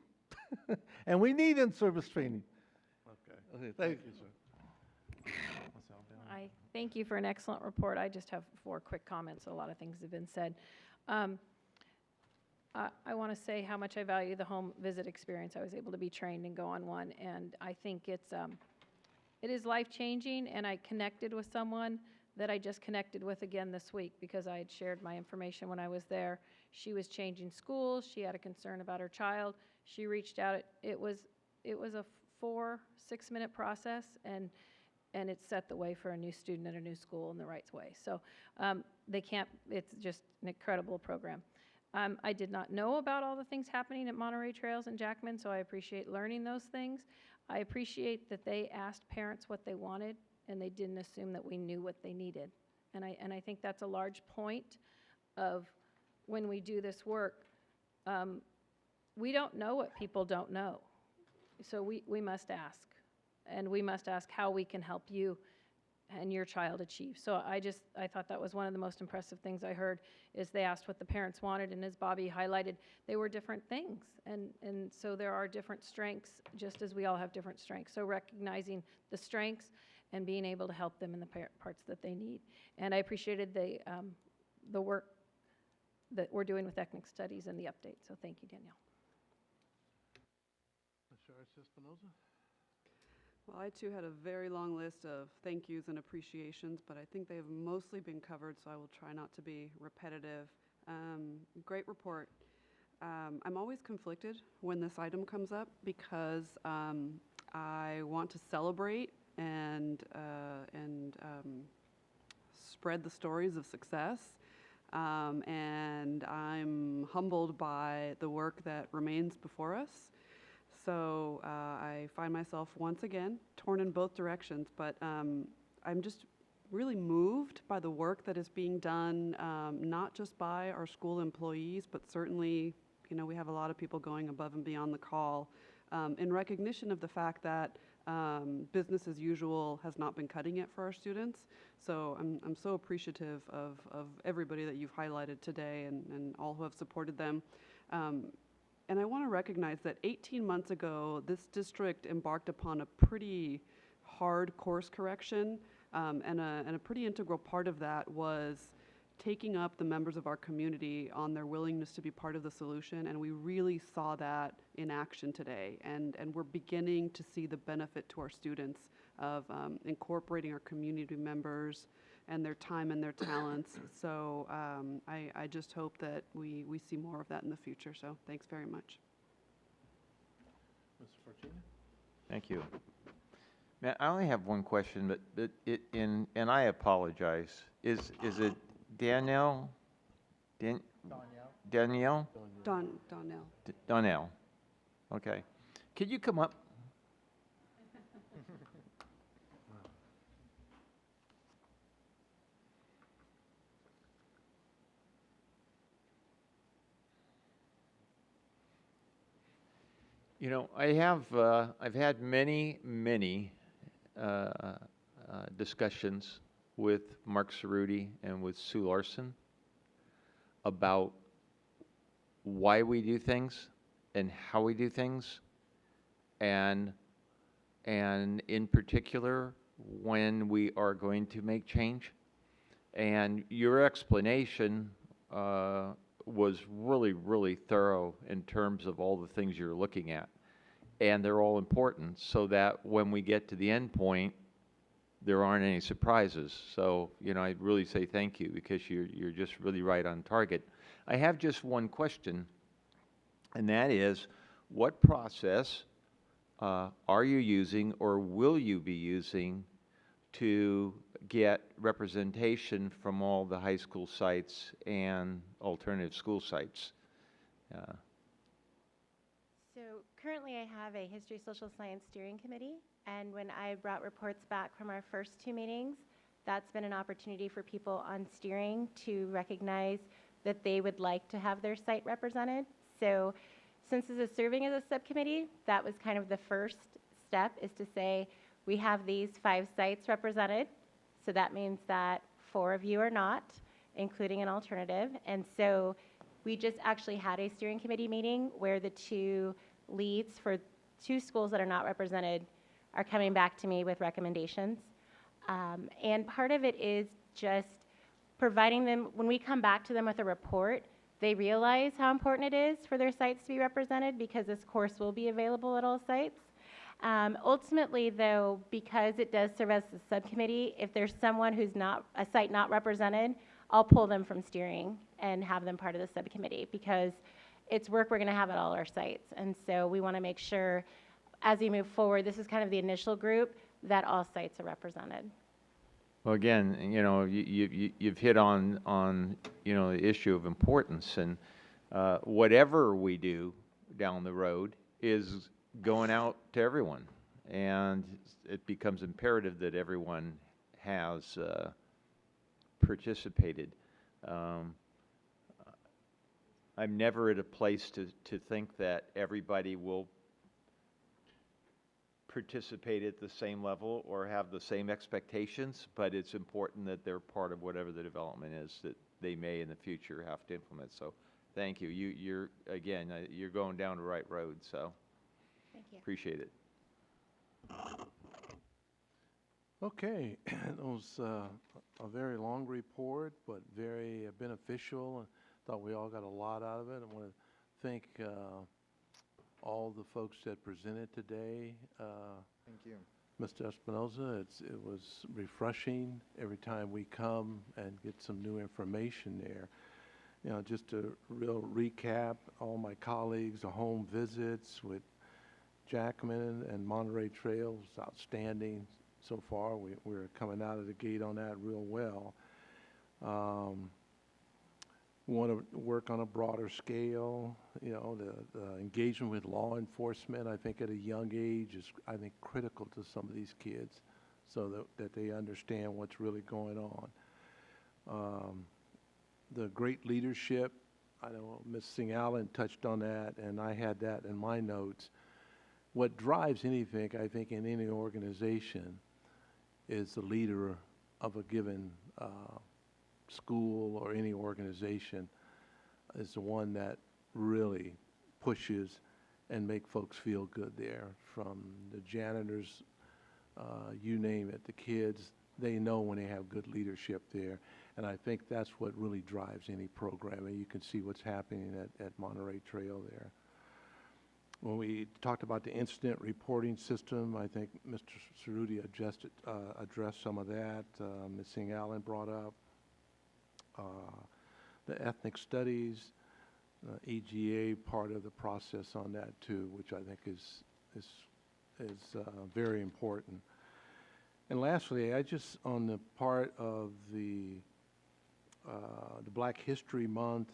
[SPEAKER 8] And we need in-service training. Okay, thank you, sir.
[SPEAKER 4] I thank you for an excellent report. I just have 4 quick comments. A lot of things have been said. I want to say how much I value the home visit experience. I was able to be trained and go on one, and I think it is life-changing, and I connected with someone that I just connected with again this week because I had shared my information when I was there. She was changing schools. She had a concern about her child. She reached out. It was a 4-6 minute process, and it set the way for a new student at a new school in the right way. So it's just an incredible program. I did not know about all the things happening at Monterey Trails and Jackman, so I appreciate learning those things. I appreciate that they asked parents what they wanted, and they didn't assume that we knew what they needed. And I think that's a large point of when we do this work. We don't know what people don't know.
[SPEAKER 14] So we must ask, and we must ask how we can help you and your child achieve. So I thought that was one of the most impressive things I heard, is they asked what the parents wanted, and as Bobby highlighted, they were different things. And so there are different strengths, just as we all have different strengths. So recognizing the strengths and being able to help them in the parts that they need. And I appreciated the work that we're doing with ethnic studies and the update. So thank you, Danielle.
[SPEAKER 9] Well, I too had a very long list of thank yous and appreciations, but I think they have mostly been covered, so I will try not to be repetitive. Great report. I'm always conflicted when this item comes up because I want to celebrate and spread the stories of success. And I'm humbled by the work that remains before us. So I find myself once again torn in both directions, but I'm just really moved by the work that is being done, not just by our school employees, but certainly, we have a lot of people going above and beyond the call in recognition of the fact that business as usual has not been cutting it for our students. So I'm so appreciative of everybody that you've highlighted today and all who have supported them. And I want to recognize that 18 months ago, this district embarked upon a pretty hard course correction, and a pretty integral part of that was taking up the members of our community on their willingness to be part of the solution, and we really saw that in action today. And we're beginning to see the benefit to our students of incorporating our community members and their time and their talents. So I just hope that we see more of that in the future. So thanks very much.
[SPEAKER 1] Mr. Fortuna?
[SPEAKER 15] Thank you. Matt, I only have one question, but and I apologize. Is it Danielle? Danielle?
[SPEAKER 9] Donnell.
[SPEAKER 15] Donnell. Okay. Could you come up? I've had many discussions with Mark Cerruti and with Sue Larson about why we do things and how we do things, and in particular when we are going to make change. And your explanation was really thorough in terms of all the things you're looking at. And they're all important so that when we get to the end point, there aren't any surprises. So, I really say thank you because you're just really right on target. I have just one question, and that is, what process are you using or will you be using to get representation from all the high school sites and alternative school sites?
[SPEAKER 2] So currently I have a History Social Science Steering Committee, and when I brought reports back from our first two meetings, that's been an opportunity for people on steering to recognize that they would like to have their site represented. So since this is serving as a subcommittee, that was kind of the first step, is to say we have these 5 sites represented. So that means that 4 of you are not, including an alternative. And so we just actually had a steering committee meeting where the 2 leads for 2 schools that are not represented are coming back to me with recommendations. And part of it is just providing them, when we come back to them with a report, they realize how important it is for their sites to be represented, because this course will be available at all sites. Ultimately, though, because it does serve as a subcommittee, if there's someone who's a site not represented, I'll pull them from steering and have them part of the subcommittee, because it's work we're going to have at all our sites. And so we want to make sure, as we move forward, this is kind of the initial group, that all sites are represented.
[SPEAKER 15] Well, again, you've hit on the issue of importance, and whatever we do down the road is going out to everyone, and it becomes imperative that everyone has participated. I'm never at a place to think that everybody will participate at the same level or have the same expectations, but it's important that they're part of whatever the development is that they may in the future have to implement. So thank you. You're again, you're going down the right road, so
[SPEAKER 2] Thank you.
[SPEAKER 15] appreciate it.
[SPEAKER 1] Okay, it was a very long report, but very beneficial. I thought we all got a lot out of it. I want to thank all the folks that presented today.
[SPEAKER 20] Thank you.
[SPEAKER 1] Mr. Espinoza, it was refreshing every time we come and get some new information there. You know, just a real recap, all my colleagues, the home visits with Jackman and Monterey Trail was outstanding so far. We're coming out of the gate on that real well. Want to work on a broader scale. You know, the engagement with law enforcement, I think at a young age is, I think, critical to some of these kids so that they understand what's really going on. The great leadership, I know Ms. Singh Allen touched on that, and I had that in my notes. What drives anything, I think, in any organization is the leader of a given school or any organization is the one that really pushes and make folks feel good there. From the janitors, you name it, the kids, they know when they have good leadership there. And I think that's what really drives any program. And you can see what's happening at Monterey Trail there. When we talked about the incident reporting system, I think Mr. Cerruti addressed some of that. Ms. Singh Allen brought up the ethnic studies, EGA part of the process on that too, which I think is very important. And lastly, I just on the part of the Black History Month,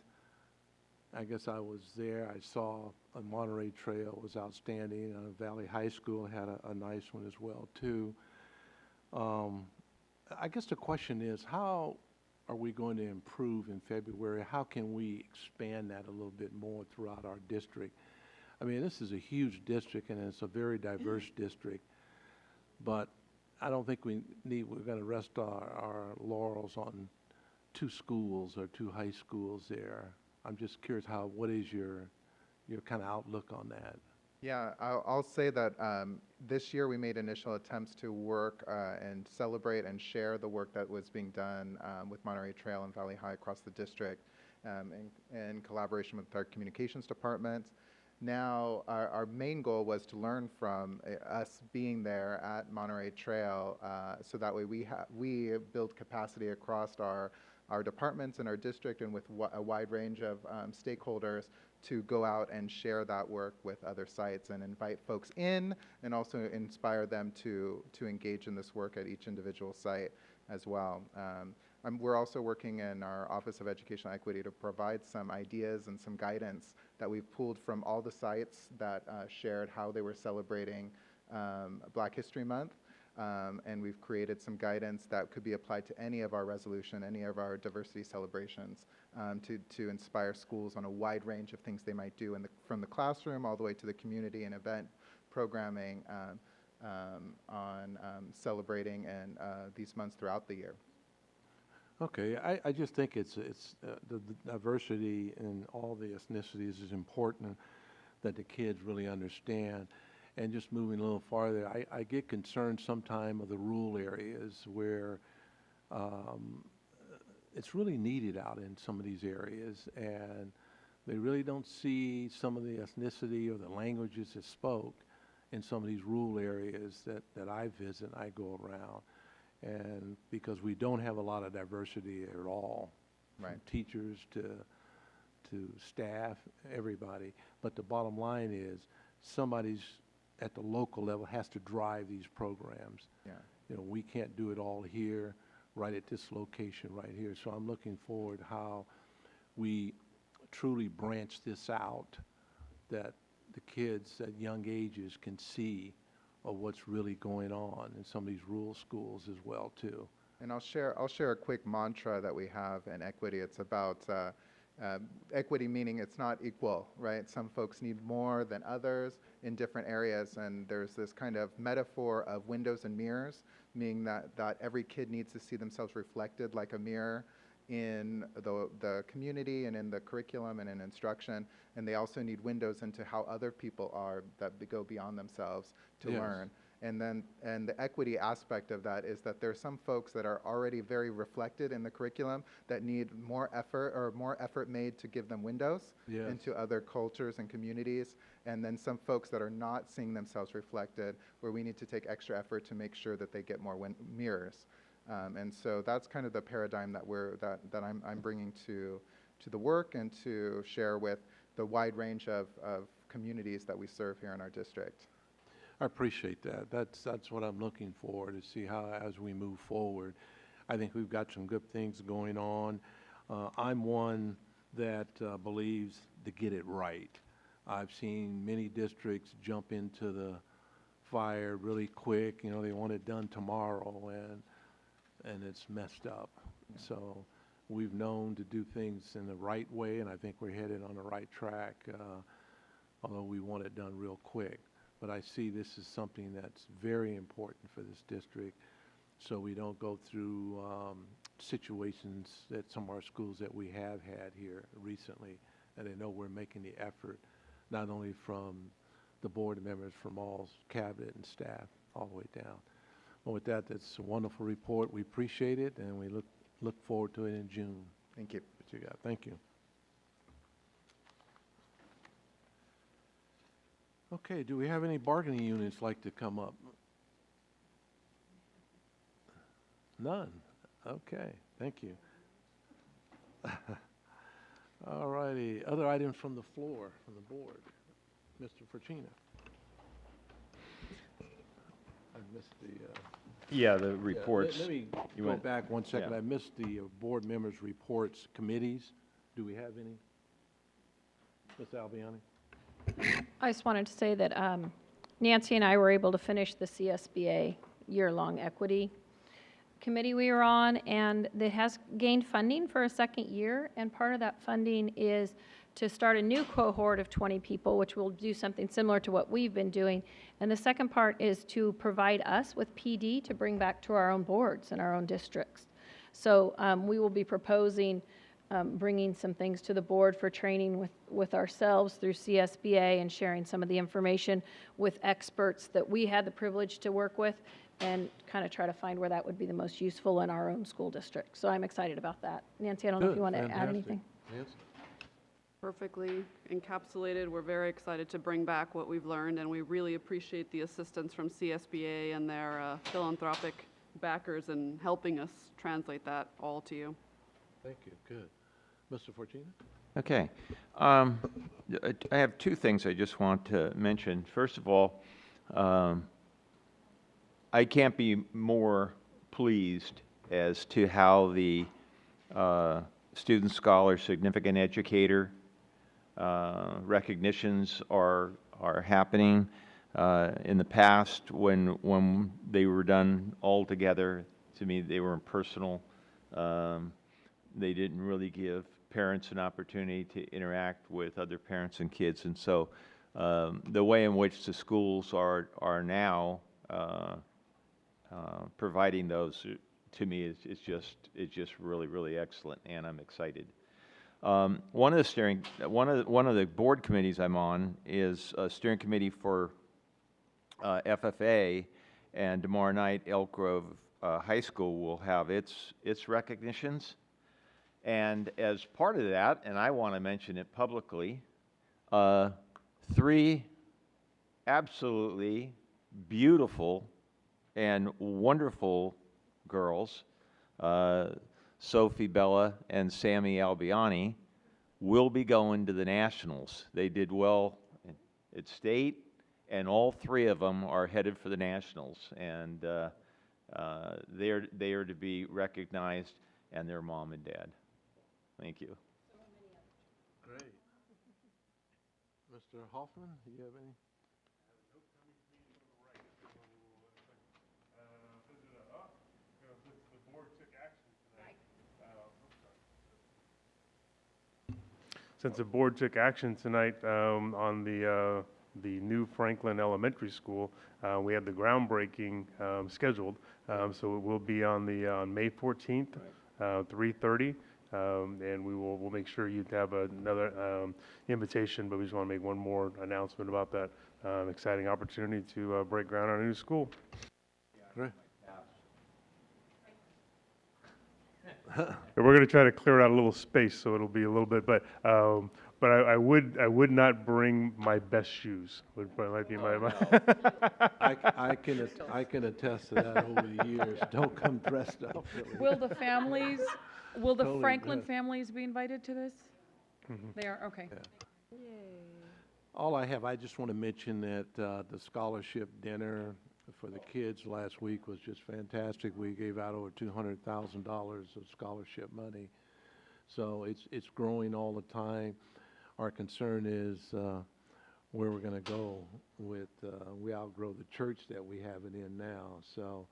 [SPEAKER 1] I guess I was there. I saw a Monterey Trail was outstanding. Valley High School had a nice one as well too. I guess the question is, how are we going to improve in February? How can we expand that a little bit more throughout our district? I mean, this is a huge district and it's a very diverse district, but I don't think we're going to rest our laurels on 2 schools or 2 high schools there. I'm just curious what is your kind of outlook on that?
[SPEAKER 20] Yeah, I'll say that this year we made initial attempts to work and celebrate and share the work that was being done with Monterey Trail and Valley High across the district in collaboration with our communications department. Now, our main goal was to learn from us being there at Monterey Trail so that way we build capacity across our departments and our district and with a wide range of stakeholders to go out and share that work with other sites and invite folks in and also inspire them to engage in this work at each individual site as well. We're also working in our Office of Educational Equity to provide some ideas and some guidance that we've pulled from all the sites that shared how they were celebrating Black History Month. And we've created some guidance that could be applied to any of our resolution, any of our diversity celebrations, to inspire schools on a wide range of things they might do from the classroom all the way to the community and event programming on celebrating and these months throughout the year.
[SPEAKER 1] Okay, I just think it's the diversity in all the ethnicities is important that the kids really understand. And just moving a little farther, I get concerned sometime of the rural areas where it's really needed out in some of these areas, and they really don't see some of the ethnicity or the languages that spoke in some of these rural areas that I visit and I go around. And because we don't have a lot of diversity at all,
[SPEAKER 20] right,
[SPEAKER 1] from teachers to staff, everybody. But the bottom line is somebody's at the local level has to drive these programs.
[SPEAKER 20] Yeah.
[SPEAKER 1] You know, we can't do it all here, right at this location right here. So I'm looking forward to how we truly branch this out, that the kids at young ages can see of what's really going on in some of these rural schools as well too.
[SPEAKER 20] And I'll share a quick mantra that we have in equity. It's about Equity meaning it's not equal, right? Some folks need more than others in different areas, and there's this kind of metaphor of windows and mirrors, meaning that every kid needs to see themselves reflected like a mirror in the community and in the curriculum and in instruction, and they also need windows into how other people are that go beyond themselves to
[SPEAKER 1] Yes.
[SPEAKER 20] learn. And the equity aspect of that is that there are some folks that are already very reflected in the curriculum that need more effort made to give them windows
[SPEAKER 1] Yes.
[SPEAKER 20] into other cultures and communities, and then some folks that are not seeing themselves reflected, where we need to take extra effort to make sure that they get more mirrors. And so that's kind of the paradigm that I'm bringing to the work and to share with the wide range of communities that we serve here in our district.
[SPEAKER 1] I appreciate that. That's what I'm looking for, to see how, as we move forward. I think we've got some good things going on. I'm one that believes to get it right. I've seen many districts jump into the fire really quick. You know, they want it done tomorrow, and it's messed up. So we've known to do things in the right way, and I think we're headed on the right track, although we want it done real quick. But I see this is something that's very important for this district, so we don't go through situations at some of our schools that we have had here recently, and they know we're making the effort, not only from the board members, from all cabinet and staff, all the way down. Well, with that, that's a wonderful report. We appreciate it, and we look forward to it in June.
[SPEAKER 20] Thank you.
[SPEAKER 1] What you got? Thank you. Okay, do we have any bargaining units like to come up? None. Okay, thank you. All righty, other items from the floor, from the board. Mr. Fortuna. I missed the...
[SPEAKER 15] Yeah, the reports.
[SPEAKER 1] Let me
[SPEAKER 15] You
[SPEAKER 1] go
[SPEAKER 15] went-
[SPEAKER 1] back one second.
[SPEAKER 15] yeah.
[SPEAKER 1] I missed the board members' reports, committees. Do we have any? Ms. Albiani?
[SPEAKER 14] I just wanted to say that Nancy and I were able to finish the CSBA year-long equity committee we were on, and it has gained funding for a second year, and part of that funding is to start a new cohort of 20 people, which will do something similar to what we've been doing. And the second part is to provide us with PD to bring back to our own boards and our own districts. So we will be proposing bringing some things to the board for training with ourselves through CSBA and sharing some of the information with experts that we had the privilege to work with, and kind of try to find where that would be the most useful in our own school district. So I'm excited about that. Nancy, I don't know if you want to add anything.
[SPEAKER 1] Nancy?
[SPEAKER 9] Perfectly encapsulated. We're very excited to bring back what we've learned, and we really appreciate the assistance from CSBA and their philanthropic backers in helping us translate that all to you.
[SPEAKER 1] Thank you, good. Mr. Fortuna?
[SPEAKER 15] Okay. I have two things I just want to mention. First of all, I can't be more pleased as to how the Student Scholar Significant Educator recognitions are happening. In the past, when they were done all together, to me they were impersonal. They didn't really give parents an opportunity to interact with other parents and kids, and so the way in which the schools are now providing those, to me, is just really excellent, and I'm excited. One of the board committees I'm on is a steering committee for FFA, and tomorrow night Elk Grove High School will have its recognitions. And as part of that, and I want to mention it publicly, 3 absolutely beautiful and wonderful girls, Sophie Bella and Sammy Albiani, will be going to the Nationals. They did well at state, and all 3 of them are headed for the Nationals, and they are to be recognized, and their mom and dad. Thank you.
[SPEAKER 1] Great. Mr. Hoffman, do you have any?
[SPEAKER 3] since the board took action tonight on the new Franklin Elementary School, we had the groundbreaking scheduled. So it will be on May 14th, 3:30. And we'll make sure you have another invitation, but we just want to make one more announcement about that exciting opportunity to break ground on a new school.
[SPEAKER 1] Great.
[SPEAKER 3] And we're going to try to clear out a little space, so it'll be a little bit, but I would not bring my best shoes. Might be my.
[SPEAKER 1] I can attest to that over the years. Don't come dressed up.
[SPEAKER 4] Will the families, will the
[SPEAKER 1] Totally
[SPEAKER 4] Franklin
[SPEAKER 1] good.
[SPEAKER 4] families be invited to this?
[SPEAKER 1] Mhm.
[SPEAKER 4] They are, okay.
[SPEAKER 1] All I have, I just want to mention that the scholarship dinner for the kids last week was just fantastic. We gave out over $200,000 of scholarship money. So it's growing all the time. Our concern is where we're going to go with, we outgrow the church that we have it in now. So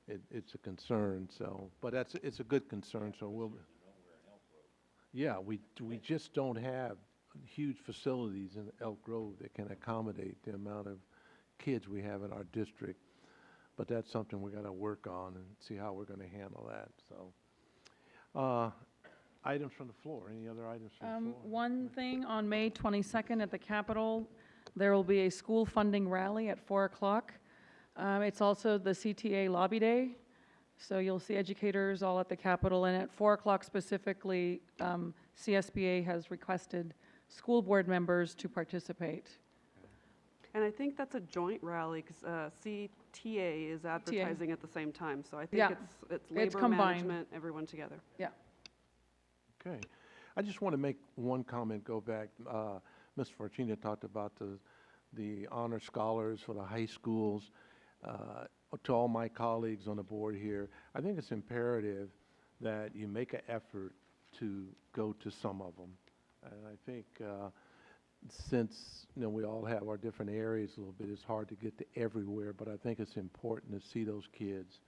[SPEAKER 1] it's a concern. So, but it's a good concern. So yeah, we just don't have huge facilities in Elk Grove that can accommodate the amount of kids we have in our district. But that's something we got to work on and see how we're going to handle that. So, items from the floor. Any other items from the floor?
[SPEAKER 4] One thing, on May 22nd at the Capitol, there will be a school funding rally at 4 o'clock. It's also the CTA Lobby Day, so you'll see educators all at the Capitol. And at 4 o'clock specifically, CSBA has requested school board members to participate.
[SPEAKER 9] And I think that's a joint rally because CTA is advertising at the same time. So I think
[SPEAKER 4] Yeah.
[SPEAKER 9] it's
[SPEAKER 4] It's
[SPEAKER 9] labor
[SPEAKER 4] combined.
[SPEAKER 9] management, everyone together.
[SPEAKER 4] Yeah.
[SPEAKER 1] Okay. I just want to make one comment, go back. Ms. Fortuna talked about the honor scholars for the high schools. To all my colleagues on the board here, I think it's imperative that you make an effort to go to some of them. And I think since we all have our different areas a little bit, it's hard to get to everywhere, but I think it's important to see those kids,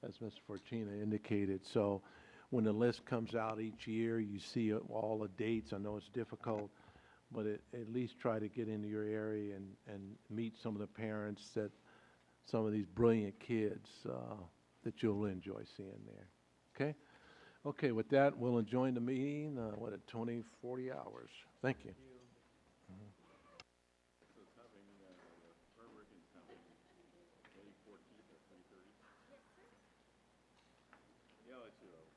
[SPEAKER 1] as Ms. Fortuna indicated. So when the list comes out each year, you see all the dates. I know it's difficult, but at least try to get into your area and meet some of the parents that some of these brilliant kids that you'll enjoy seeing there. Okay? Okay, with that, we'll join the meeting, at 40 hours. Thank you.
[SPEAKER 3] Yeah, let's do it.